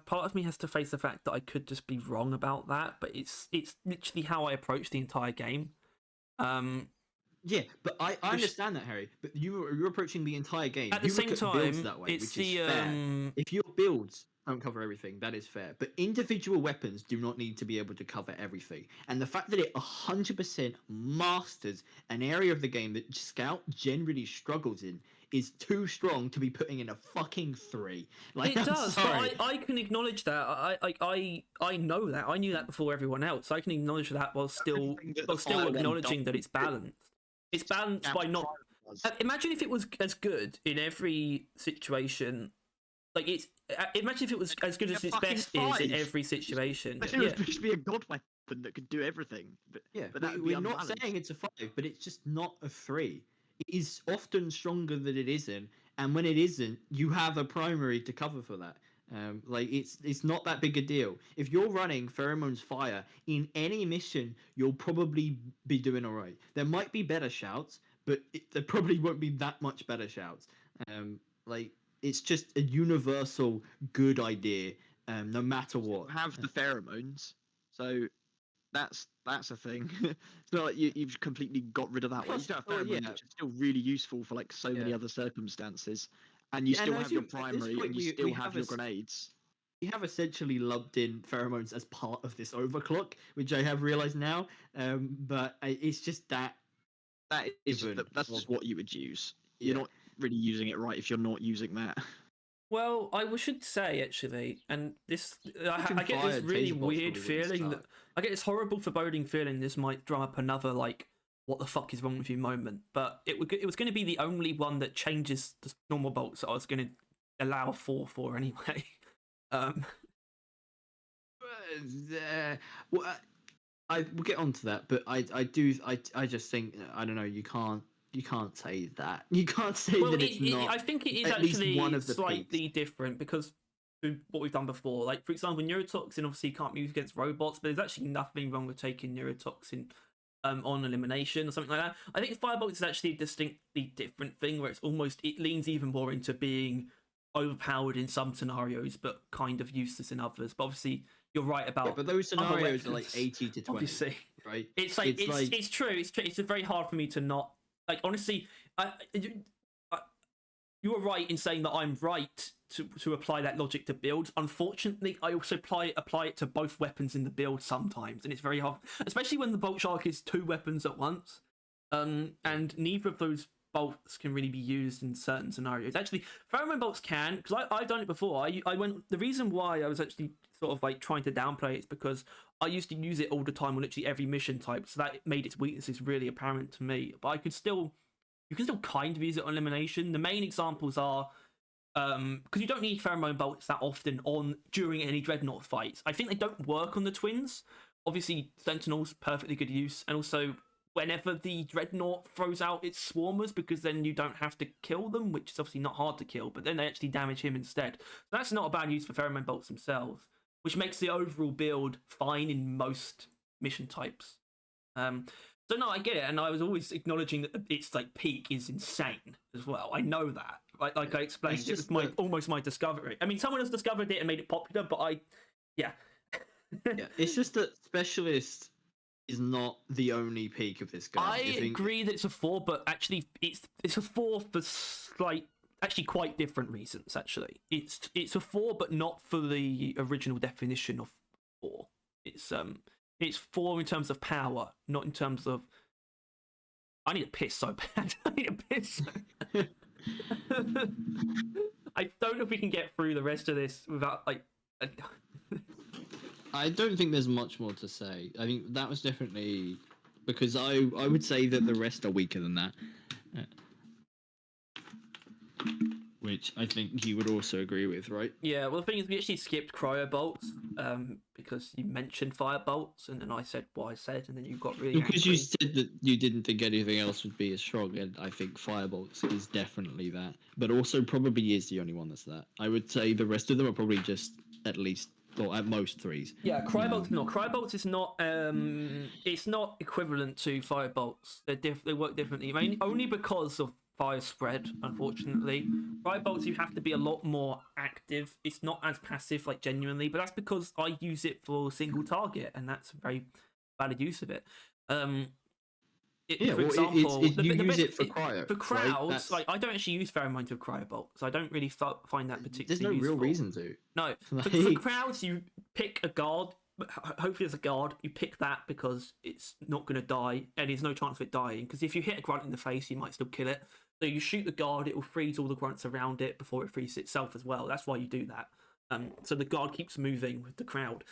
part of me has to face the fact that I could just be wrong about that. But it's literally how I approach the entire game.
Yeah, but I understand that, Harry. But you're approaching the entire game.
At the same time,
builds that way,
it's
which is fair. If your builds don't cover everything, that is fair. But individual weapons do not need to be able to cover everything. And the fact that it 100% masters an area of the game that Scout generally struggles in is too strong to be putting in a fucking 3. Like,
it does,
sorry.
but I can acknowledge that. I know that. I knew that before everyone else. I can acknowledge that while still acknowledging that it's balanced. It's balanced by not. Imagine if it was as good in every situation. Like it's. Imagine if it was as good as its best is in every situation.
It was supposed to be a god weapon that could do everything. But
we're not saying it's a 5, but it's just not a 3. It is often stronger than it isn't, and when it isn't, you have a primary to cover for that. Like it's not that big a deal. If you're running Pheromone's Fire in any mission, you'll probably be doing all right. There might be better shouts, but there probably won't be that much better shouts. Like it's just a universal good idea, no matter what.
Have the pheromones, so that's a thing. It's not like you've completely got rid of that one. You still have pheromones, which is still really useful for like so many other circumstances. And you still have your primary, and you still have your grenades.
We have essentially lumped in pheromones as part of this overclock, which I have realized now. But it's just that's
just what you would use. You're not really using it right if you're not using that.
Well, I should say actually, and this I get this really weird feeling that I get this horrible foreboding feeling this might drum up another like what the fuck is wrong with you moment, but it was going to be the only one that changes the normal bolts that I was going to allow 4 for anyway.
Well, we'll get onto that, but I just think I don't know. You can't say that. You can't say that it's not.
I think it is actually one of the slightly different because to what we've done before. Like for example, neurotoxin obviously can't be used against robots, but there's actually nothing wrong with taking neurotoxin on elimination or something like that. I think Firebolt is actually a distinctly different thing where it leans even more into being overpowered in some scenarios but kind of useless in others. But obviously you're right about
but those scenarios are like 80 to 20.
Obviously.
Right?
It's true. It's very hard for me to not like honestly you were right in saying that I'm right to apply that logic to builds. Unfortunately, I also apply it to both weapons in the build sometimes, and it's very hard, especially when the Boltshark is 2 weapons at once. And neither of those bolts can really be used in certain scenarios. Actually, pheromone bolts can, because I've done it before. The reason why I was actually sort of like trying to downplay it is because I used to use it all the time on literally every mission type, so that made its weaknesses really apparent to me. But you can still kind of use it on elimination. The main examples are because you don't need pheromone bolts that often during any dreadnought fights. I think they don't work on the twins. Obviously, Sentinel's perfectly good use, and also whenever the dreadnought throws out its swarmers, because then you don't have to kill them, which is obviously not hard to kill, but then they actually damage him instead. So that's not a bad use for pheromone bolts themselves, which makes the overall build fine in most mission types. So no, I get it, and I was always acknowledging that its like peak is insane as well. I know that, like I explained, it was almost my discovery. I mean, someone else discovered it and made it popular, but yeah,
it's just that Specialist is not the only peak of this game.
I agree that it's a 4, but actually it's a 4 for actually quite different reasons. Actually, it's a 4, but not for the original definition of 4. It's It's 4 in terms of power, not in terms of. I need a piss so bad. I need a piss. I don't know if we can get through the rest of this without like.
I don't think there's much more to say. I think that was definitely because I would say that the rest are weaker than that. Which I think you would also agree with, right?
Yeah, well, the thing is, we actually skipped cryo bolts because you mentioned fire bolts, and then I said what I said, and then you got really
Because
angry.
you said that you didn't think anything else would be as strong, and I think Firebolts is definitely that, but also probably is the only one that's that. I would say the rest of them are probably just at least, or at most threes.
Yeah, cryobolts not. Cryobolts is not. It's not equivalent to firebolts. They work differently. I mean, only because of fire spread. Unfortunately, cryobolts you have to be a lot more active. It's not as passive, like genuinely, but that's because I use it for single target, and that's a very valid use of it.
Yeah,
For
well,
example,
you use it for cryo.
for crowds.
Right?
Like I don't actually use very much of cryobolts. I don't really find that particularly.
There's no
useful.
real reason to.
No,
Like...
for crowds, you pick a guard. Hopefully, there's a guard. You pick that because it's not going to die, and there's no chance of it dying. Because if you hit a grunt in the face, you might still kill it. So you shoot the guard, it will freeze all the grunts around it before it freezes itself as well. That's why you do that. So the guard keeps moving with the crowd.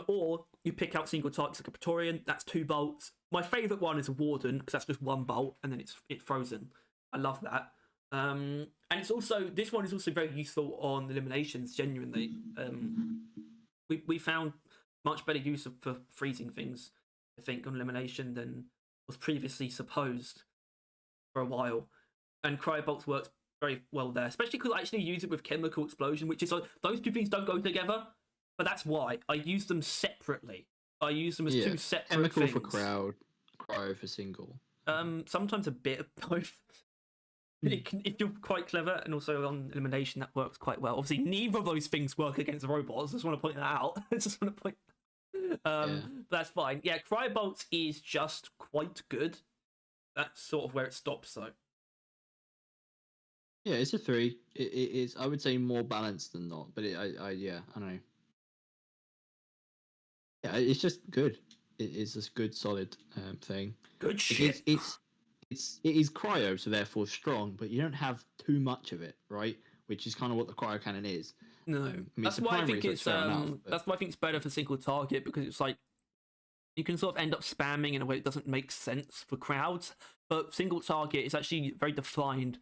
Or you pick out single targets like a Praetorian. That's 2 bolts. My favourite one is a Warden because that's just 1 bolt and then it's frozen. I love that. And it's also this one is also very useful on eliminations. Genuinely, we found much better use for freezing things, I think, on elimination than was previously supposed for a while. And cryobolts works very well there, especially because I actually use it with chemical explosion, which is like those 2 things don't go together. But that's why I use them separately. I use them as 2 separate
chemical
things.
For crowd, cryo for single.
Sometimes a bit of both. If you're quite clever, and also on elimination, that works quite well. Obviously, neither of those things work against robots. I just want to point that out. I just want to point. But that's fine. Yeah, cryobolts is just quite good. That's sort of where it stops, though.
Yeah, it's a 3. It is, I would say, more balanced than not. But I don't know. Yeah, it's just good. It is a good, solid thing.
Good shit.
It is cryo, so therefore strong, but you don't have too much of it, right? Which is kind of what the cryo cannon is.
No, that's why I think it's that's why I think it's better for single target, because it's like you can sort of end up spamming in a way that doesn't make sense for crowds. But single target is actually very defined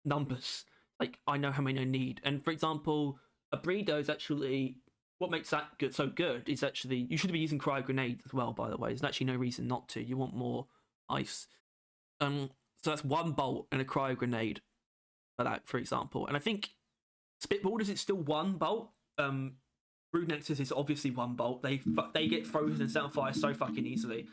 numbers. Like I know how many I need, and for example, a breeder is actually what makes that good. So good is actually you should be using cryo grenades as well. By the way, there's actually no reason not to. You want more ice. So that's 1 bolt and a cryo grenade for that, for example. And I think Spitballers is still 1 bolt. Brood Nexus is obviously 1 bolt. They get frozen and set on fire so fucking easily.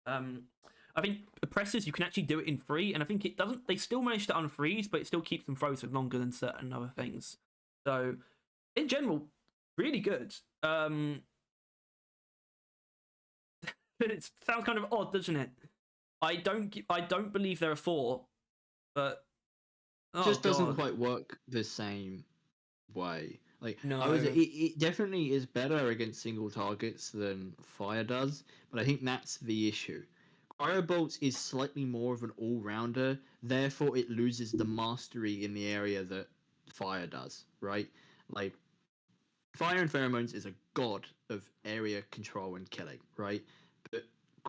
I think Oppressors you can actually do it in 3, and I think it doesn't. They still manage to unfreeze, but it still keeps them frozen longer than certain other things. So in general, really good. It sounds kind of odd, doesn't it? I don't believe there are 4, but
it just doesn't quite work the same way. Like
no,
it definitely is better against single targets than fire does, but I think that's the issue. Cryobolts is slightly more of an all-rounder, therefore it loses the mastery in the area that fire does, right? Like fire and pheromones is a god of area control and killing, right? But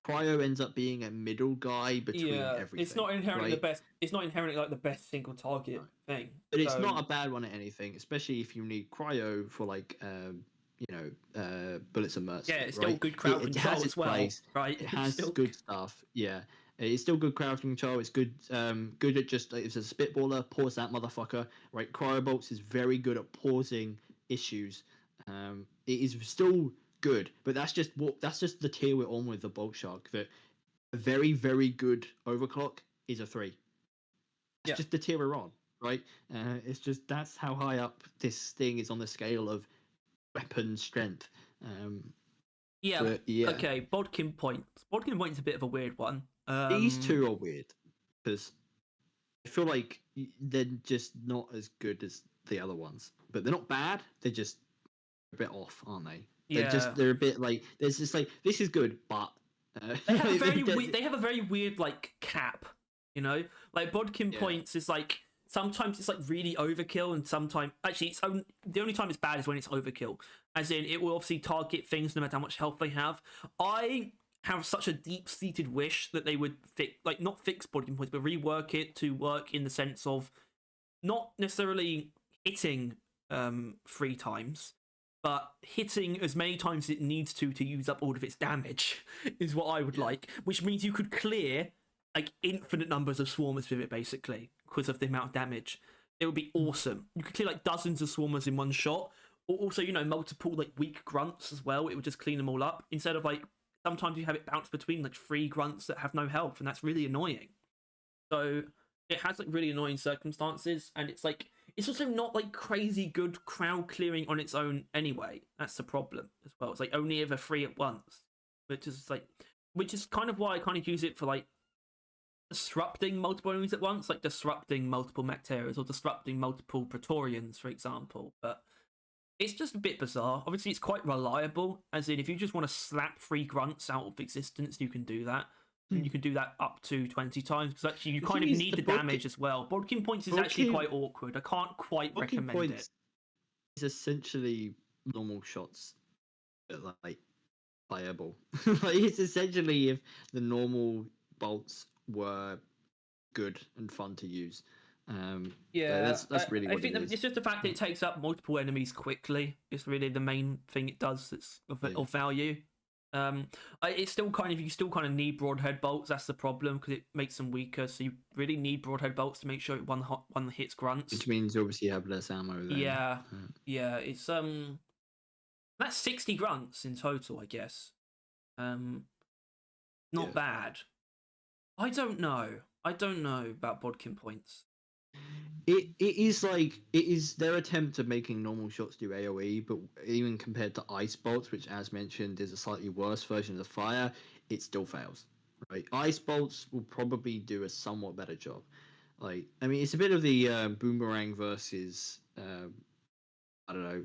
cryo ends up being a middle guy between everything.
It's not inherently the best. It's not inherently like the best single target thing.
But it's not a bad one at anything, especially if you need cryo for like bullets and mercy.
Yeah, it's still good crowd control as well, right?
It has good stuff. Yeah, it's still good crowd control. It's good. Good at just if there's a spitballer, pause that motherfucker. Right, cryobolts is very good at pausing issues. It is still good, but that's just the tier we're on with the Boltshark. That a very, very good overclock is a 3. It's just the tier we're on, right? It's just that's how high up this thing is on the scale of weapon strength.
Okay, Bodkin Point. Bodkin Point is a bit of a weird one.
These 2 are weird because I feel like they're just not as good as the other ones, but they're not bad. They're just a bit off, aren't they?
Yeah.
They're a bit like there's just like this is good, but
They have a very
they-
weird. They have a very weird like cap. You know, like Bodkin
Yeah.
points is like sometimes it's like really overkill, and sometimes actually the only time it's bad is when it's overkill. As in, it will obviously target things no matter how much health they have. I have such a deep-seated wish that they would not fix Bodkin points, but rework it to work in the sense of not necessarily hitting 3 times, but hitting as many times as it needs to use up all of its damage is what I would like, which means you could clear like infinite numbers of swarmers with it basically because of the amount of damage. It would be awesome. You could clear like dozens of swarmers in one shot, or also multiple like weak grunts as well. It would just clean them all up instead of like sometimes you have it bounce between like 3 grunts that have no health, and that's really annoying. So it has like really annoying circumstances, and it's also not like crazy good crowd clearing on its own anyway. That's the problem as well. It's like only ever 3 at once, which is kind of why I kind of use it for like disrupting multiple enemies at once, like disrupting multiple mech terrors or disrupting multiple Praetorians, for example. But it's just a bit bizarre. Obviously, it's quite reliable, as in if you just want to slap 3 grunts out of existence, you can do that. And you can do that up to 20 times, because actually you kind of need the damage as well. Bodkin points is actually quite awkward. I can't quite recommend it.
It's essentially normal shots, but like playable. Like it's essentially if the normal bolts were good and fun to use.
Yeah,
that's really what
I think
it is.
it's just the fact that it takes up multiple enemies quickly. It's really the main thing it does that's of value. It's still you still kind of need broadhead bolts. That's the problem, because it makes them weaker. So you really need broadhead bolts to make sure one hits grunts.
Which means obviously you have less ammo. Then.
Yeah, It's that's 60 grunts in total, I guess. Not bad. I don't know about Bodkin points.
It is their attempt at making normal shots do AoE, but even compared to ice bolts, which as mentioned is a slightly worse version of the fire, it still fails. Right, ice bolts will probably do a somewhat better job. Like, I mean, it's a bit of the boomerang versus I don't know,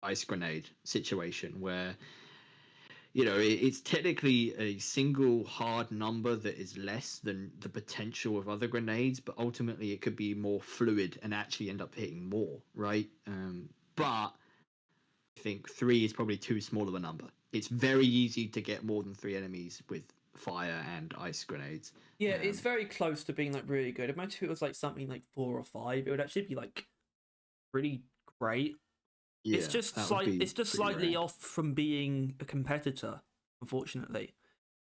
ice grenade situation where it's technically a single hard number that is less than the potential of other grenades, but ultimately it could be more fluid and actually end up hitting more, right? But I think 3 is probably too small of a number. It's very easy to get more than 3 enemies with fire and ice grenades.
Yeah, it's very close to being like really good. Imagine if it was like something like 4 or 5, it would actually be like pretty great.
Yeah,
it's just slightly off from being a competitor, unfortunately.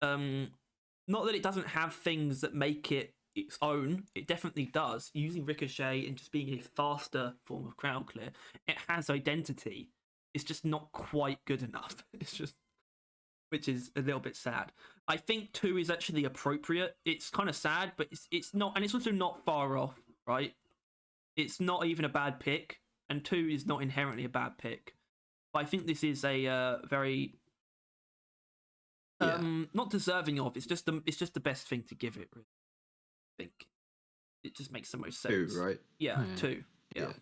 Not that it doesn't have things that make it its own. It definitely does. Using ricochet and just being a faster form of crowd clear, it has identity. It's just not quite good enough. Which is a little bit sad. I think 2 is actually appropriate. It's kind of sad, but it's not, and it's also not far off, right? It's not even a bad pick. And 2 is not inherently a bad pick. But I think this is a very not deserving of. It's just the best thing to give it. Really. I think it just makes the most sense.
2, right?
Yeah, 2. Yeah.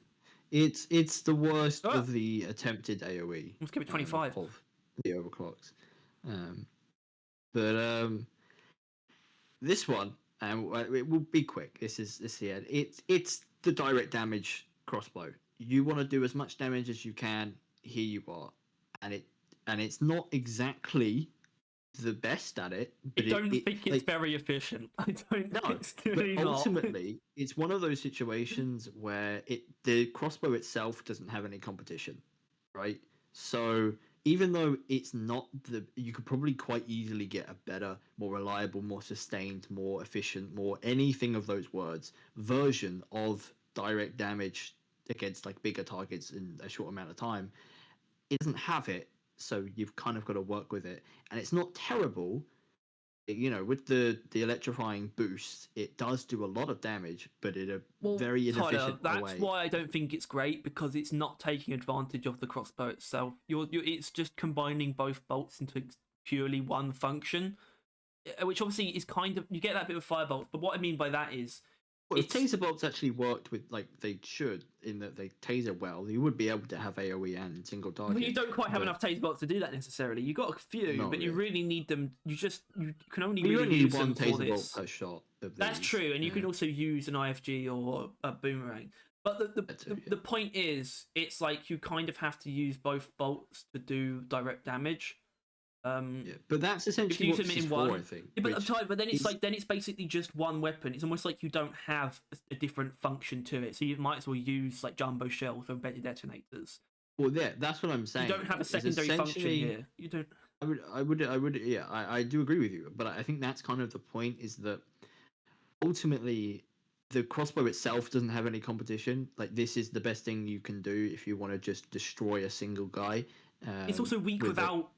It's the worst of the attempted AoE.
Let's give it 25
of the overclocks. But this one, it will be quick. This is the end. It's the direct damage crossbow. You want to do as much damage as you can. Here you are, and it's not exactly the best at it. But
I don't think it's very efficient. I don't.
No,
it's really
but
not.
ultimately, it's one of those situations where the crossbow itself doesn't have any competition, right? So even though it's not you could probably quite easily get a better, more reliable, more sustained, more efficient, more anything of those words version of direct damage against like bigger targets in a short amount of time. It doesn't have it, so you've kind of got to work with it, and it's not terrible. With the electrifying boost, it does do a lot of damage, but in a very inefficient
Tyler,
way.
that's why I don't think it's great, because it's not taking advantage of the crossbow itself. It's just combining both bolts into purely one function, which obviously is kind of, you get that bit of firebolt. But what I mean by that is
Well, if taser bolts actually worked with like they should, in that they taser well, you would be able to have AOE and single target.
Well, you don't quite have enough taser bolts to do that necessarily. You got a few, but you really need them. You can only really use them for this. You only need one taser bolt
per shot.
That's true, and you can also use an IFG or a boomerang. But the point is, it's like you kind of have to use both bolts to do direct damage.
But that's essentially what this is for, I think.
Yeah, but then it's like it's basically just one weapon. It's almost like you don't have a different function to it, so you might as well use like jumbo shells or embedded detonators.
Well, yeah, that's what I'm saying.
You don't have a secondary function here. You don't.
I do agree with you, but I think that's kind of the point. Is that ultimately the crossbow itself doesn't have any competition. Like, this is the best thing you can do if you want to just destroy a single guy.
It's also weak without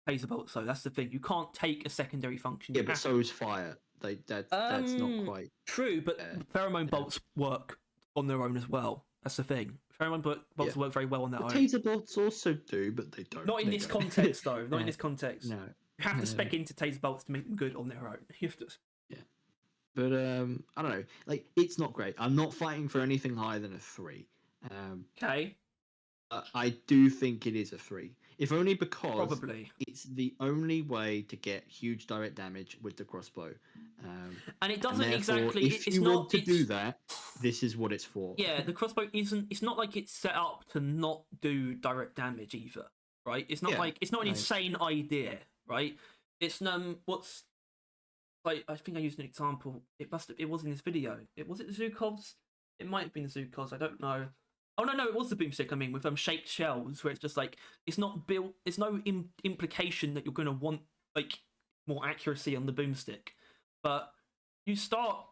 taser bolts, so that's the thing. You can't take a secondary function.
Yeah, but so is fire. That's not quite
true. But pheromone bolts work on their own as well. That's the thing. Pheromone bolts work very well on their own.
Taser bolts also do, but they don't.
Not in this context, though. Not in this context.
No.
You have to spec into taser bolts to make them good on their own. You have to.
Yeah. But I don't know. Like, it's not great. I'm not fighting for anything higher than a 3.
Okay.
I do think it is a 3. If only because
probably
it's the only way to get huge direct damage with the crossbow.
And it doesn't exactly.
If you want to do that, this is what it's for.
Yeah, the crossbow isn't. It's not like it's set up to not do direct damage either, right? It's not like it's not an insane idea, right? It's what's like. I think I used an example. It was in this video. Was it the Zukovs? It might have been the Zukovs. I don't know. Oh no, it was the boomstick. I mean, with shaped shells, where it's just like it's not built. There's no implication that you're going to want like more accuracy on the boomstick, but you start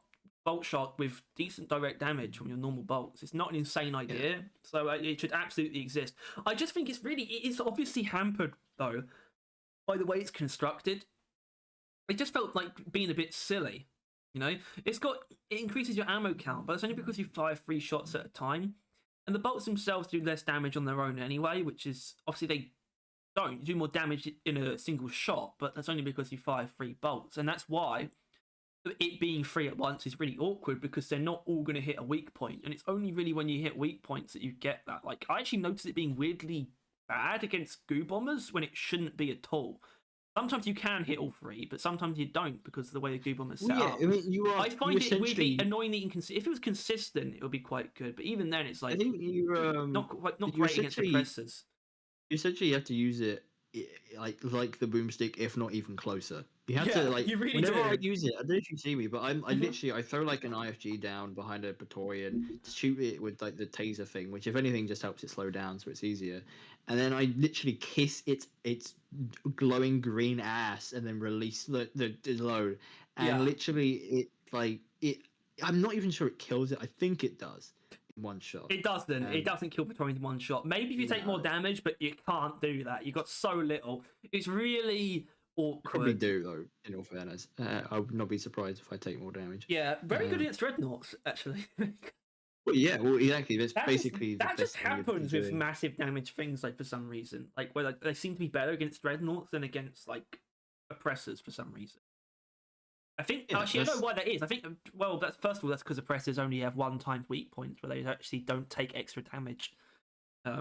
Boltshark with decent direct damage from your normal bolts. It's not an insane idea, so it should absolutely exist. I just think it is obviously hampered though by the way it's constructed. It just felt like being a bit silly, you know. It increases your ammo count, but it's only because you fire 3 shots at a time. And the bolts themselves do less damage on their own anyway, which is obviously they don't. You do more damage in a single shot, but that's only because you fire 3 bolts. And that's why it being 3 at once is really awkward, because they're not all going to hit a weak point. And it's only really when you hit weak points that you get that. Like, I actually noticed it being weirdly bad against goo bombers when it shouldn't be at all. Sometimes you can hit all 3, but sometimes you don't because of the way the goo bomb is set up.
I mean,
I find it weirdly, annoyingly inconsistent. If it was consistent, it would be quite good. But even then, it's like
I think
not great against oppressors.
You essentially have to use it like the boomstick, if not even closer. You have to like.
You really
whenever
do.
I use it, I don't know if you see me, but I literally I throw like an IFG down behind a Praetorian to shoot it with like the taser thing, which if anything just helps it slow down, so it's easier. And then I literally kiss its glowing green ass, and then release the load. And literally, I'm not even sure it kills it. I think it does in one shot.
It doesn't. It doesn't kill Praetorians in one shot. Maybe if you take more damage, but you can't do that. You got so little. It's really awkward.
Probably do though. In all fairness, I would not be surprised if I take more damage.
Yeah, very good against dreadnoughts actually.
Well, exactly. That's basically
that just happens with massive damage things, like for some reason, like where they seem to be better against dreadnoughts than against like oppressors for some reason. I think actually I don't know why that is. I think that's first of all that's because oppressors only have 1 time weak points where they actually don't take extra damage.
I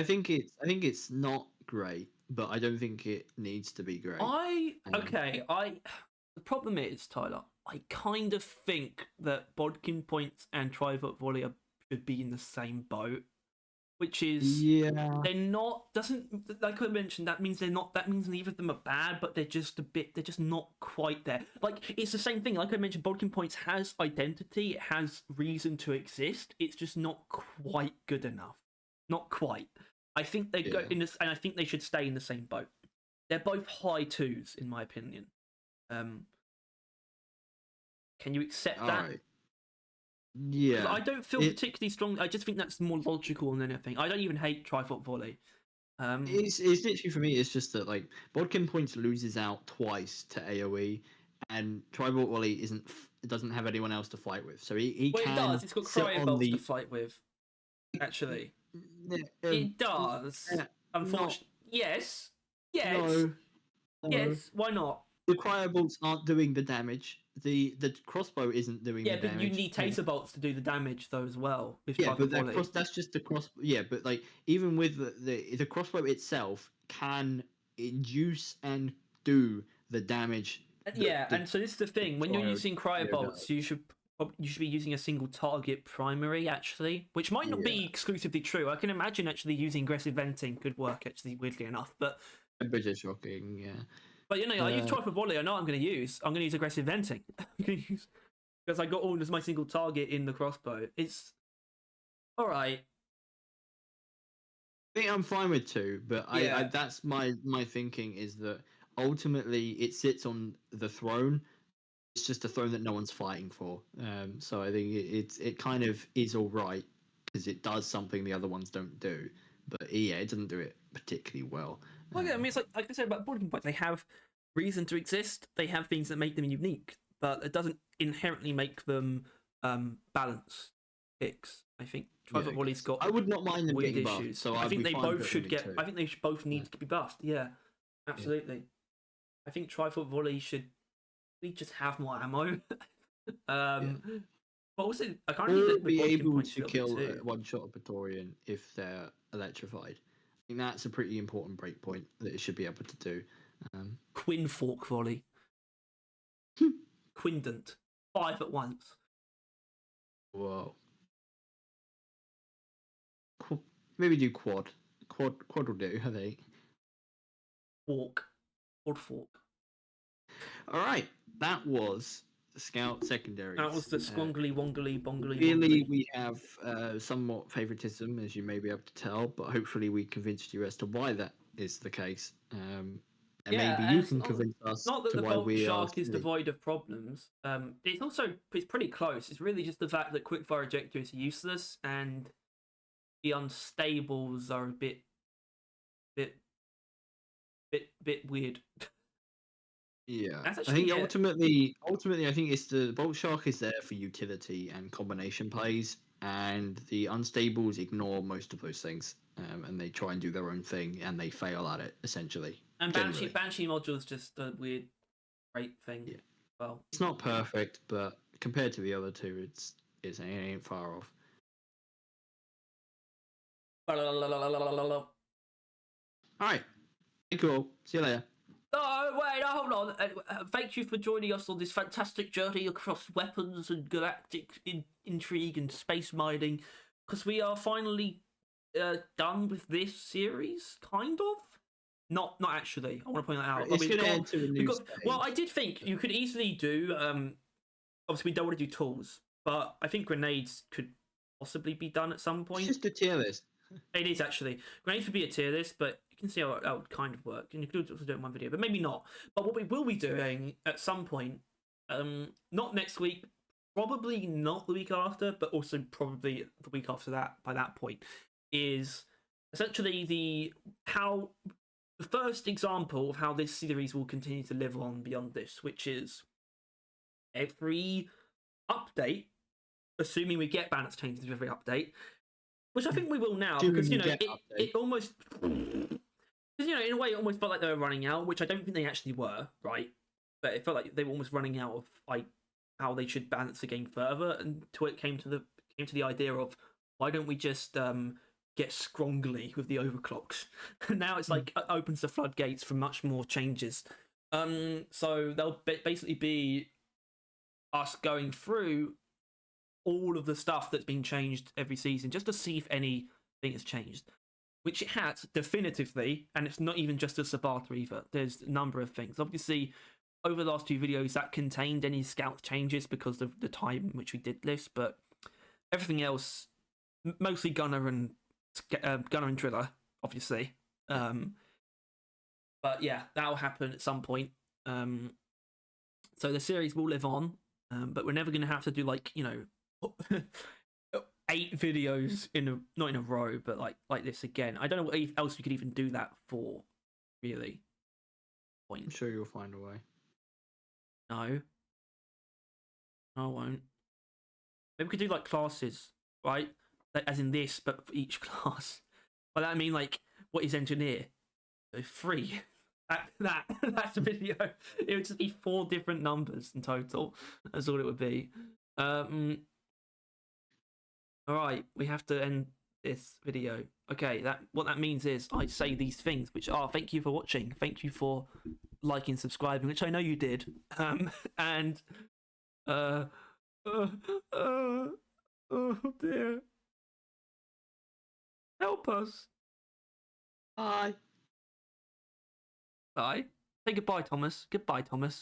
think it's not great, but I don't think it needs to be great.
The problem is, Tyler, I kind of think that bodkin points and tri-vote volley should be in the same boat, which is they're not. Doesn't, like I mentioned, that means they're not. That means neither of them are bad, but they're just they're just not quite there. Like, it's the same thing. Like I mentioned, bodkin points has identity. It has reason to exist. It's just not quite good enough. Not quite. I think they go in this, and I think they should stay in the same boat. They're both high 2s, in my opinion. Can you accept that?
Right. Yeah.
I don't feel particularly strong. I just think that's more logical than anything. I don't even hate tri-foot volley.
It's literally, for me, it's just that like bodkin points loses out twice to AoE, and tri-foot volley doesn't have anyone else to fight with, so he can.
It does. It's got cryo bolts to fight with. Actually, it does. Unfortunately, yes. No. Yes. Why not?
the cryo bolts aren't doing the damage. The crossbow isn't doing
Yeah,
the
but
damage.
you need taser bolts to do the damage though as well. With
Yeah,
trifle
but that
volley.
that's just the cross. Yeah, but like even with the crossbow itself can induce and do the damage.
Yeah, and so this is the thing: when you're using cryo bolts,
does.
you should be using a single target primary actually, which might not be exclusively true. I can imagine actually using aggressive venting could work actually, weirdly enough, but
A bit of shocking, yeah.
But you know, I use trifle volley. I know I'm going to use. I'm going to use aggressive venting. I'm going to use because I got all as my single target in the crossbow. It's all right.
I think I'm fine with 2, but
Yeah.
I that's my thinking is that ultimately it sits on the throne. It's just a throne that no one's fighting for. So I think it kind of is all right because it does something the other ones don't do. But yeah, it doesn't do it particularly well.
Well, yeah, I mean, it's like I said about boarding points. They have reason to exist. They have things that make them unique, but it doesn't inherently make them balance picks. I think trifle volley's got.
I would not mind them
weird
getting
issues.
buffed. So
I think they both should get.
2.
I think they both need to be buffed. Yeah, absolutely. Yeah. I think trifle volley should. We just have more ammo. But also, I can't
or be able to kill one shot a Praetorian if they're electrified. I think that's a pretty important breakpoint that it should be able to do.
Quin fork volley. Quindant. 5 at once.
Whoa. Maybe do quad. Quad will do, I think.
Fork. Quad fork.
Alright. That was the Scout secondaries.
That was the squongly, wongly, bongly.
Really, we have somewhat favoritism, as you may be able to tell, but hopefully we convinced you as to why that is the case. And maybe you can convince us
not that
to
the
why we
Boltshark is devoid of problems. It's pretty close. It's really just the fact that quickfire ejector is useless and the unstables are a bit weird.
Yeah, I think ultimately, I think it's the Boltshark is there for utility and combination plays, and the unstables ignore most of those things, and they try and do their own thing, and they fail at it essentially.
And Banshee module is just a weird, great thing.
Yeah.
Well,
it's not perfect, but compared to the other 2, it ain't far off. All right, cool. See you later.
Oh, wait, hold on. Thank you for joining us on this fantastic journey across weapons and galactic intrigue and space mining, because we are finally done with this series, kind of. Not actually. I want to point that out.
It's going to end to a new stage.
Well, I did think you could easily do. Obviously, we don't want to do tools, but I think grenades could possibly be done at some point.
It's just a tier list.
It is actually. Grenades would be a tier list, but you can see how it would kind of work. And you could also do it in one video, but maybe not. But what we will be doing at some point, not next week, probably not the week after, but also probably the week after that, by that point, is essentially the first example of how this series will continue to live on beyond this, which is every update, assuming we get balance changes with every update, which I think we will now, because it almost, because in a way it almost felt like they were running out, which I don't think they actually were, right? But it felt like they were almost running out of like how they should balance the game further, until it came to the idea of why don't we just get scrongly with the overclocks? And now it's like it opens the floodgates for much more changes. So they'll basically be us going through all of the stuff that's been changed every season, just to see if anything has changed, which it has definitively, and it's not even just a Sabata either. There's a number of things. Obviously, over the last 2 videos, that contained any scout changes because of the time in which we did this, but everything else, mostly Gunner and Driller, obviously. But yeah, that'll happen at some point. So the series will live on, but we're never going to have to do 8 videos not in a row, but like this again. I don't know what else we could even do that for, really.
I'm sure you'll find a way.
No, I won't. Maybe we could do like classes, right? Like, as in this, but for each class. Well, I mean, like, what is engineer? So 3. That's a video. It would just be 4 different numbers in total. That's all it would be. All right, we have to end this video. Okay, what that means is I say these things, which are thank you for watching, thank you for liking, subscribing, which I know you did, and oh dear, help us.
Bye.
Bye. Say goodbye, Thomas. Goodbye, Thomas.